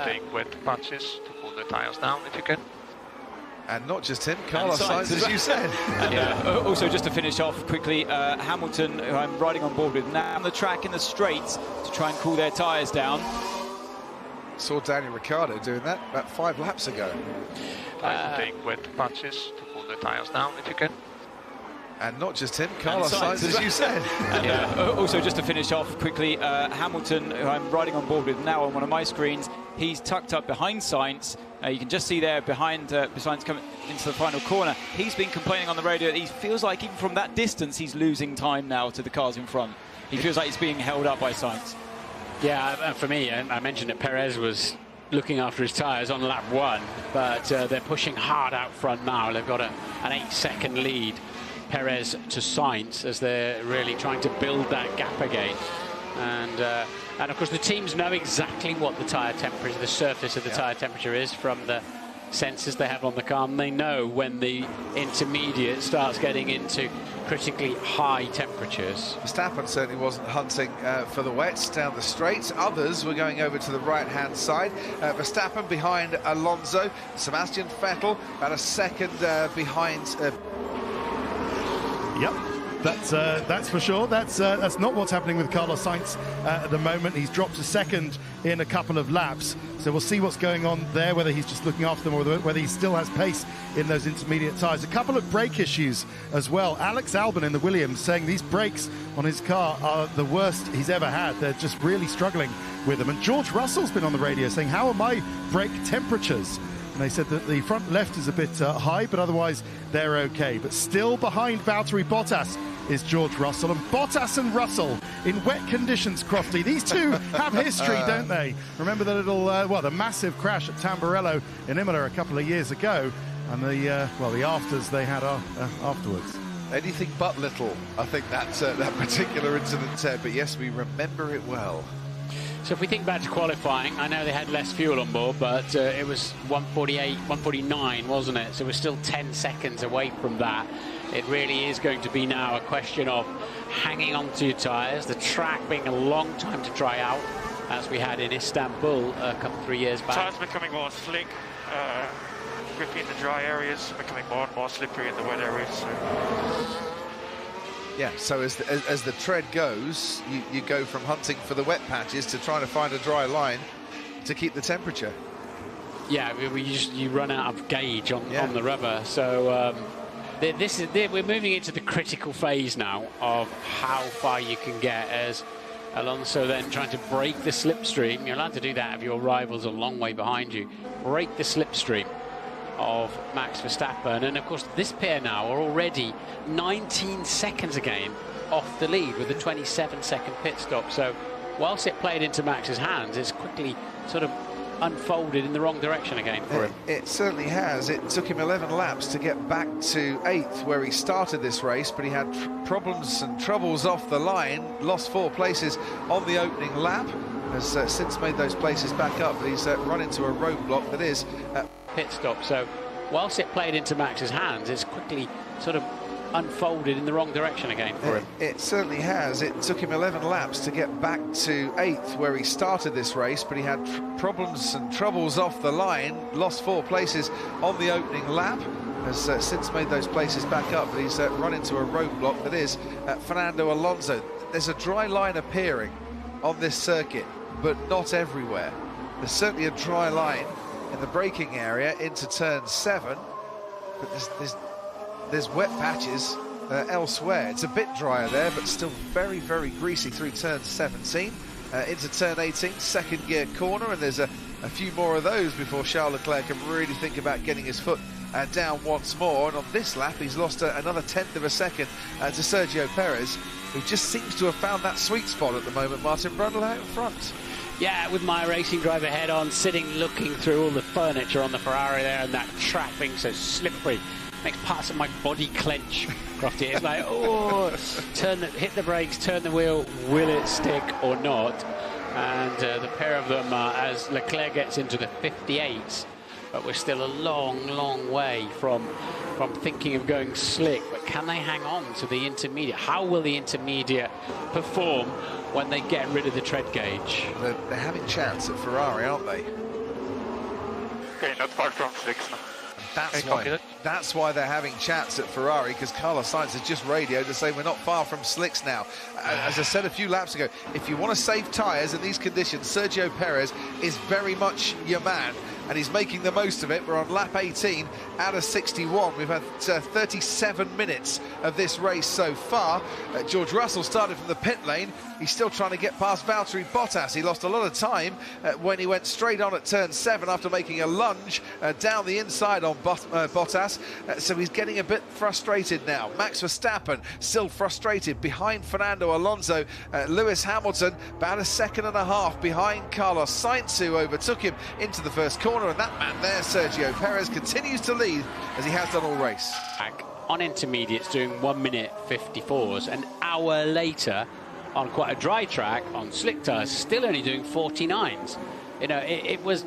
Take wet patches to cool the tires down if you can. And not just him, Carlos Sainz, as you said. And, also, just to finish off quickly, Hamilton, who I'm riding on board with now, on the track in the straights to try and cool their tyres down. Saw Daniel Ricciardo doing that about 5 laps ago. Take wet patches to cool the tires down if you can. And not just him, Carlos Sainz, as you said. And, also, just to finish off quickly, Hamilton, who I'm riding on board with now on one of my screens, he's tucked up behind Sainz. You can just see there behind Sainz coming into the final corner. He's been complaining on the radio that he feels like even from that distance he's losing time now to the cars in front. He feels like he's being held up by Sainz. Yeah, for me, I mentioned that Perez was looking after his tyres on lap 1, but they're pushing hard out front now. They've got an 8-second lead, Perez to Sainz, as they're really trying to build that gap again. And of course the teams know exactly what the tyre temperature, the surface of the tyre temperature is from the sensors they have on the car, and they know when the intermediate starts getting into critically high temperatures. Verstappen certainly wasn't hunting for the wets down the straights. Others were going over to the right-hand side. Verstappen behind Alonso. Sebastian Vettel about a second behind. Yep. That's for sure. That's not what's happening with Carlos Sainz at the moment. He's dropped a second in a couple of laps, so we'll see what's going on there, whether he's just looking after them or whether he still has pace in those intermediate tyres. A couple of brake issues as well. Alex Albon in the Williams saying these brakes on his car are the worst he's ever had. They're just really struggling with them. And George Russell's been on the radio saying, how are my brake temperatures? And they said that the front left is a bit high, but otherwise they're okay. But still behind Valtteri Bottas is George Russell. And Bottas and Russell in wet conditions, Crofty. These two have history, don't they? Remember the little, the massive crash at Tamburello in Imola a couple of years ago, and the afters they had afterwards. Anything but little, I think that particular incident said. But yes, we remember it well. So if we think back to qualifying, I know they had less fuel on board, but it was 148, 149, wasn't it? So we're still 10 seconds away from that. It really is going to be now a question of hanging on to your tyres, the track being a long time to dry out, as we had in Istanbul a 3 years back. Tyres becoming more slick, grippy in the dry areas, becoming more and more slippery in the wet areas. So. Yeah, so as the tread goes, you go from hunting for the wet patches to trying to find a dry line to keep the temperature. Yeah, you run out of gauge on the rubber. So we're moving into the critical phase now of how far you can get, as Alonso then trying to break the slipstream. You're allowed to do that if your rival's a long way behind you. Break the slipstream of Max Verstappen, and of course this pair now are already 19 seconds again off the lead with a 27-second pit stop. So whilst it played into Max's hands, it's quickly sort of unfolded in the wrong direction again for him. It certainly has. It took him 11 laps to get back to 8th where he started this race, but he had problems and troubles off the line, lost 4 places on the opening lap, has since made those places back up, but he's run into a roadblock that is pit stop. So whilst it played into Max's hands, it's quickly sort of unfolded in the wrong direction again for him. It certainly has. It took him 11 laps to get back to 8th where he started this race, but he had problems and troubles off the line, lost 4 places on the opening lap, has since made those places back up, but he's run into a roadblock that is Fernando Alonso. There's a dry line appearing on this circuit, but not everywhere. There's certainly a dry line in the braking area into turn 7, but there's wet patches elsewhere. It's a bit drier there, but still very, very greasy through turn 17 into turn 18, second gear corner, and there's a few more of those before Charles Leclerc can really think about getting his foot down once more. And on this lap, he's lost another 1/10 of a second to Sergio Perez, who just seems to have found that sweet spot at the moment. Martin Brundle out in front. Yeah, with my racing driver head on, sitting looking through all the furniture on the Ferrari there, and that track being so slippery makes parts of my body clench, Crofty. It's like, oh, hit the brakes, turn the wheel, will it stick or not? And the pair of them, as Leclerc gets into the 58s, but we're still a long, long way from thinking of going slick. But can they hang on to the intermediate? How will the intermediate perform when they get rid of the tread gauge? They're having chance at Ferrari, aren't they? Okay, not far from slicks now. That's why they're having chats at Ferrari, because Carlos Sainz has just radioed to say we're not far from slicks now. As I said a few laps ago, if you want to save tyres in these conditions, Sergio Perez is very much your man, and he's making the most of it. We're on lap 18 out of 61. We've had 37 minutes of this race so far. George Russell started from the pit lane. He's still trying to get past Valtteri Bottas. He lost a lot of time when he went straight on at turn 7 after making a lunge down the inside on Bottas. So he's getting a bit frustrated now. Max Verstappen still frustrated behind Fernando Alonso. Lewis Hamilton about a second and a half behind Carlos Sainz, who overtook him into the first corner. And that man there, Sergio Perez, continues to lead as he has done all race. On intermediates doing 1 minute 54s. An hour later, on quite a dry track, on slick tyres, still only doing 49s. You know, it was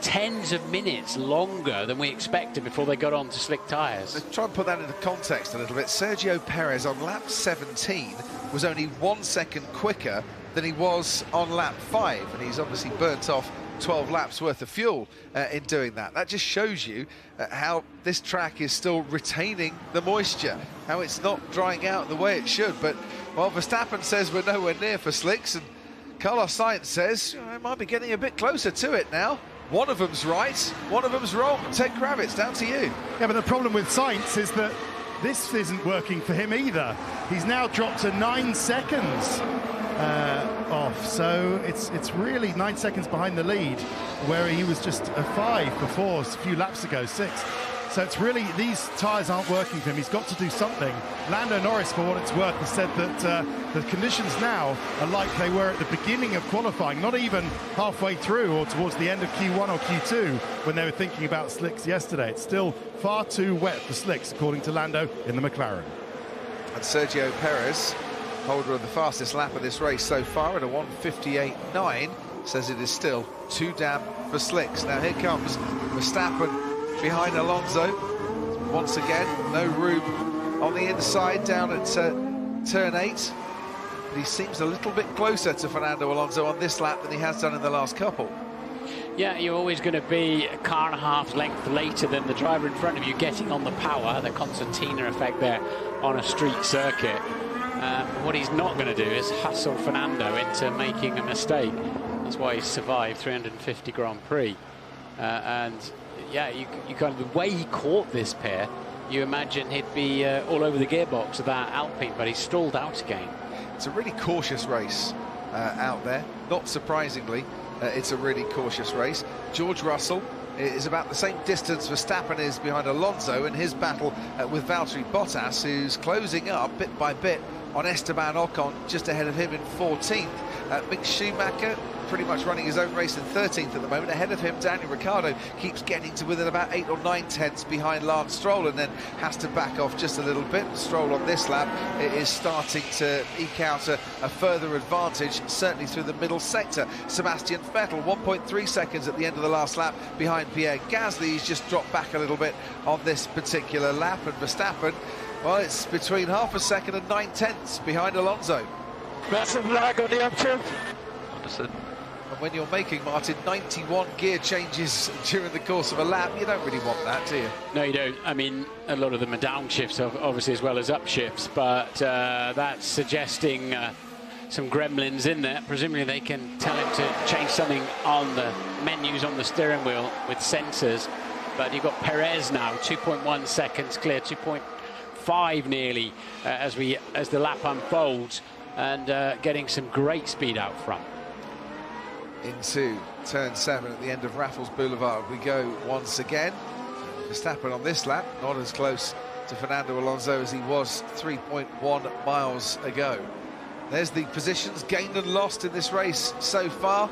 tens of minutes longer than we expected before they got on to slick tyres. Let's try and put that into context a little bit. Sergio Perez on lap 17 was only 1 second quicker than he was on lap 5, and he's obviously burnt off 12 laps worth of fuel in doing that. That just shows you how this track is still retaining the moisture, how it's not drying out the way it should. But, well, Verstappen says we're nowhere near for slicks, and Carlos Sainz says I might be getting a bit closer to it now. One of them's right, one of them's wrong. Ted Kravitz, down to you. Yeah, but the problem with Sainz is that this isn't working for him either. He's now dropped to 9 seconds off, so it's really 9 seconds behind the lead, where he was just a 5 before, a few laps ago, 6. So it's really, these tyres aren't working for him. He's got to do something. Lando Norris, for what it's worth, has said that the conditions now are like they were at the beginning of qualifying, not even halfway through or towards the end of Q1 or Q2 when they were thinking about slicks yesterday. It's still far too wet for slicks, according to Lando in the McLaren. And Sergio Perez, holder of the fastest lap of this race so far at a 1:58.9, says it is still too damp for slicks. Now here comes Verstappen behind Alonso. Once again, no room on the inside down at turn 8. But he seems a little bit closer to Fernando Alonso on this lap than he has done in the last couple. Yeah, you're always going to be a car and a half length later than the driver in front of you getting on the power, the concertina effect there on a street circuit. What he's not going to do is hustle Fernando into making a mistake. That's why he's survived 350 Grand Prix. And yeah, you kind of, the way he caught this pair, you imagine he'd be all over the gearbox of that Alpine, but he stalled out again. It's a really cautious race out there. Not surprisingly, it's a really cautious race. George Russell is about the same distance Verstappen is behind Alonso in his battle with Valtteri Bottas, who's closing up bit by bit on Esteban Ocon, just ahead of him in 14th. Mick Schumacher pretty much running his own race in 13th at the moment. Ahead of him, Daniel Ricciardo keeps getting to within about 8 or 9 tenths behind Lance Stroll, and then has to back off just a little bit. Stroll on this lap is starting to eke out a further advantage, certainly through the middle sector. Sebastian Vettel, 1.3 seconds at the end of the last lap behind Pierre Gasly. He's just dropped back a little bit on this particular lap, and Verstappen, well, it's between half a second and 9 tenths behind Alonso. Massive lag on the upturn. Understood. And when you're making, Martin, 91 gear changes during the course of a lap, you don't really want that, do you? No, you don't. I mean, a lot of them are downshifts, obviously, as well as upshifts, but that's suggesting some gremlins in there. Presumably they can tell him to change something on the menus on the steering wheel with sensors. But you've got Perez now, 2.1 seconds clear, 2.5 nearly as the lap unfolds, and getting some great speed out front. Into turn 7 at the end of Raffles Boulevard we go once again. Verstappen on this lap, not as close to Fernando Alonso as he was 3.1 miles ago. There's the positions gained and lost in this race so far.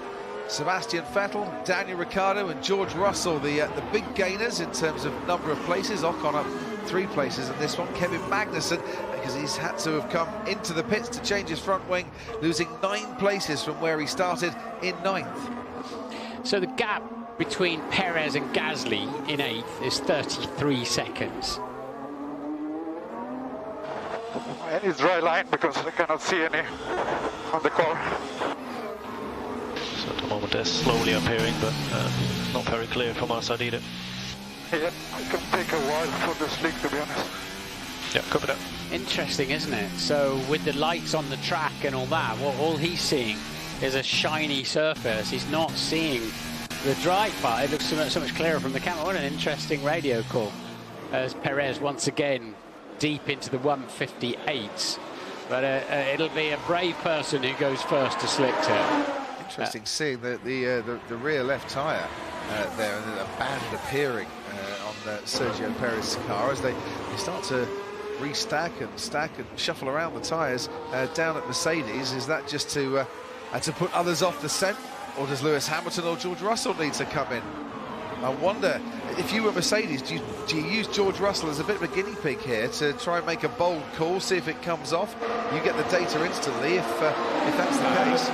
Sebastian Vettel, Daniel Ricciardo and George Russell, the big gainers in terms of number of places. Ocon up 3 places in this one. Kevin Magnussen, because he's had to have come into the pits to change his front wing, losing 9 places from where he started in 9th. So the gap between Perez and Gasly in 8th is 33 seconds. And it's dry line because I cannot see any on the car. So at the moment they're slowly appearing, but not very clear from our side either. Yeah, it can take a while for the slick, to be honest. Yeah, copy that. Interesting, isn't it? So with the lights on the track and all that, well, all he's seeing is a shiny surface. He's not seeing the dry part. It looks so much clearer from the camera. What an interesting radio call as Perez once again deep into the 158s. But it'll be a brave person who goes first to slicks here. Interesting seeing the rear left tyre there, and then a band appearing on Sergio Perez's car as they start to restack and stack and shuffle around the tyres down at Mercedes. Is that just to put others off the scent, or does Lewis Hamilton or George Russell need to come in? I wonder, if you were Mercedes, do you use George Russell as a bit of a guinea pig here to try and make a bold call, see if it comes off? You get the data instantly if that's the case.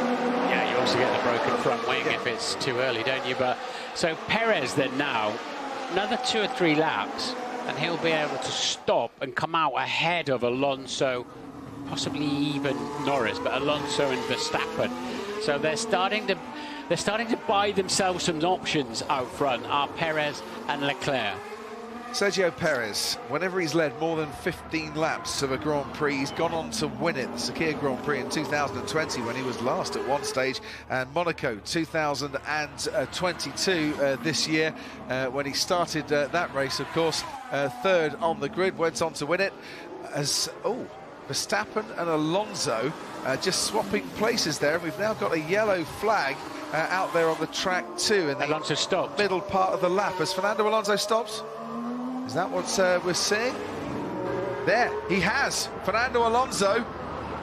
Yeah, you also get the broken front wing if it's too early, don't you? But so Perez then now, another 2 or 3 laps, and he'll be able to stop and come out ahead of Alonso, possibly even Norris, but Alonso and Verstappen. So they're starting to buy themselves some options out front, are Perez and Leclerc. Sergio Perez, whenever he's led more than 15 laps of a Grand Prix, he's gone on to win it. The Sakir Grand Prix in 2020 when he was last at one stage, and Monaco 2022 this year when he started that race, of course, 3rd on the grid, went on to win it. As Verstappen and Alonso just swapping places there, and we've now got a yellow flag out there on the track too in the Alonso stopped. Middle part of the lap as Fernando Alonso stops. Is that what we're seeing? There, he has. Fernando Alonso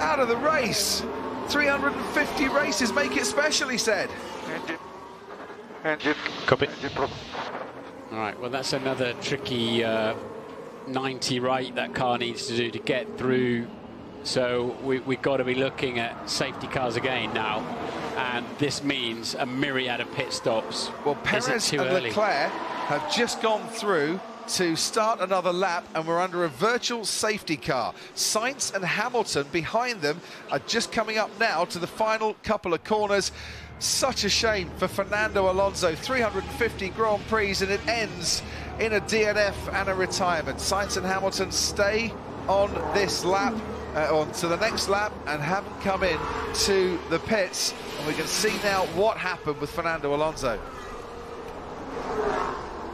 out of the race. 350 races make it special, he said. Engine. Copy. All right, well, that's another tricky 90 right that car needs to do to get through. So we've got to be looking at safety cars again now. And this means a myriad of pit stops. Well, Perez and Leclerc have just gone through to start another lap, and we're under a virtual safety car. Sainz and Hamilton behind them are just coming up now to the final couple of corners. Such a shame for Fernando Alonso. 350 Grand Prix, and it ends in a DNF and a retirement. Sainz and Hamilton stay on this lap, on to the next lap, and haven't come in to the pits. And we can see now what happened with Fernando Alonso.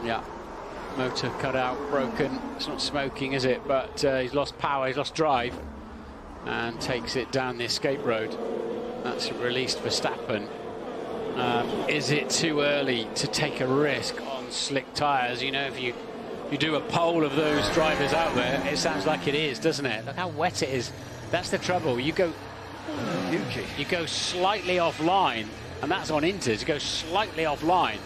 Yeah. Motor cut out, broken. It's not smoking, is it? But he's lost power, he's lost drive, and takes it down the escape road. That's released Verstappen. Is it too early to take a risk on slick tyres? You know, if you do a poll of those drivers out there, it sounds like it is, doesn't it? Look how wet it is. That's the trouble. You go slightly offline, and that's on Inters. You go slightly offline,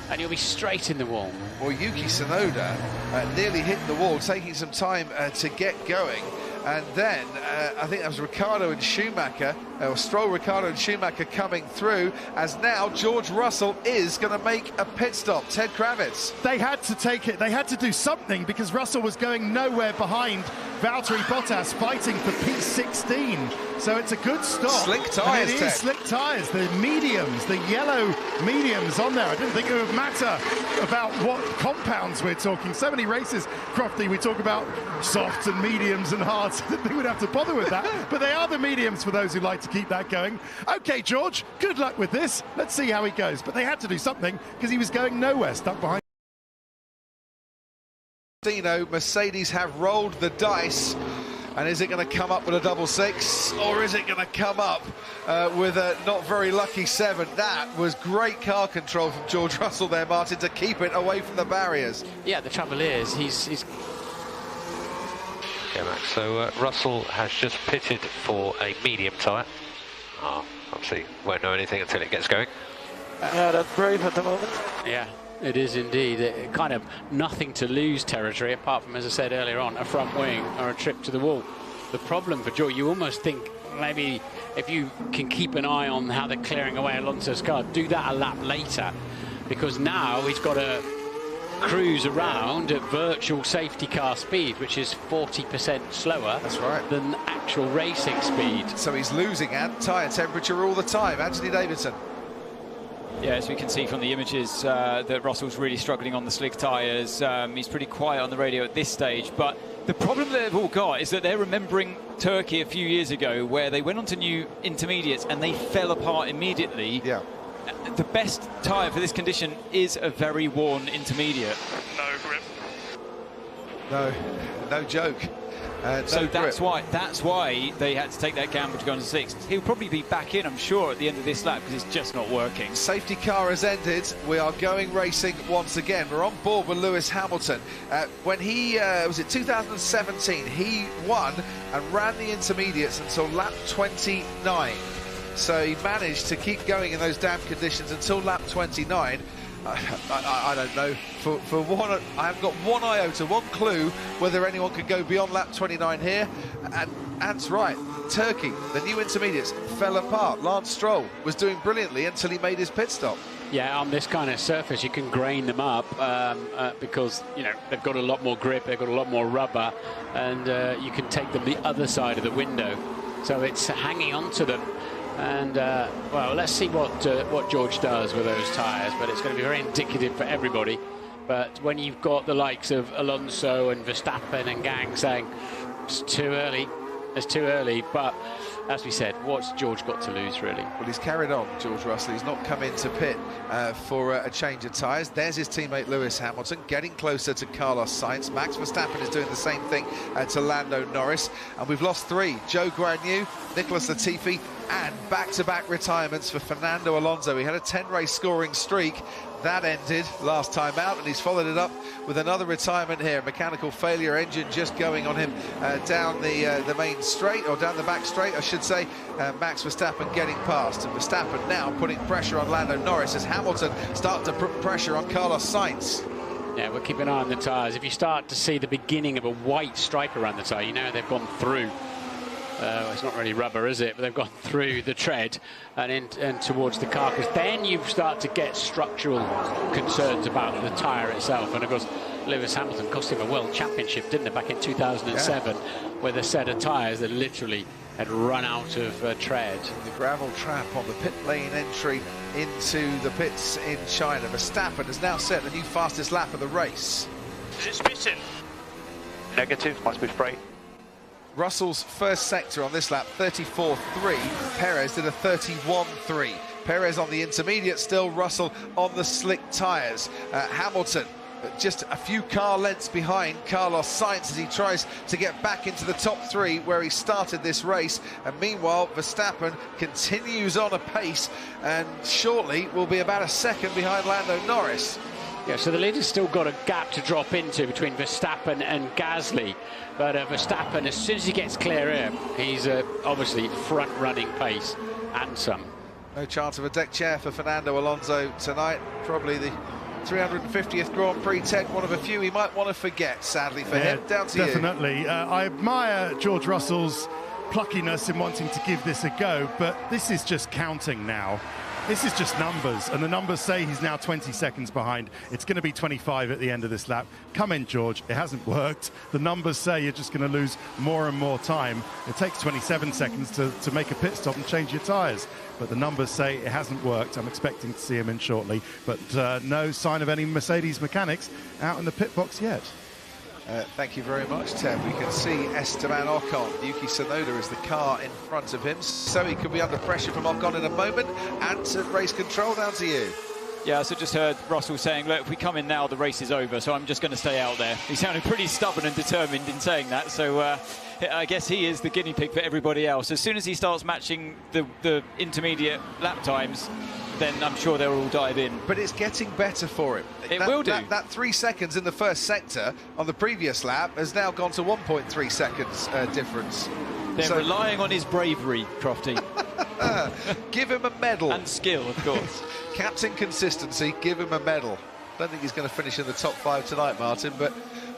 and you'll be straight in the wall. Well, Yuki Tsunoda nearly hit the wall, taking some time to get going. And then I think that was Ricciardo and Schumacher, or Stroll, Ricciardo and Schumacher coming through, as now George Russell is going to make a pit stop. Ted Kravitz. They had to take it. They had to do something because Russell was going nowhere behind Valtteri Bottas, fighting for P16. So it's a good stop. Slick tyres, It is slick tyres. The mediums, the yellow mediums on there. I didn't think it would matter about what compounds we're talking. So many races, Crofty, we talk about softs and mediums and hards. I didn't think we'd have to bother with that. But they are the mediums for those who like to keep that going. Okay, George, good luck with this. Let's see how he goes. But they had to do something because he was going nowhere, stuck behind. Mercedes have rolled the dice, and is it going to come up with a double six, or is it going to come up with a not very lucky 7? That was great car control from George Russell there, Martin, to keep it away from the barriers. Yeah, the trouble is he's Okay, Max. So Russell has just pitted for a medium tyre. Obviously, won't know anything until it gets going. Yeah, that's brave at the moment. Yeah, it is indeed. Kind of nothing to lose territory, apart from, as I said earlier on, a front wing or a trip to the wall. The problem for George, you almost think maybe if you can keep an eye on how they're clearing away Alonso's car, do that a lap later, because now he's got to cruise around at virtual safety car speed, which is 40% slower than actual racing speed. So he's losing at tyre temperature all the time. Anthony Davidson. Yeah, as we can see from the images, that Russell's really struggling on the slick tyres. He's pretty quiet on the radio at this stage, but the problem they've all got is that they're remembering Turkey a few years ago, where they went on to new intermediates and they fell apart immediately. Yeah. The best tyre for this condition is a very worn intermediate. No grip. No joke. So that's why they had to take that gamble to go on to sixth. He'll probably be back in, I'm sure, at the end of this lap, because it's just not working. Safety car has ended. We are going racing once again. We're on board with Lewis Hamilton. When he was it 2017, he won and ran the intermediates until lap 29. So he managed to keep going in those damp conditions until lap 29. I don't know. For one, I haven't got one iota, one clue whether anyone could go beyond lap 29 here. And Ant's right. Turkey, the new intermediates, fell apart. Lance Stroll was doing brilliantly until he made his pit stop. Yeah, on this kind of surface, you can grain them up because, you know, they've got a lot more grip, they've got a lot more rubber, and you can take them the other side of the window. So it's hanging on to them. And, well, let's see what George does with those tyres, but it's going to be very indicative for everybody. But when you've got the likes of Alonso and Verstappen and gang saying, it's too early, but as we said, what's George got to lose, really? Well, he's carried on, George Russell. He's not come into pit for a change of tyres. There's his teammate Lewis Hamilton getting closer to Carlos Sainz. Max Verstappen is doing the same thing to Lando Norris. And we've lost three: Joe Guan Yu, Nicholas Latifi, and back-to-back retirements for Fernando Alonso. He had a 10-race scoring streak. That ended last time out, and he's followed it up with another retirement here. Mechanical failure, engine just going on him down the main straight, or down the back straight, I should say. Max Verstappen getting past, and Verstappen now putting pressure on Lando Norris as Hamilton starts to put pressure on Carlos Sainz. Yeah, we'll keep an eye on the tyres. If you start to see the beginning of a white stripe around the tyre, you know they've gone through. It's not really rubber, is it? But they've gone through the tread and towards the carcass. Then you start to get structural concerns about the tyre itself. And of course, Lewis Hamilton cost him a world championship, didn't it, back in 2007, with a set of tyres that literally had run out of tread. The gravel trap on the pit lane entry into the pits in China. Verstappen has now set the new fastest lap of the race. Is it spitting? Negative, must be spray. Russell's first sector on this lap, 34.3. Perez did a 31.3. Perez on the intermediate still, Russell on the slick tyres. Hamilton just a few car lengths behind Carlos Sainz as he tries to get back into the top three where he started this race. And meanwhile, Verstappen continues on a pace and shortly will be about a second behind Lando Norris. Yeah, so the leader's still got a gap to drop into between Verstappen and Gasly. But Verstappen, as soon as he gets clear air, he's obviously front-running pace and some. No chance of a deck chair for Fernando Alonso tonight. Probably the 350th Grand Prix, Ted, one of a few he might want to forget, sadly for him. Down to definitely. I admire George Russell's pluckiness in wanting to give this a go, but this is just counting now. This is just numbers, and the numbers say he's now 20 seconds behind. It's going to be 25 at the end of this lap. Come in, George. It hasn't worked. The numbers say you're just going to lose more and more time. It takes 27 seconds to make a pit stop and change your tyres. But the numbers say it hasn't worked. I'm expecting to see him in shortly. But no sign of any Mercedes mechanics out in the pit box yet. Thank you very much, Ted. We can see Esteban Ocon. Yuki Tsunoda is the car in front of him, so he could be under pressure from Ocon in a moment. And to race control, down to you. Yeah, so just heard Russell saying, look, if we come in now, the race is over, so I'm just going to stay out there. He sounded pretty stubborn and determined in saying that, so I guess he is the guinea pig for everybody else. As soon as he starts matching the intermediate lap times, then I'm sure they'll all dive in. But it's getting better for him. It will do. That 3 seconds in the first sector on the previous lap has now gone to 1.3 seconds difference. They're relying on his bravery, Crofty. Give him a medal. And skill, of course. Captain consistency, give him a medal. Don't think he's going to finish in the top 5 tonight, Martin, but,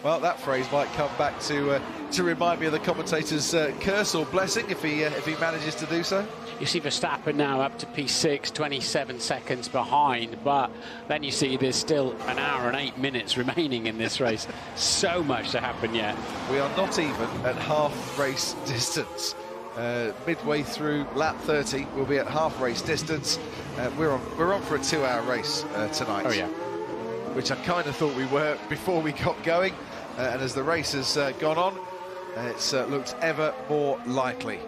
well, that phrase might come back to remind me of the commentator's curse or blessing if he manages to do so. You see Verstappen now up to P6, 27 seconds behind, but then you see there's still an hour and 8 minutes remaining in this race. So much to happen yet. We are not even at half race distance. Midway through lap 30, we'll be at half race distance. We're on for a 2-hour race tonight. Oh yeah. Which I kind of thought we were before we got going, and as the race has gone on, it's looked ever more likely.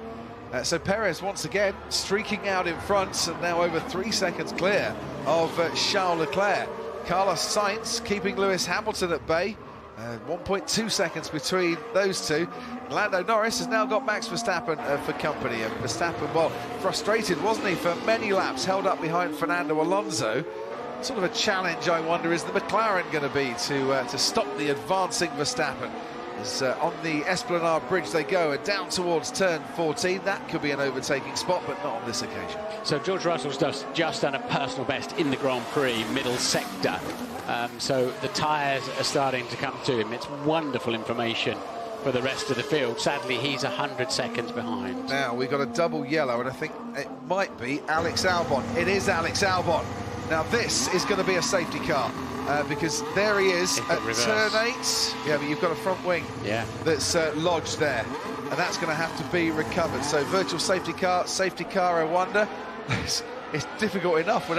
So Perez once again streaking out in front, and now over 3 seconds clear of Charles Leclerc. Carlos Sainz keeping Lewis Hamilton at bay, 1.2 seconds between those two. Lando Norris has now got Max Verstappen for company, and Verstappen, well, frustrated, wasn't he, for many laps, held up behind Fernando Alonso. Sort of a challenge, I wonder, is the McLaren going to be to stop the advancing Verstappen? As on the Esplanade Bridge they go, and down towards turn 14. That could be an overtaking spot, but not on this occasion. So George Russell's just done a personal best in the Grand Prix, middle sector. So the tyres are starting to come to him. It's wonderful information for the rest of the field. Sadly, he's 100 seconds behind. Now, we've got a double yellow, and I think it might be Alex Albon. It is Alex Albon. Now, this is going to be a safety car, because there he is at turn 8. Yeah, but you've got a front wing that's lodged there, and that's going to have to be recovered. So, virtual safety car, I wonder. It's difficult enough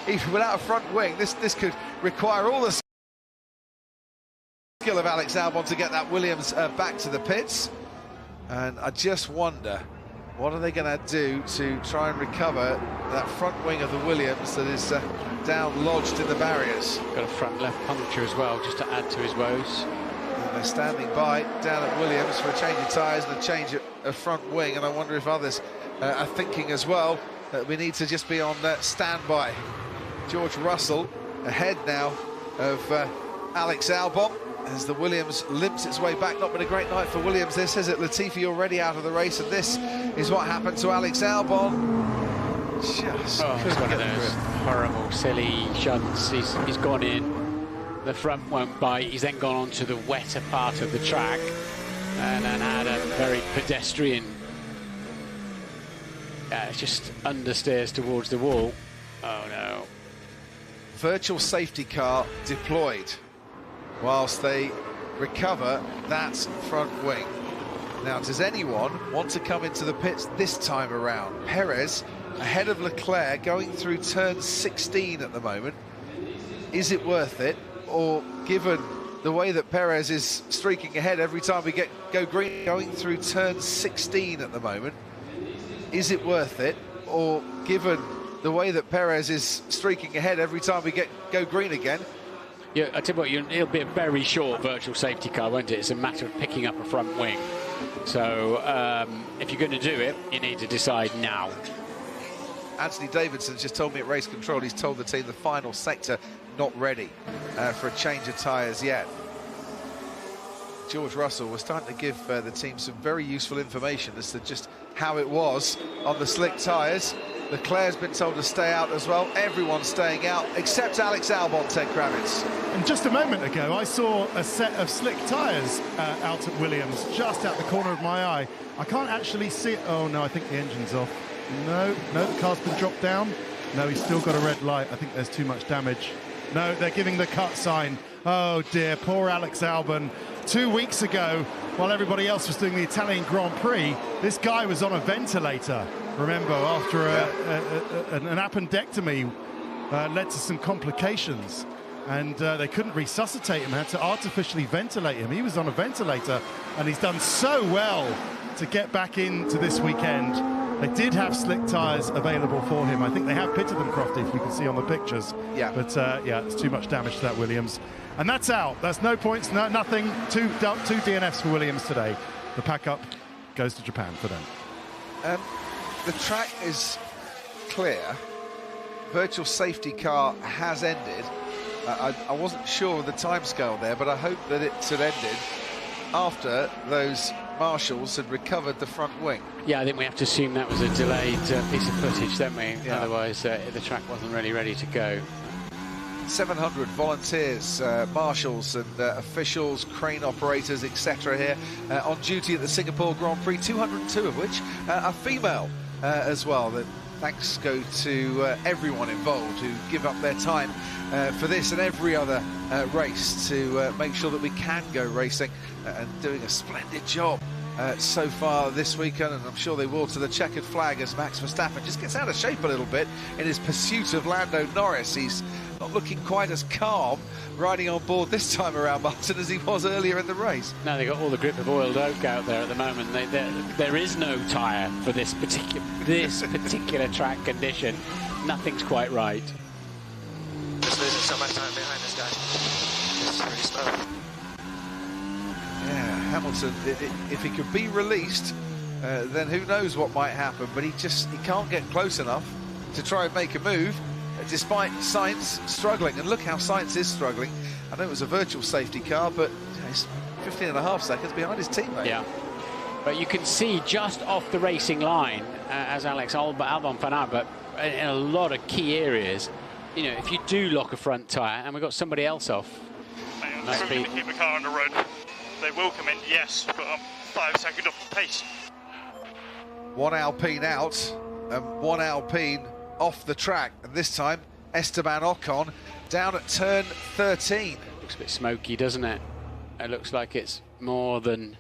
even without a front wing. This could require all the skill of Alex Albon to get that Williams back to the pits. And I just wonder, what are they going to do to try and recover that front wing of the Williams that is down lodged in the barriers? Got a front left puncture as well, just to add to his woes. And they're standing by down at Williams for a change of tyres and a change of front wing, and I wonder if others are thinking as well that we need to just be on standby. George Russell ahead now of Alex Albon as the Williams limps its way back. Not been a great night for Williams this, is it? Latifi already out of the race, and this is what happened to Alex Albon. Just it's one of those horrible, silly shunts. He's gone in, the front won't bite, he's then gone on to the wetter part of the track and then had a very pedestrian, just understeers towards the wall. Oh no. Virtual safety car deployed whilst they recover that front wing. Now, does anyone want to come into the pits this time around? Perez ahead of Leclerc going through turn 16 at the moment. Is it worth it? Or given the way that Perez is streaking ahead every time we go green, going through turn 16 at the moment, is it worth it? Or given the way that Perez is streaking ahead every time we go green again? Yeah, I tell you what, it'll be a very short virtual safety car, won't it? It's a matter of picking up a front wing. So if you're going to do it, you need to decide now. Anthony Davidson's just told me at race control, he's told the team the final sector not ready for a change of tyres yet. George Russell was starting to give the team some very useful information as to just how it was on the slick tyres. Leclerc's been told to stay out as well. Everyone's staying out, except Alex Albon, Ted Kravitz. And just a moment ago, I saw a set of slick tyres out at Williams, just out the corner of my eye. I can't actually see it. Oh, no, I think the engine's off. No, the car's been dropped down. No, he's still got a red light. I think there's too much damage. No, they're giving the cut sign. Oh, dear, poor Alex Albon. 2 weeks ago, while everybody else was doing the Italian Grand Prix, this guy was on a ventilator. Remember, after an appendectomy led to some complications, and they couldn't resuscitate him, had to artificially ventilate him. He was on a ventilator, and he's done so well to get back into this weekend. They did have slick tyres available for him. I think they have pitted them, Crofty, if you can see on the pictures. Yeah. But, yeah, it's too much damage to that Williams. And that's out. That's no points, nothing. Two DNFs for Williams today. The pack-up goes to Japan for them. The track is clear, virtual safety car has ended. I wasn't sure of the timescale there, but I hope that it had ended after those marshals had recovered the front wing. Yeah, I think we have to assume that was a delayed piece of footage, don't we? Yeah. Otherwise, the track wasn't really ready to go. 700 volunteers, marshals and officials, crane operators, etc. here on duty at the Singapore Grand Prix, 202 of which are female as well. Thanks go to everyone involved who give up their time for this and every other race to make sure that we can go racing, and doing a splendid job so far this weekend, and I'm sure they will to the checkered flag as Max Verstappen just gets out of shape a little bit in his pursuit of Lando Norris. He's not looking quite as calm riding on board this time around, Martin, as he was earlier in the race. No, they've got all the grip of oiled oak out there at the moment. There is no tyre for this particular track condition. Nothing's quite right. Just losing so much time behind this guy. It's really slow. Yeah, Hamilton, if he could be released, then who knows what might happen, but he can't get close enough to try and make a move, despite Sainz struggling. And look how Sainz is struggling. I know it was a virtual safety car, but he's 15.5 seconds behind his teammate. Yeah, but you can see just off the racing line, as Alex Albon found out, but in a lot of key areas, you know, if you do lock a front tyre, and we've got somebody else off. Must be to keep the car on the road. They will come in, yes, but I'm 5 seconds off the pace. One Alpine out and one Alpine off the track, and this time Esteban Ocon down at turn 13. Looks a bit smoky, doesn't it? It looks like it's more than...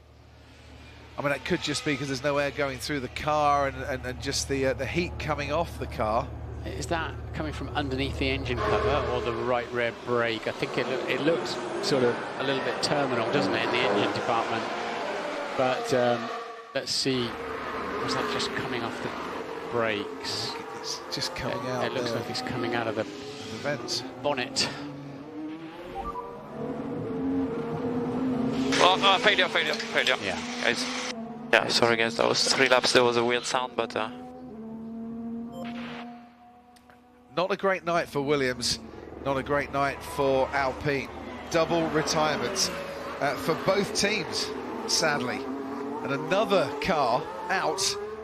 I mean, it could just be because there's no air going through the car and just the heat coming off the car. Is that coming from underneath the engine cover or the right rear brake? I think it looks sort of a little bit terminal, doesn't it, in the engine department? But let's see. Was that just coming off the brakes? It's just coming out. It looks like it's coming out of the vents. Bonnet. Oh, failure. Yeah. Guys. Yeah, sorry guys, that was 3 laps, there was a weird sound, but... Not a great night for Williams, not a great night for Alpine. Double retirements for both teams, sadly. And another car out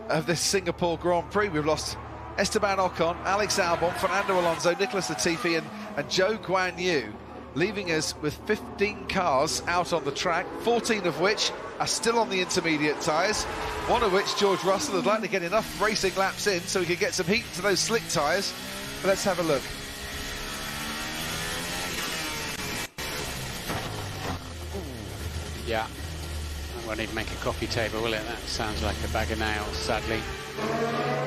of this Singapore Grand Prix. We've lost Esteban Ocon, Alex Albon, Fernando Alonso, Nicholas Latifi and Zhou Guanyu, leaving us with 15 cars out on the track, 14 of which are still on the intermediate tyres, one of which George Russell would like to get enough racing laps in so he could get some heat to those slick tyres. But let's have a look. Yeah, that won't even make a coffee table, will it? That sounds like a bag of nails, sadly.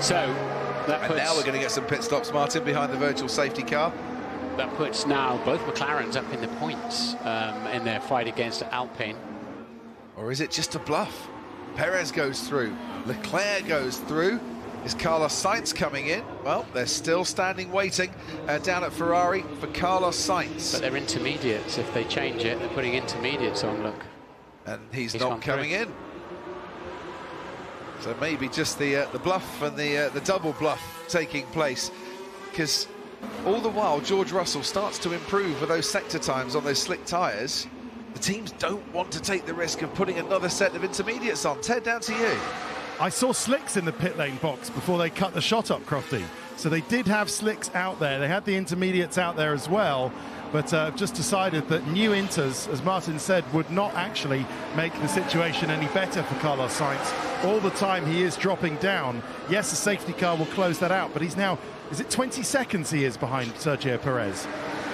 So, that puts... And now we're going to get some pit stops, Martin, behind the virtual safety car. That puts now both McLarens up in the points in their fight against Alpine. Or is it just a bluff? Perez goes through, Leclerc goes through. Is Carlos Sainz coming in? Well, they're still standing waiting down at Ferrari for Carlos Sainz. But they're intermediates. If they change it, they're putting intermediates on, look. And he's not coming in. So maybe just the bluff and the double bluff taking place. Because all the while, George Russell starts to improve with those sector times on those slick tyres. The teams don't want to take the risk of putting another set of intermediates on. Ted, down to you. I saw slicks in the pit lane box before they cut the shot up, Crofty. So they did have slicks out there. They had the intermediates out there as well, but just decided that new inters, as Martin said, would not actually make the situation any better for Carlos Sainz. All the time he is dropping down. Yes, the safety car will close that out, but he's now, is it 20 seconds he is behind Sergio Perez?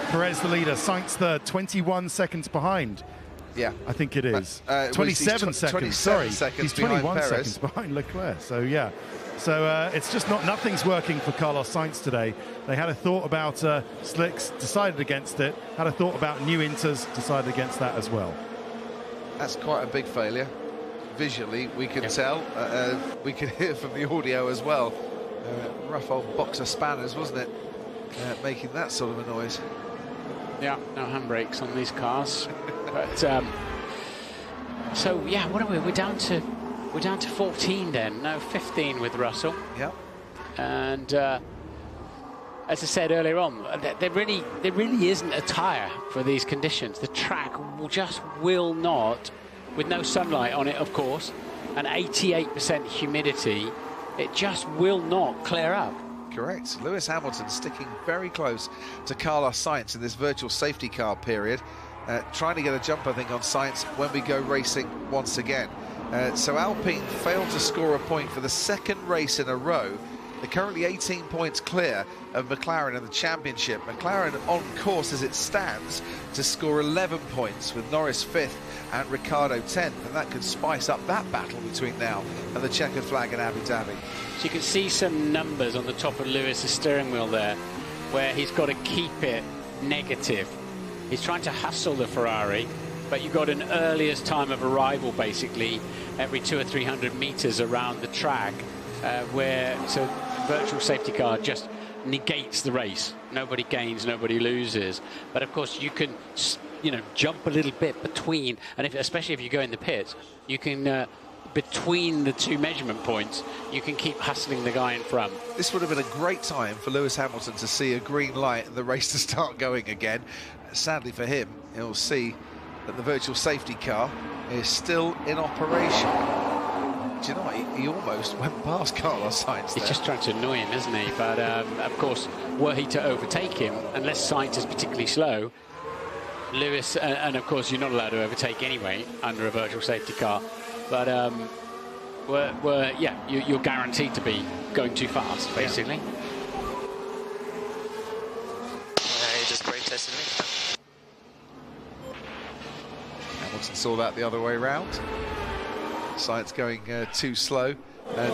Perez the leader, Sainz third, 21 seconds behind. Yeah, I think it is. 27 seconds. 27 sorry, seconds he's 21 Perez. seconds behind Leclerc. So yeah, so it's just nothing's working for Carlos Sainz today. They had a thought about slicks, decided against it. Had a thought about new inters, decided against that as well. That's quite a big failure. Visually, we can tell. We can hear from the audio as well. Rough old box of spanners, wasn't it? Making that sort of a noise. Yeah, no handbrakes on these cars. But so yeah, what are we? We're down to 14 then. No, 15 with Russell. Yeah. And as I said earlier on, there really isn't a tyre for these conditions. The track just will not, with no sunlight on it, of course, and 88% humidity, it just will not clear up. Correct. Lewis Hamilton sticking very close to Carlos Sainz in this virtual safety car period, trying to get a jump, I think, on Sainz when we go racing once again. So Alpine failed to score a point for the second race in a row. They're currently 18 points clear of McLaren in the championship. McLaren on course as it stands to score 11 points, with Norris 5th and Ricciardo 10th, and that could spice up that battle between now and the checkered flag in Abu Dhabi. So you can see some numbers on the top of Lewis's steering wheel there, where he's got to keep it negative. He's trying to hustle the Ferrari, but you've got an earliest time of arrival, basically, every 200 or 300 meters around the track, so virtual safety car just negates the race. Nobody gains, nobody loses. But of course, you can, jump a little bit between, and especially if you go in the pits, you can, between the two measurement points, you can keep hustling the guy in front. This would have been a great time for Lewis Hamilton to see a green light and the race to start going again. Sadly for him, he'll see that the virtual safety car is still in operation. Do you know what? He almost went past Carlos Sainz there. He's just trying to annoy him, isn't he? But of course, were he to overtake him, unless Sainz is particularly slow, Lewis, and of course you're not allowed to overtake anyway under a virtual safety car, but you're guaranteed to be going too fast, basically. He just brake tested me. Hamilton saw that the other way round. Sainz going too slow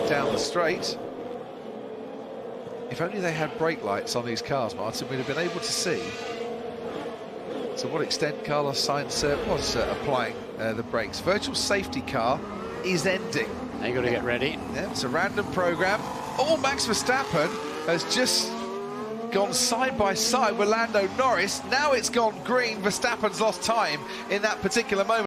down the straight. If only they had brake lights on these cars, Martin, we'd have been able to see to what extent Carlos Sainz was applying the brakes. Virtual safety car is ending. Now you've got to get ready. Yeah, it's a random program. Oh, Max Verstappen has just gone side by side with Lando Norris. Now it's gone green. Verstappen's lost time in that particular moment.